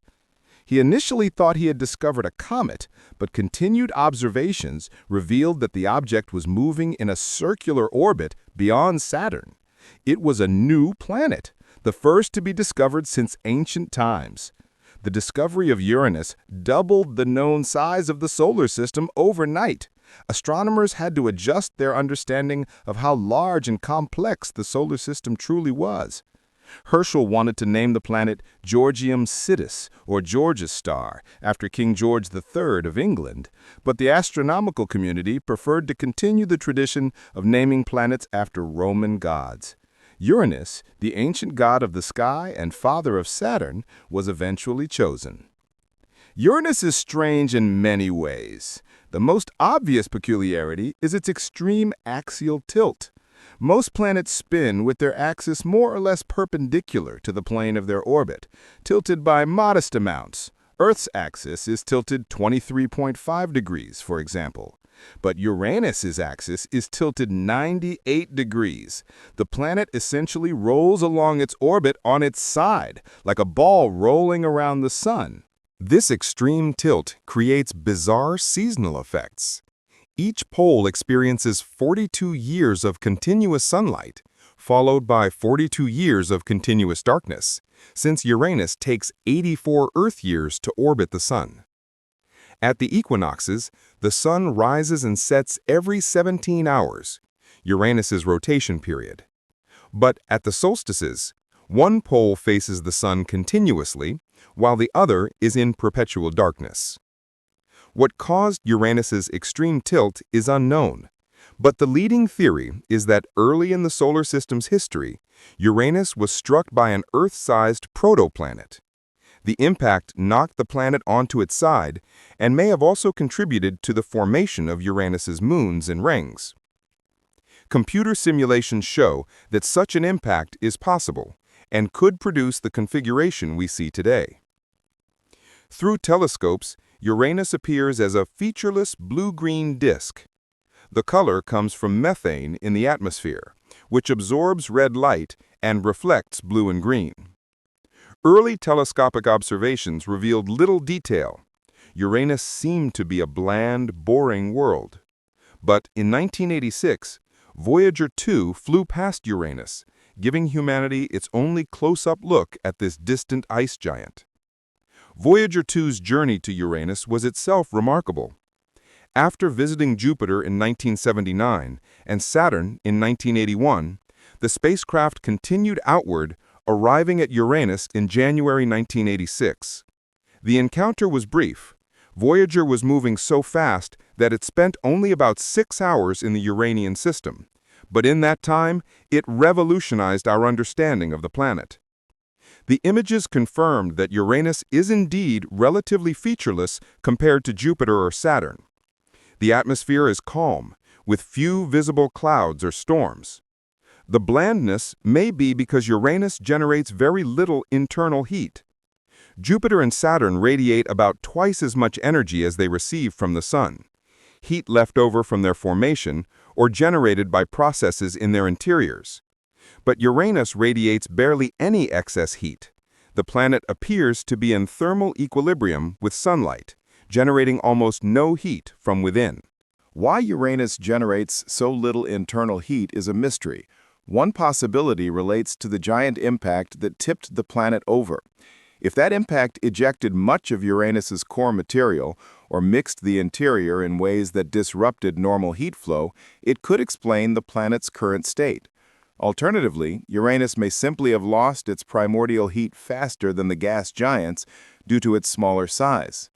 He initially thought he had discovered a comet, but continued observations revealed that the object was moving in a circular orbit beyond Saturn. It was a new planet, the first to be discovered since ancient times. The discovery of Uranus doubled the known size of the solar system overnight. Astronomers had to adjust their understanding of how large and complex the solar system truly was. Herschel wanted to name the planet Georgium Sidus, or George's star, after King George III of England, but the astronomical community preferred to continue the tradition of naming planets after Roman gods. Uranus, the ancient god of the sky and father of Saturn, was eventually chosen. Uranus is strange in many ways. The most obvious peculiarity is its extreme axial tilt. Most planets spin with their axis more or less perpendicular to the plane of their orbit, tilted by modest amounts. Earth's axis is tilted 23.5 degrees, for example. But Uranus's axis is tilted 98 degrees. The planet essentially rolls along its orbit on its side, like a ball rolling around the sun. This extreme tilt creates bizarre seasonal effects. Each pole experiences 42 years of continuous sunlight, followed by 42 years of continuous darkness, since Uranus takes 84 Earth years to orbit the Sun. At the equinoxes, the Sun rises and sets every 17 hours, Uranus's rotation period. But at the solstices, one pole faces the Sun continuously, while the other is in perpetual darkness. What caused Uranus's extreme tilt is unknown, but the leading theory is that early in the solar system's history, Uranus was struck by an Earth-sized protoplanet. The impact knocked the planet onto its side and may have also contributed to the formation of Uranus's moons and rings. Computer simulations show that such an impact is possible and could produce the configuration we see today. Through telescopes, Uranus appears as a featureless blue-green disk. The color comes from methane in the atmosphere, which absorbs red light and reflects blue and green. Early telescopic observations revealed little detail. Uranus seemed to be a bland, boring world. But in 1986, Voyager 2 flew past Uranus, giving humanity its only close-up look at this distant ice giant. Voyager 2's journey to Uranus was itself remarkable. After visiting Jupiter in 1979 and Saturn in 1981, the spacecraft continued outward, arriving at Uranus in January 1986. The encounter was brief. Voyager was moving so fast that it spent only about 6 hours in the Uranian system, but in that time, it revolutionized our understanding of the planet. The images confirmed that Uranus is indeed relatively featureless compared to Jupiter or Saturn. The atmosphere is calm, with few visible clouds or storms. The blandness may be because Uranus generates very little internal heat. Jupiter and Saturn radiate about twice as much energy as they receive from the Sun, heat left over from their formation or generated by processes in their interiors. But Uranus radiates barely any excess heat. The planet appears to be in thermal equilibrium with sunlight, generating almost no heat from within. Why Uranus generates so little internal heat is a mystery. One possibility relates to the giant impact that tipped the planet over. If that impact ejected much of Uranus's core material or mixed the interior in ways that disrupted normal heat flow, it could explain the planet's current state. Alternatively, Uranus may simply have lost its primordial heat faster than the gas giants due to its smaller size.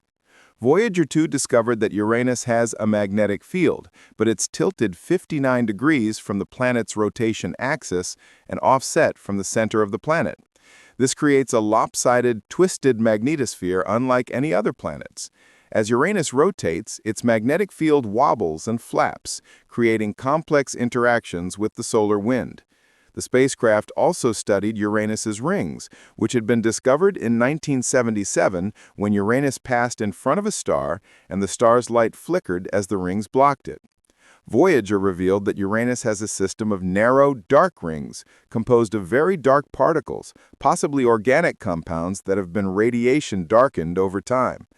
Voyager 2 discovered that Uranus has a magnetic field, but it's tilted 59 degrees from the planet's rotation axis and offset from the center of the planet. This creates a lopsided, twisted magnetosphere unlike any other planets. As Uranus rotates, its magnetic field wobbles and flaps, creating complex interactions with the solar wind. The spacecraft also studied Uranus's rings, which had been discovered in 1977 when Uranus passed in front of a star and the star's light flickered as the rings blocked it. Voyager revealed that Uranus has a system of narrow, dark rings composed of very dark particles, possibly organic compounds that have been radiation darkened over time.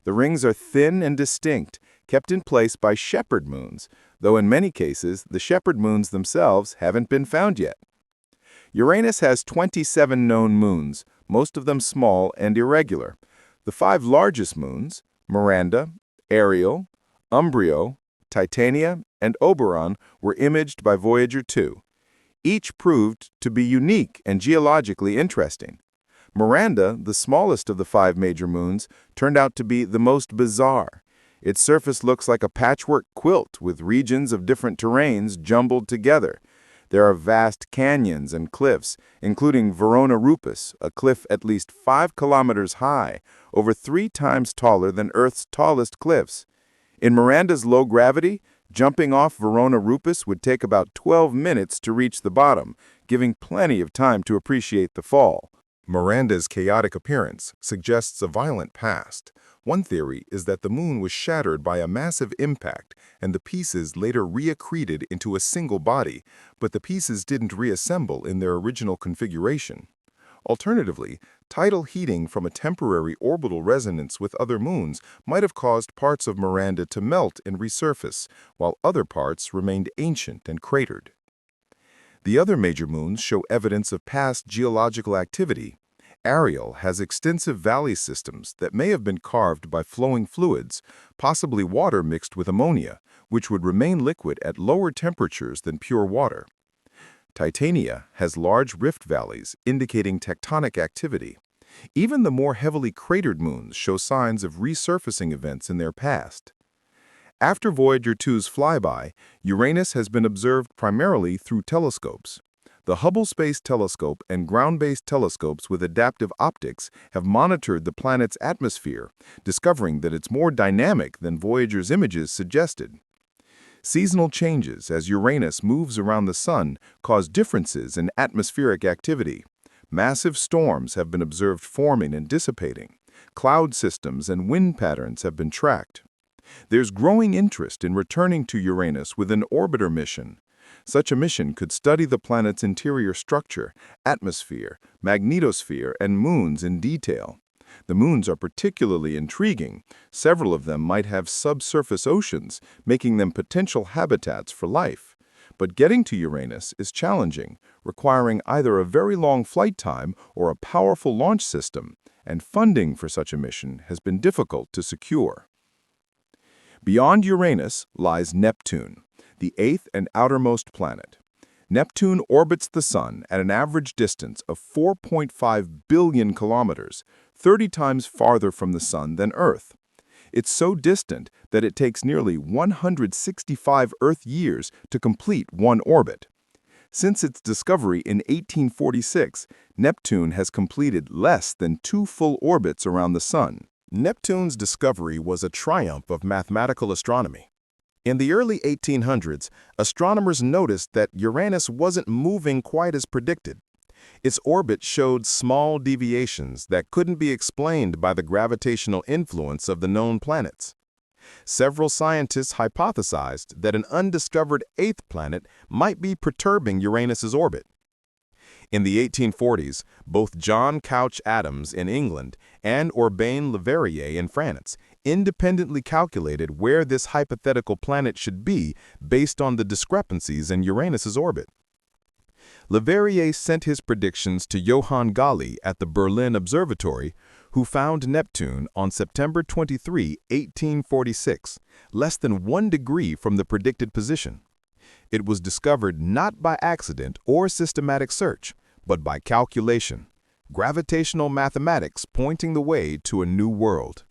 The rings are thin and distinct, kept in place by shepherd moons, though in many cases the shepherd moons themselves haven't been found yet. Uranus has 27 known moons, most of them small and irregular. The 5 largest moons, Miranda, Ariel, Umbrio, Titania, and Oberon, were imaged by Voyager 2. Each proved to be unique and geologically interesting. Miranda, the smallest of the 5 major moons, turned out to be the most bizarre. Its surface looks like a patchwork quilt with regions of different terrains jumbled together. There are vast canyons and cliffs, including Verona Rupus, a cliff at least 5 kilometers high, over 3 times taller than Earth's tallest cliffs. In Miranda's low gravity, jumping off Verona Rupus would take about 12 minutes to reach the bottom, giving plenty of time to appreciate the fall. Miranda's chaotic appearance suggests a violent past. One theory is that the moon was shattered by a massive impact and the pieces later reaccreted into a single body, but the pieces didn't reassemble in their original configuration. Alternatively, tidal heating from a temporary orbital resonance with other moons might have caused parts of Miranda to melt and resurface, while other parts remained ancient and cratered. The other major moons show evidence of past geological activity. Ariel has extensive valley systems that may have been carved by flowing fluids, possibly water mixed with ammonia, which would remain liquid at lower temperatures than pure water. Titania has large rift valleys indicating tectonic activity. Even the more heavily cratered moons show signs of resurfacing events in their past. After Voyager 2's flyby, Uranus has been observed primarily through telescopes. The Hubble Space Telescope and ground-based telescopes with adaptive optics have monitored the planet's atmosphere, discovering that it's more dynamic than Voyager's images suggested. Seasonal changes as Uranus moves around the Sun cause differences in atmospheric activity. Massive storms have been observed forming and dissipating. Cloud systems and wind patterns have been tracked. There's growing interest in returning to Uranus with an orbiter mission. Such a mission could study the planet's interior structure, atmosphere, magnetosphere, and moons in detail. The moons are particularly intriguing. Several of them might have subsurface oceans, making them potential habitats for life. But getting to Uranus is challenging, requiring either a very long flight time or a powerful launch system, and funding for such a mission has been difficult to secure. Beyond Uranus lies Neptune, the eighth and outermost planet. Neptune orbits the Sun at an average distance of 4.5 billion kilometers, 30 times farther from the Sun than Earth. It's so distant that it takes nearly 165 Earth years to complete one orbit. Since its discovery in 1846, Neptune has completed less than 2 full orbits around the Sun. Neptune's discovery was a triumph of mathematical astronomy. In the early 1800s, astronomers noticed that Uranus wasn't moving quite as predicted. Its orbit showed small deviations that couldn't be explained by the gravitational influence of the known planets. Several scientists hypothesized that an undiscovered eighth planet might be perturbing Uranus's orbit. In the 1840s, both John Couch Adams in England and Urbain Le Verrier in France independently calculated where this hypothetical planet should be based on the discrepancies in Uranus's orbit. Le Verrier sent his predictions to Johann Galli at the Berlin Observatory, who found Neptune on September 23, 1846, less than 1 degree from the predicted position. It was discovered not by accident or systematic search, but by calculation, gravitational mathematics pointing the way to a new world.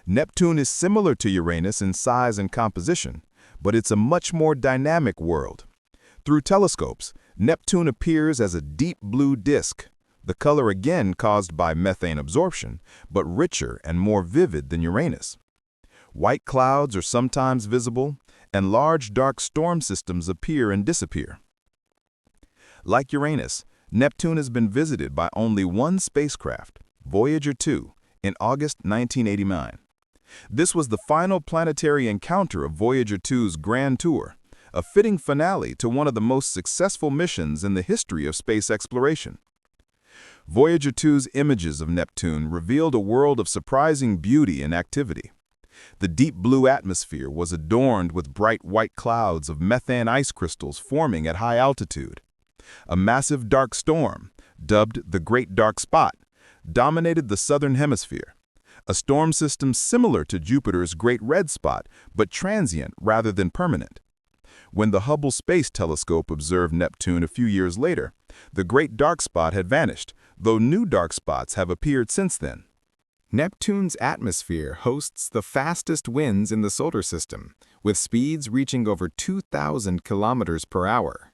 Neptune is similar to Uranus in size and composition, but it's a much more dynamic world. Through telescopes, Neptune appears as a deep blue disk, the color again caused by methane absorption, but richer and more vivid than Uranus. White clouds are sometimes visible, and large dark storm systems appear and disappear. Like Uranus, Neptune has been visited by only one spacecraft, Voyager 2, in August 1989. This was the final planetary encounter of Voyager 2's grand tour, a fitting finale to one of the most successful missions in the history of space exploration. Voyager 2's images of Neptune revealed a world of surprising beauty and activity. The deep blue atmosphere was adorned with bright white clouds of methane ice crystals forming at high altitude. A massive dark storm, dubbed the Great Dark Spot, dominated the southern hemisphere, a storm system similar to Jupiter's Great Red Spot, but transient rather than permanent. When the Hubble Space Telescope observed Neptune a few years later, the Great Dark Spot had vanished, though new dark spots have appeared since then. Neptune's atmosphere hosts the fastest winds in the solar system, with speeds reaching over 2,000 kilometers per hour.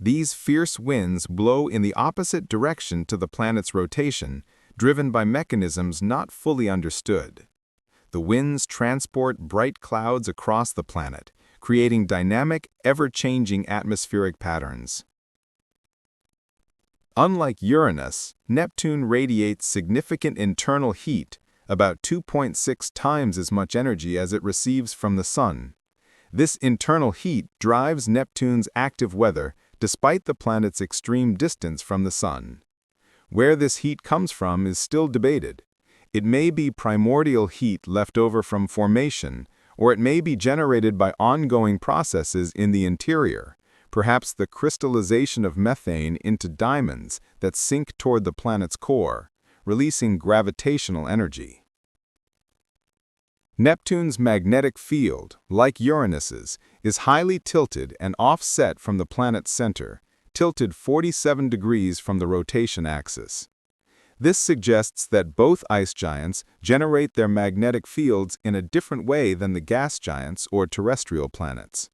These fierce winds blow in the opposite direction to the planet's rotation, driven by mechanisms not fully understood. The winds transport bright clouds across the planet, creating dynamic, ever-changing atmospheric patterns. Unlike Uranus, Neptune radiates significant internal heat, about 2.6 times as much energy as it receives from the Sun. This internal heat drives Neptune's active weather, despite the planet's extreme distance from the Sun. Where this heat comes from is still debated. It may be primordial heat left over from formation, or it may be generated by ongoing processes in the interior, perhaps the crystallization of methane into diamonds that sink toward the planet's core, releasing gravitational energy. Neptune's magnetic field, like Uranus's, is highly tilted and offset from the planet's center, tilted 47 degrees from the rotation axis. This suggests that both ice giants generate their magnetic fields in a different way than the gas giants or terrestrial planets.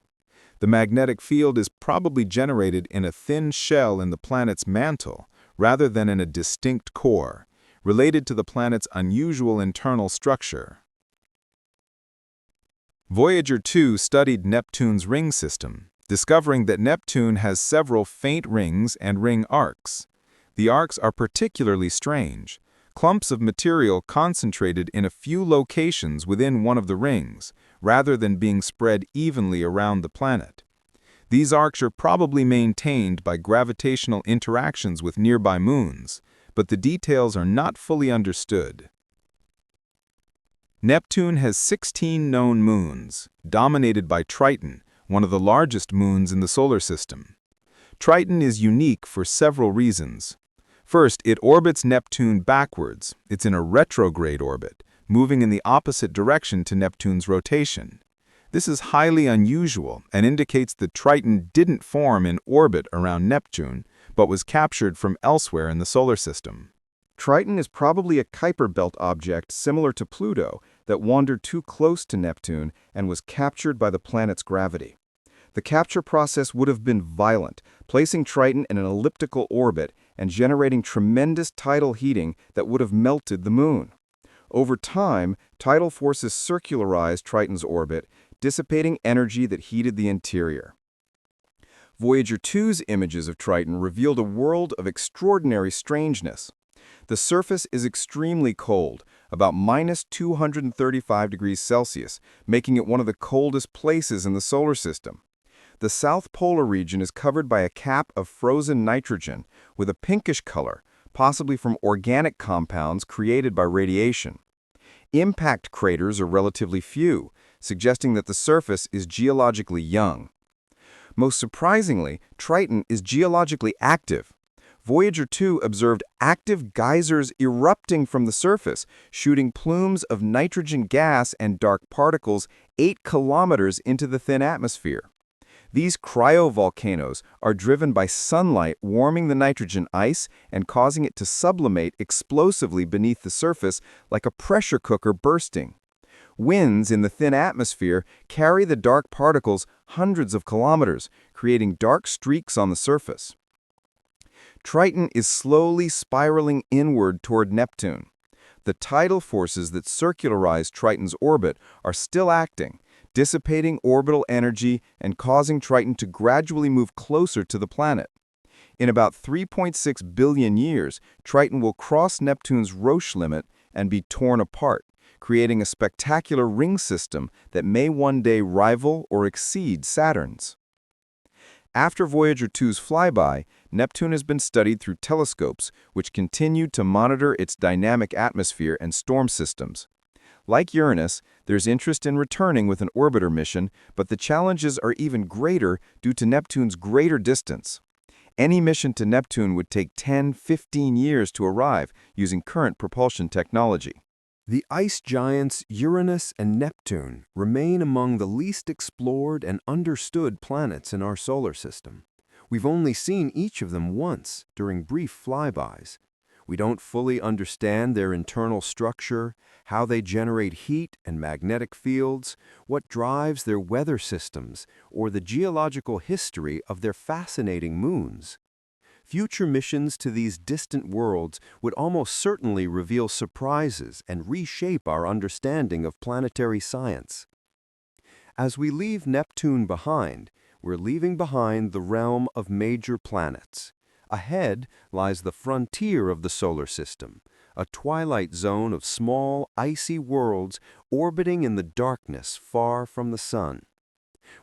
The magnetic field is probably generated in a thin shell in the planet's mantle, rather than in a distinct core, related to the planet's unusual internal structure. Voyager 2 studied Neptune's ring system, discovering that Neptune has several faint rings and ring arcs. The arcs are particularly strange, clumps of material concentrated in a few locations within one of the rings, rather than being spread evenly around the planet. These arcs are probably maintained by gravitational interactions with nearby moons, but the details are not fully understood. Neptune has 16 known moons, dominated by Triton, one of the largest moons in the solar system. Triton is unique for several reasons. First, it orbits Neptune backwards. It's in a retrograde orbit, moving in the opposite direction to Neptune's rotation. This is highly unusual and indicates that Triton didn't form in orbit around Neptune, but was captured from elsewhere in the solar system. Triton is probably a Kuiper Belt object similar to Pluto that wandered too close to Neptune and was captured by the planet's gravity. The capture process would have been violent, placing Triton in an elliptical orbit and generating tremendous tidal heating that would have melted the moon. Over time, tidal forces circularized Triton's orbit, dissipating energy that heated the interior. Voyager 2's images of Triton revealed a world of extraordinary strangeness. The surface is extremely cold, about -235 degrees Celsius, making it one of the coldest places in the solar system. The south polar region is covered by a cap of frozen nitrogen with a pinkish color, possibly from organic compounds created by radiation. Impact craters are relatively few, suggesting that the surface is geologically young. Most surprisingly, Triton is geologically active. Voyager 2 observed active geysers erupting from the surface, shooting plumes of nitrogen gas and dark particles 8 kilometers into the thin atmosphere. These cryovolcanoes are driven by sunlight warming the nitrogen ice and causing it to sublimate explosively beneath the surface like a pressure cooker bursting. Winds in the thin atmosphere carry the dark particles hundreds of kilometers, creating dark streaks on the surface. Triton is slowly spiraling inward toward Neptune. The tidal forces that circularize Triton's orbit are still acting, dissipating orbital energy and causing Triton to gradually move closer to the planet. In about 3.6 billion years, Triton will cross Neptune's Roche limit and be torn apart, creating a spectacular ring system that may one day rival or exceed Saturn's. After Voyager 2's flyby, Neptune has been studied through telescopes, which continue to monitor its dynamic atmosphere and storm systems. Like Uranus, there's interest in returning with an orbiter mission, but the challenges are even greater due to Neptune's greater distance. Any mission to Neptune would take 10–15 years to arrive using current propulsion technology. The ice giants Uranus and Neptune remain among the least explored and understood planets in our solar system. We've only seen each of them once during brief flybys. We don't fully understand their internal structure, how they generate heat and magnetic fields, what drives their weather systems, or the geological history of their fascinating moons. Future missions to these distant worlds would almost certainly reveal surprises and reshape our understanding of planetary science. As we leave Neptune behind, we're leaving behind the realm of major planets. Ahead lies the frontier of the solar system, a twilight zone of small, icy worlds orbiting in the darkness far from the sun.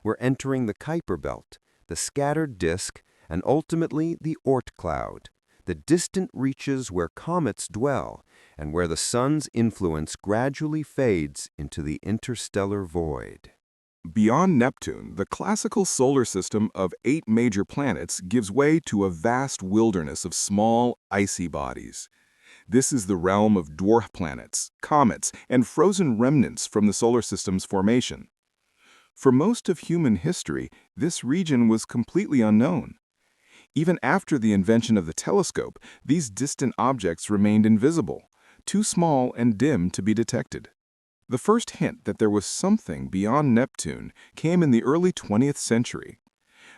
We're entering the Kuiper Belt, the scattered disk, and ultimately the Oort cloud, the distant reaches where comets dwell and where the sun's influence gradually fades into the interstellar void. Beyond Neptune, the classical solar system of 8 major planets gives way to a vast wilderness of small, icy bodies. This is the realm of dwarf planets, comets, and frozen remnants from the solar system's formation. For most of human history, this region was completely unknown. Even after the invention of the telescope, these distant objects remained invisible, too small and dim to be detected. The first hint that there was something beyond Neptune came in the early 20th century.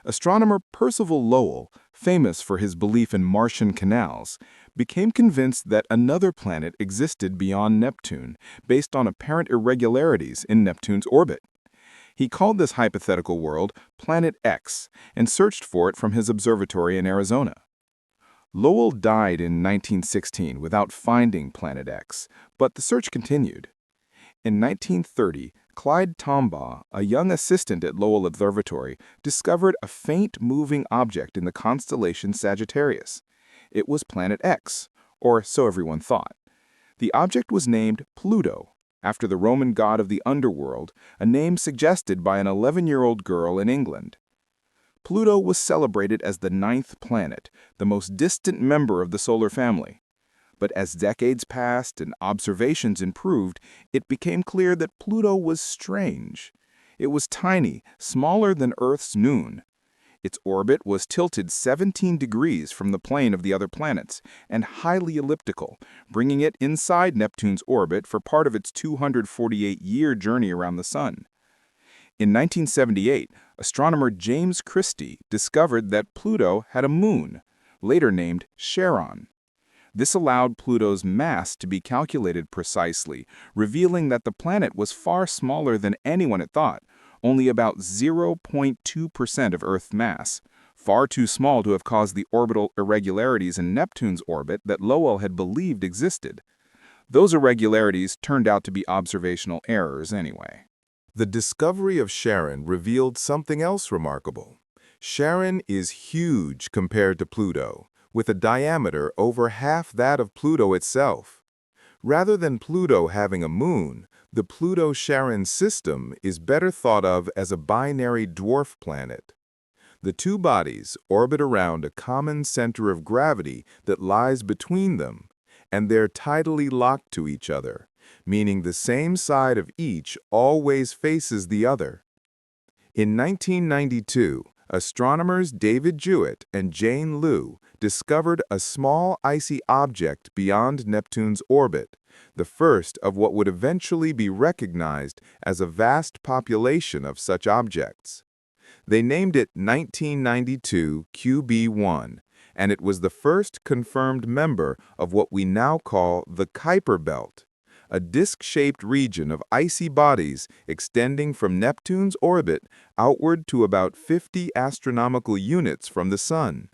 Astronomer Percival Lowell, famous for his belief in Martian canals, became convinced that another planet existed beyond Neptune based on apparent irregularities in Neptune's orbit. He called this hypothetical world Planet X and searched for it from his observatory in Arizona. Lowell died in 1916 without finding Planet X, but the search continued. In 1930, Clyde Tombaugh, a young assistant at Lowell Observatory, discovered a faint moving object in the constellation Sagittarius. It was Planet X, or so everyone thought. The object was named Pluto, after the Roman god of the underworld, a name suggested by an 11-year-old girl in England. Pluto was celebrated as the ninth planet, the most distant member of the solar family. But as decades passed and observations improved, it became clear that Pluto was strange. It was tiny, smaller than Earth's noon. Its orbit was tilted 17 degrees from the plane of the other planets, and highly elliptical, bringing it inside Neptune's orbit for part of its 248-year journey around the Sun. In 1978, astronomer James Christie discovered that Pluto had a moon, later named Charon. This allowed Pluto's mass to be calculated precisely, revealing that the planet was far smaller than anyone had thought, only about 0.2% of Earth's mass, far too small to have caused the orbital irregularities in Neptune's orbit that Lowell had believed existed. Those irregularities turned out to be observational errors anyway. The discovery of Charon revealed something else remarkable. Charon is huge compared to Pluto, with a diameter over half that of Pluto itself. Rather than Pluto having a moon, the Pluto-Charon system is better thought of as a binary dwarf planet. The two bodies orbit around a common center of gravity that lies between them, and they're tidally locked to each other, meaning the same side of each always faces the other. In 1992, astronomers David Jewett and Jane Liu discovered a small icy object beyond Neptune's orbit, the first of what would eventually be recognized as a vast population of such objects. They named it 1992 QB1, and it was the first confirmed member of what we now call the Kuiper Belt, a disc-shaped region of icy bodies extending from Neptune's orbit outward to about 50 astronomical units from the Sun.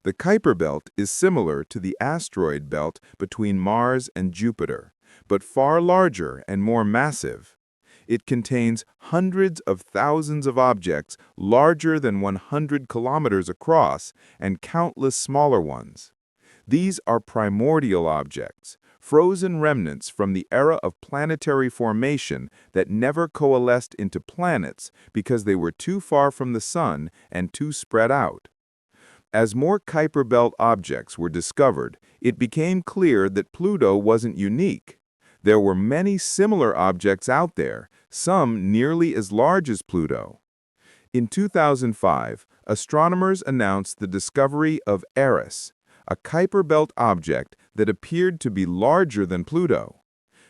The Kuiper Belt is similar to the asteroid belt between Mars and Jupiter, but far larger and more massive. It contains hundreds of thousands of objects larger than 100 kilometers across and countless smaller ones. These are primordial objects, frozen remnants from the era of planetary formation that never coalesced into planets because they were too far from the Sun and too spread out. As more Kuiper Belt objects were discovered, it became clear that Pluto wasn't unique. There were many similar objects out there, some nearly as large as Pluto. In 2005, astronomers announced the discovery of Eris, a Kuiper Belt object that appeared to be larger than Pluto.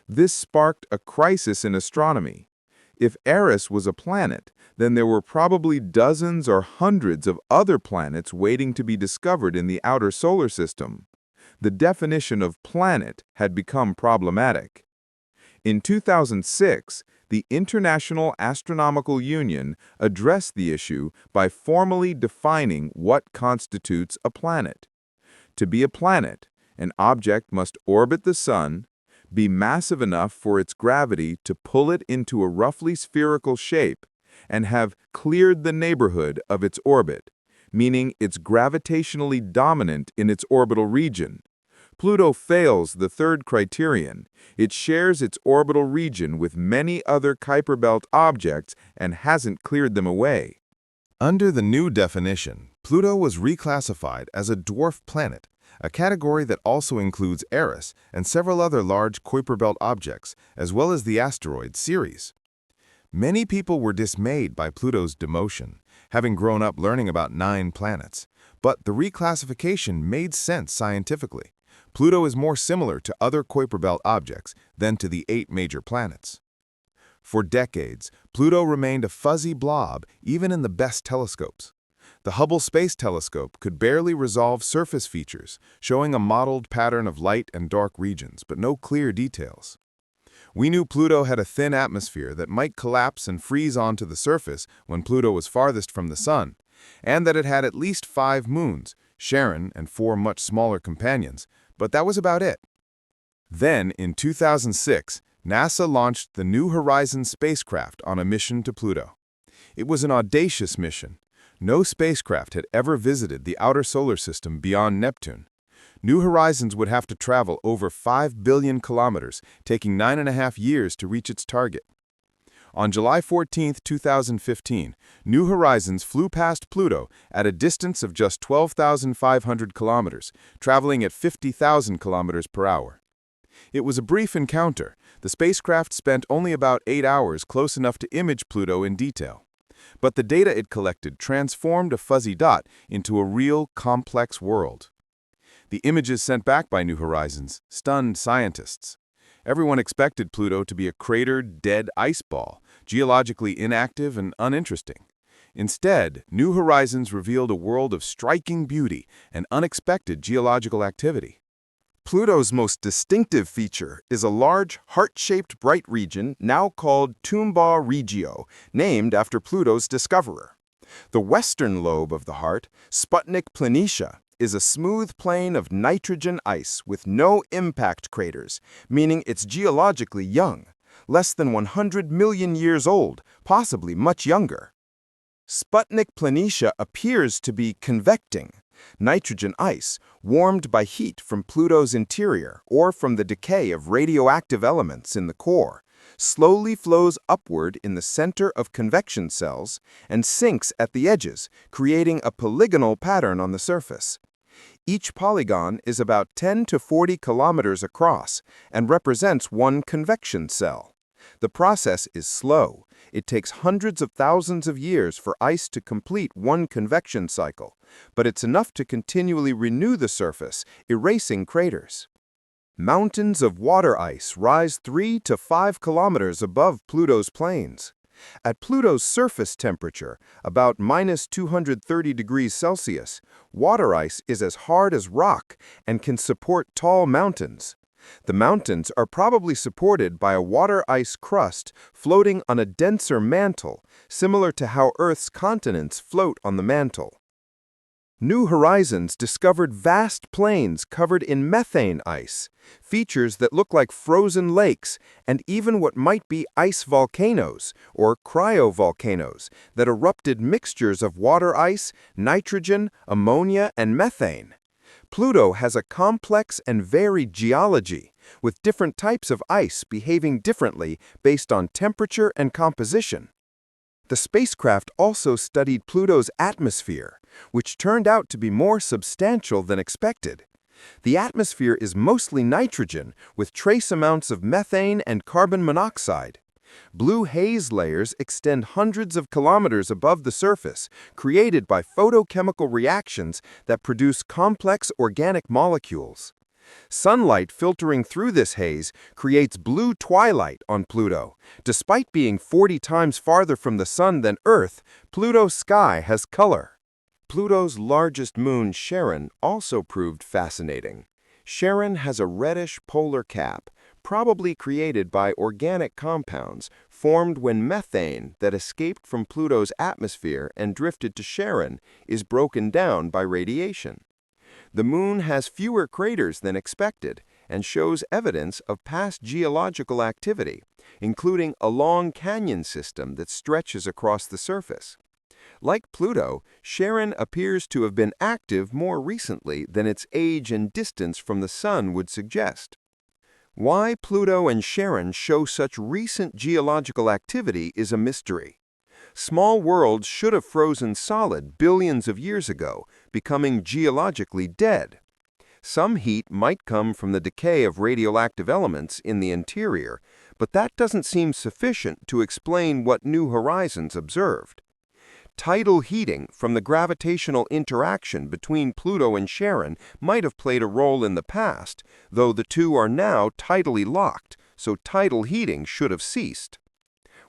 This sparked a crisis in astronomy. If Eris was a planet, then there were probably dozens or hundreds of other planets waiting to be discovered in the outer solar system. The definition of planet had become problematic. In 2006, the International Astronomical Union addressed the issue by formally defining what constitutes a planet. To be a planet, an object must orbit the Sun, be massive enough for its gravity to pull it into a roughly spherical shape, and have cleared the neighborhood of its orbit, meaning it's gravitationally dominant in its orbital region. Pluto fails the third criterion. It shares its orbital region with many other Kuiper Belt objects and hasn't cleared them away. Under the new definition, Pluto was reclassified as a dwarf planet, a category that also includes Eris and several other large Kuiper Belt objects, as well as the asteroid series. Many people were dismayed by Pluto's demotion, having grown up learning about 9 planets. But the reclassification made sense scientifically. Pluto is more similar to other Kuiper Belt objects than to the 8 major planets. For decades, Pluto remained a fuzzy blob even in the best telescopes. The Hubble Space Telescope could barely resolve surface features, showing a mottled pattern of light and dark regions, but no clear details. We knew Pluto had a thin atmosphere that might collapse and freeze onto the surface when Pluto was farthest from the Sun, and that it had at least 5 moons, Charon and 4 much smaller companions, but that was about it. Then, in 2006, NASA launched the New Horizons spacecraft on a mission to Pluto. It was an audacious mission. No spacecraft had ever visited the outer solar system beyond Neptune. New Horizons would have to travel over 5 billion kilometers, taking 9.5 years to reach its target. On July 14, 2015, New Horizons flew past Pluto at a distance of just 12,500 kilometers, traveling at 50,000 kilometers per hour. It was a brief encounter. The spacecraft spent only about 8 hours close enough to image Pluto in detail. But the data it collected transformed a fuzzy dot into a real, complex world. The images sent back by New Horizons stunned scientists. Everyone expected Pluto to be a cratered, dead ice ball, geologically inactive and uninteresting. Instead, New Horizons revealed a world of striking beauty and unexpected geological activity. Pluto's most distinctive feature is a large, heart-shaped bright region now called Tumba Regio, named after Pluto's discoverer. The western lobe of the heart, Sputnik Planitia, is a smooth plain of nitrogen ice with no impact craters, meaning it's geologically young, less than 100 million years old, possibly much younger. Sputnik Planitia appears to be convecting. Nitrogen ice, warmed by heat from Pluto's interior or from the decay of radioactive elements in the core, slowly flows upward in the center of convection cells and sinks at the edges, creating a polygonal pattern on the surface. Each polygon is about 10 to 40 kilometers across and represents one convection cell. The process is slow. It takes hundreds of thousands of years for ice to complete one convection cycle, but it's enough to continually renew the surface, erasing craters. Mountains of water ice rise 3 to 5 kilometers above Pluto's plains. At Pluto's surface temperature, about -230 degrees Celsius, water ice is as hard as rock and can support tall mountains. The mountains are probably supported by a water ice crust floating on a denser mantle, similar to how Earth's continents float on the mantle. New Horizons discovered vast plains covered in methane ice, features that look like frozen lakes, and even what might be ice volcanoes, or cryovolcanoes, that erupted mixtures of water ice, nitrogen, ammonia, and methane. Pluto has a complex and varied geology, with different types of ice behaving differently based on temperature and composition. The spacecraft also studied Pluto's atmosphere, which turned out to be more substantial than expected. The atmosphere is mostly nitrogen, with trace amounts of methane and carbon monoxide. Blue haze layers extend hundreds of kilometers above the surface, created by photochemical reactions that produce complex organic molecules. Sunlight filtering through this haze creates blue twilight on Pluto. Despite being 40 times farther from the Sun than Earth, Pluto's sky has color. Pluto's largest moon, Charon, also proved fascinating. Charon has a reddish polar cap, probably created by organic compounds formed when methane that escaped from Pluto's atmosphere and drifted to Charon is broken down by radiation. The moon has fewer craters than expected and shows evidence of past geological activity, including a long canyon system that stretches across the surface. Like Pluto, Charon appears to have been active more recently than its age and distance from the Sun would suggest. Why Pluto and Charon show such recent geological activity is a mystery. Small worlds should have frozen solid billions of years ago, becoming geologically dead. Some heat might come from the decay of radioactive elements in the interior, but that doesn't seem sufficient to explain what New Horizons observed. Tidal heating from the gravitational interaction between Pluto and Charon might have played a role in the past, though the two are now tidally locked, so tidal heating should have ceased.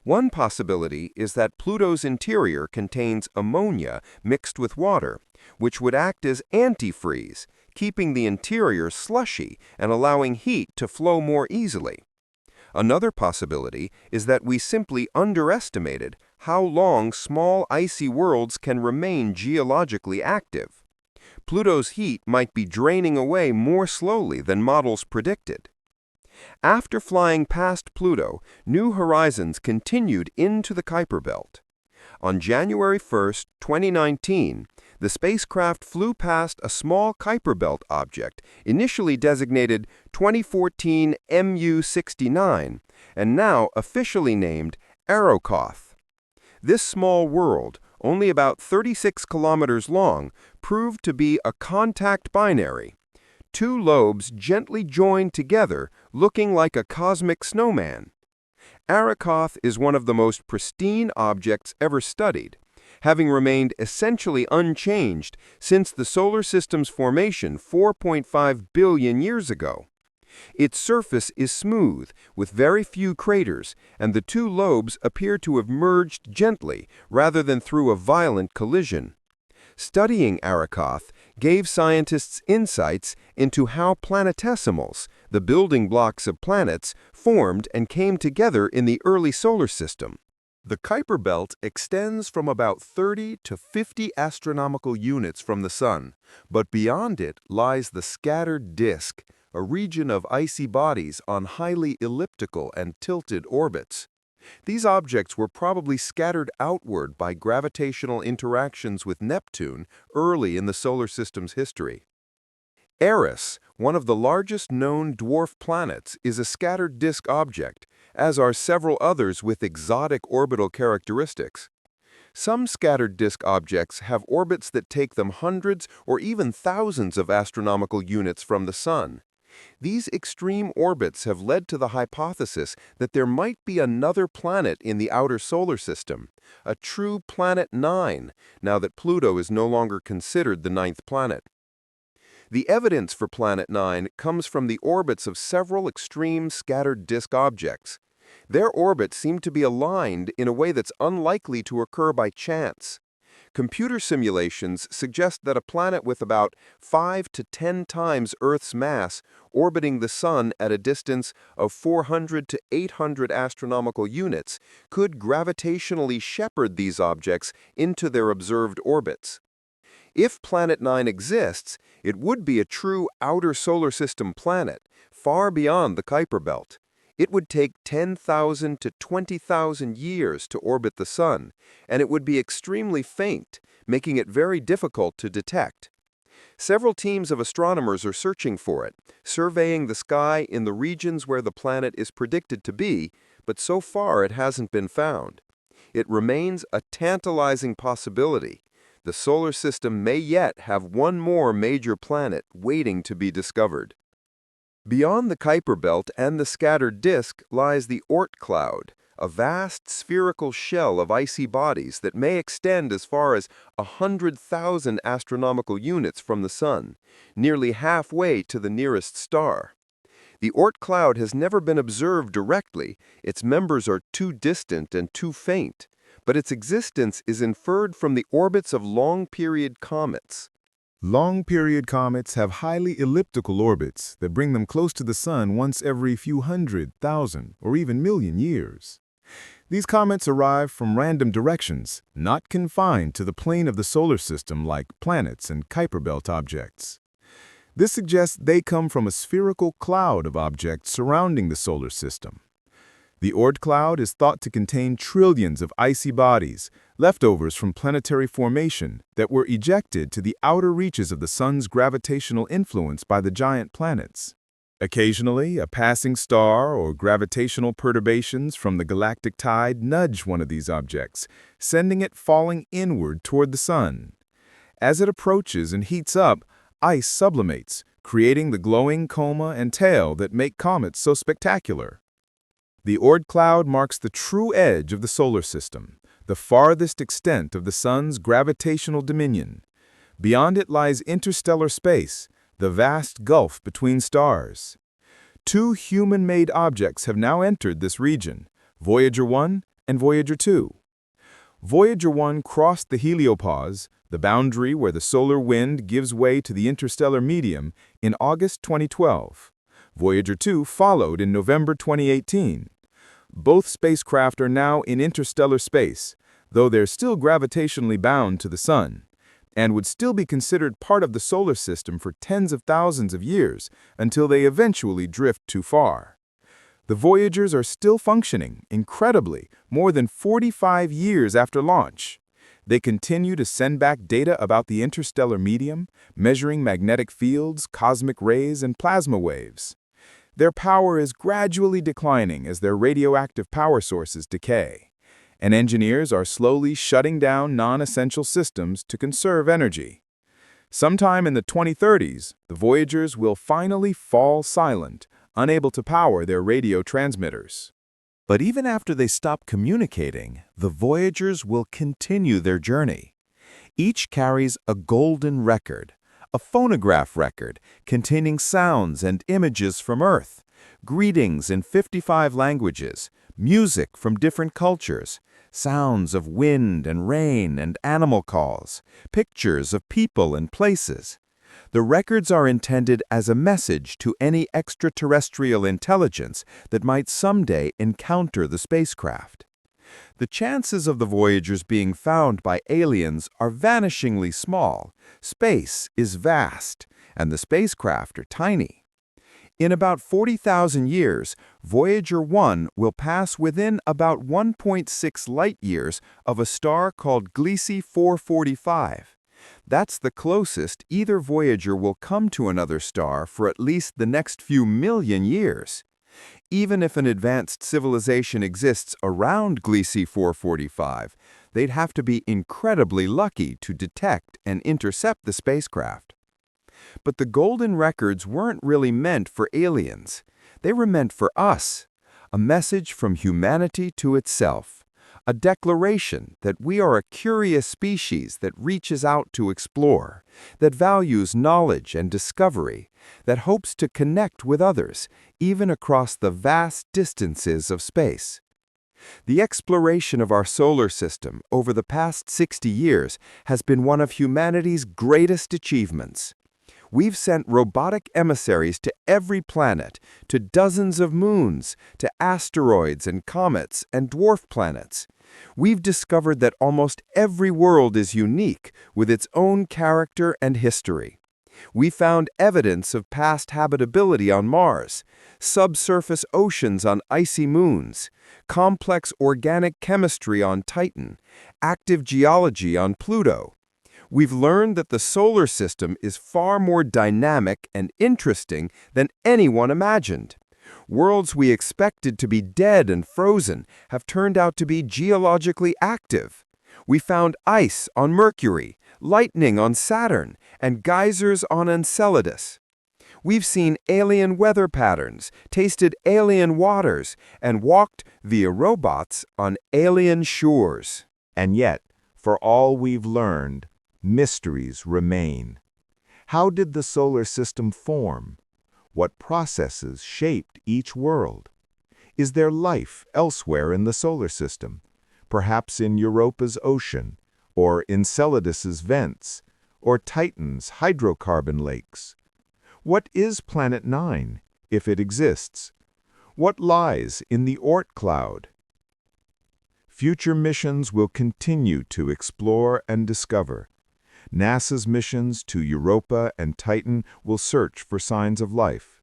One possibility is that Pluto's interior contains ammonia mixed with water, which would act as antifreeze, keeping the interior slushy and allowing heat to flow more easily. Another possibility is that we simply underestimated how long small icy worlds can remain geologically active. Pluto's heat might be draining away more slowly than models predicted. After flying past Pluto, New Horizons continued into the Kuiper Belt. On January 1, 2019, the spacecraft flew past a small Kuiper Belt object, initially designated 2014 MU69, and now officially named Arrokoth. This small world, only about 36 kilometers long, proved to be a contact binary. Two lobes gently joined together, looking like a cosmic snowman. Arrokoth is one of the most pristine objects ever studied, having remained essentially unchanged since the solar system's formation 4.5 billion years ago. Its surface is smooth, with very few craters, and the two lobes appear to have merged gently rather than through a violent collision. Studying Arrokoth gave scientists insights into how planetesimals, the building blocks of planets, formed and came together in the early solar system. The Kuiper Belt extends from about 30 to 50 astronomical units from the Sun, but beyond it lies the scattered disk, a region of icy bodies on highly elliptical and tilted orbits. These objects were probably scattered outward by gravitational interactions with Neptune early in the solar system's history. Eris, one of the largest known dwarf planets, is a scattered disk object, as are several others with exotic orbital characteristics. Some scattered disk objects have orbits that take them hundreds or even thousands of astronomical units from the Sun. These extreme orbits have led to the hypothesis that there might be another planet in the outer solar system, a true Planet 9, now that Pluto is no longer considered the ninth planet. The evidence for Planet 9 comes from the orbits of several extreme scattered disk objects. Their orbits seem to be aligned in a way that's unlikely to occur by chance. Computer simulations suggest that a planet with about 5 to 10 times Earth's mass orbiting the Sun at a distance of 400 to 800 astronomical units could gravitationally shepherd these objects into their observed orbits. If Planet 9 exists, it would be a true outer solar system planet, far beyond the Kuiper Belt. It would take 10,000 to 20,000 years to orbit the Sun, and it would be extremely faint, making it very difficult to detect. Several teams of astronomers are searching for it, surveying the sky in the regions where the planet is predicted to be, but so far it hasn't been found. It remains a tantalizing possibility. The solar system may yet have one more major planet waiting to be discovered. Beyond the Kuiper Belt and the scattered disk lies the Oort cloud, a vast spherical shell of icy bodies that may extend as far as 100,000 astronomical units from the Sun, nearly halfway to the nearest star. The Oort cloud has never been observed directly, its members are too distant and too faint, but its existence is inferred from the orbits of long-period comets. Long-period comets have highly elliptical orbits that bring them close to the Sun once every few hundred, thousand, or even million years. These comets arrive from random directions, not confined to the plane of the solar system like planets and Kuiper Belt objects. This suggests they come from a spherical cloud of objects surrounding the solar system. The Oort cloud is thought to contain trillions of icy bodies, leftovers from planetary formation that were ejected to the outer reaches of the Sun's gravitational influence by the giant planets. Occasionally, a passing star or gravitational perturbations from the galactic tide nudge one of these objects, sending it falling inward toward the Sun. As it approaches and heats up, ice sublimates, creating the glowing coma and tail that make comets so spectacular. The Oort cloud marks the true edge of the solar system, the farthest extent of the Sun's gravitational dominion. Beyond it lies interstellar space, the vast gulf between stars. Two human-made objects have now entered this region, Voyager 1 and Voyager 2. Voyager 1 crossed the heliopause, the boundary where the solar wind gives way to the interstellar medium, in August 2012. Voyager 2 followed in November 2018. Both spacecraft are now in interstellar space, though they're still gravitationally bound to the Sun. and would still be considered part of the solar system for tens of thousands of years until they eventually drift too far. The Voyagers are still functioning, incredibly, more than 45 years after launch. They continue to send back data about the interstellar medium, measuring magnetic fields, cosmic rays, and plasma waves. Their power is gradually declining as their radioactive power sources decay, and engineers are slowly shutting down non-essential systems to conserve energy. Sometime in the 2030s, the Voyagers will finally fall silent, unable to power their radio transmitters. But even after they stop communicating, the Voyagers will continue their journey. Each carries a golden record, a phonograph record containing sounds and images from Earth, greetings in 55 languages, music from different cultures, sounds of wind and rain and animal calls, pictures of people and places. The records are intended as a message to any extraterrestrial intelligence that might someday encounter the spacecraft. The chances of the Voyagers being found by aliens are vanishingly small. Space is vast, and the spacecraft are tiny. In about 40,000 years, Voyager 1 will pass within about 1.6 light-years of a star called Gliese 445. That's the closest either Voyager will come to another star for at least the next few million years. Even if an advanced civilization exists around Gliese 445, they'd have to be incredibly lucky to detect and intercept the spacecraft. But the golden records weren't really meant for aliens. They were meant for us, a message from humanity to itself. A declaration that we are a curious species that reaches out to explore, that values knowledge and discovery, that hopes to connect with others, even across the vast distances of space. The exploration of our solar system over the past 60 years has been one of humanity's greatest achievements. We've sent robotic emissaries to every planet, to dozens of moons, to asteroids and comets and dwarf planets. We've discovered that almost every world is unique, with its own character and history. We found evidence of past habitability on Mars, subsurface oceans on icy moons, complex organic chemistry on Titan, active geology on Pluto. We've learned that the solar system is far more dynamic and interesting than anyone imagined. Worlds we expected to be dead and frozen have turned out to be geologically active. We found ice on Mercury, lightning on Saturn, and geysers on Enceladus. We've seen alien weather patterns, tasted alien waters, and walked via robots on alien shores. And yet, for all we've learned, mysteries remain. How did the solar system form? What processes shaped each world? Is there life elsewhere in the solar system, perhaps in Europa's ocean, or Enceladus's vents, or Titan's hydrocarbon lakes? What is Planet 9, if it exists? What lies in the Oort cloud? Future missions will continue to explore and discover. NASA's missions to Europa and Titan will search for signs of life.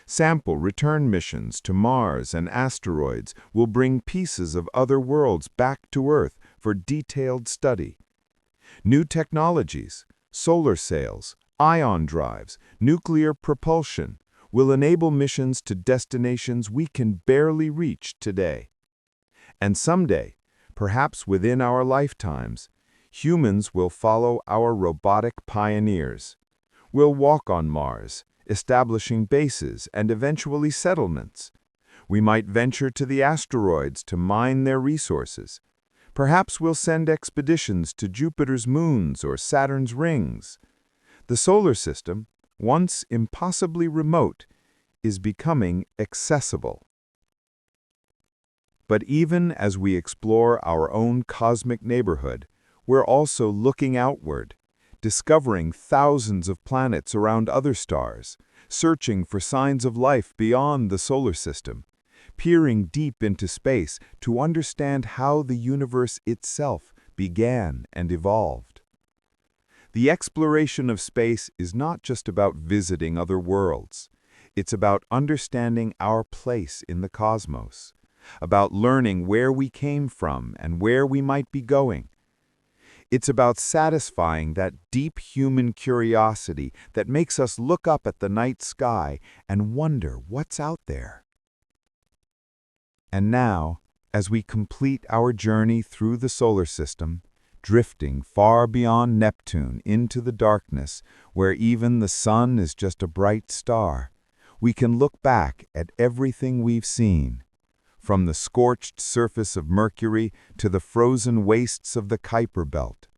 Sample return missions to Mars and asteroids will bring pieces of other worlds back to Earth for detailed study. New technologies, solar sails, ion drives, nuclear propulsion will enable missions to destinations we can barely reach today. And someday, perhaps within our lifetimes, humans will follow our robotic pioneers. We'll walk on Mars, establishing bases and eventually settlements. We might venture to the asteroids to mine their resources. Perhaps we'll send expeditions to Jupiter's moons or Saturn's rings. The solar system, once impossibly remote, is becoming accessible. But even as we explore our own cosmic neighborhood, we're also looking outward, discovering thousands of planets around other stars, searching for signs of life beyond the solar system, peering deep into space to understand how the universe itself began and evolved. The exploration of space is not just about visiting other worlds. It's about understanding our place in the cosmos, about learning where we came from and where we might be going. It's about satisfying that deep human curiosity that makes us look up at the night sky and wonder what's out there. And now, as we complete our journey through the solar system, drifting far beyond Neptune into the darkness where even the sun is just a bright star, we can look back at everything we've seen, from the scorched surface of Mercury to the frozen wastes of the Kuiper Belt,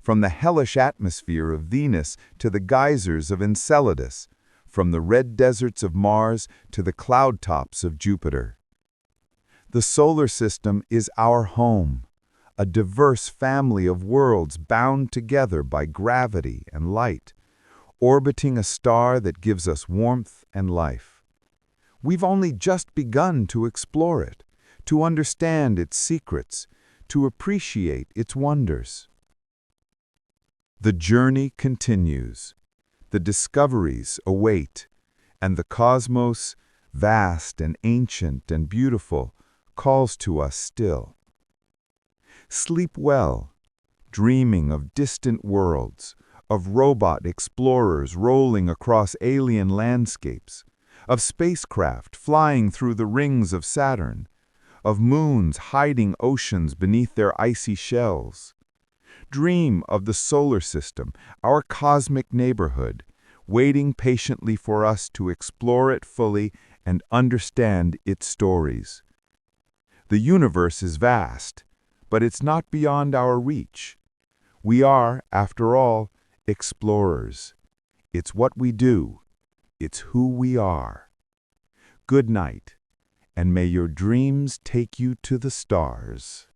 from the hellish atmosphere of Venus to the geysers of Enceladus, from the red deserts of Mars to the cloud tops of Jupiter. The solar system is our home, a diverse family of worlds bound together by gravity and light, orbiting a star that gives us warmth and life. We've only just begun to explore it, to understand its secrets, to appreciate its wonders. The journey continues, the discoveries await, and the cosmos, vast and ancient and beautiful, calls to us still. Sleep well, dreaming of distant worlds, of robot explorers rolling across alien landscapes, of spacecraft flying through the rings of Saturn, of moons hiding oceans beneath their icy shells. Dream of the solar system, our cosmic neighborhood, waiting patiently for us to explore it fully and understand its stories. The universe is vast, but it's not beyond our reach. We are, after all, explorers. It's what we do. It's who we are. Good night, and may your dreams take you to the stars.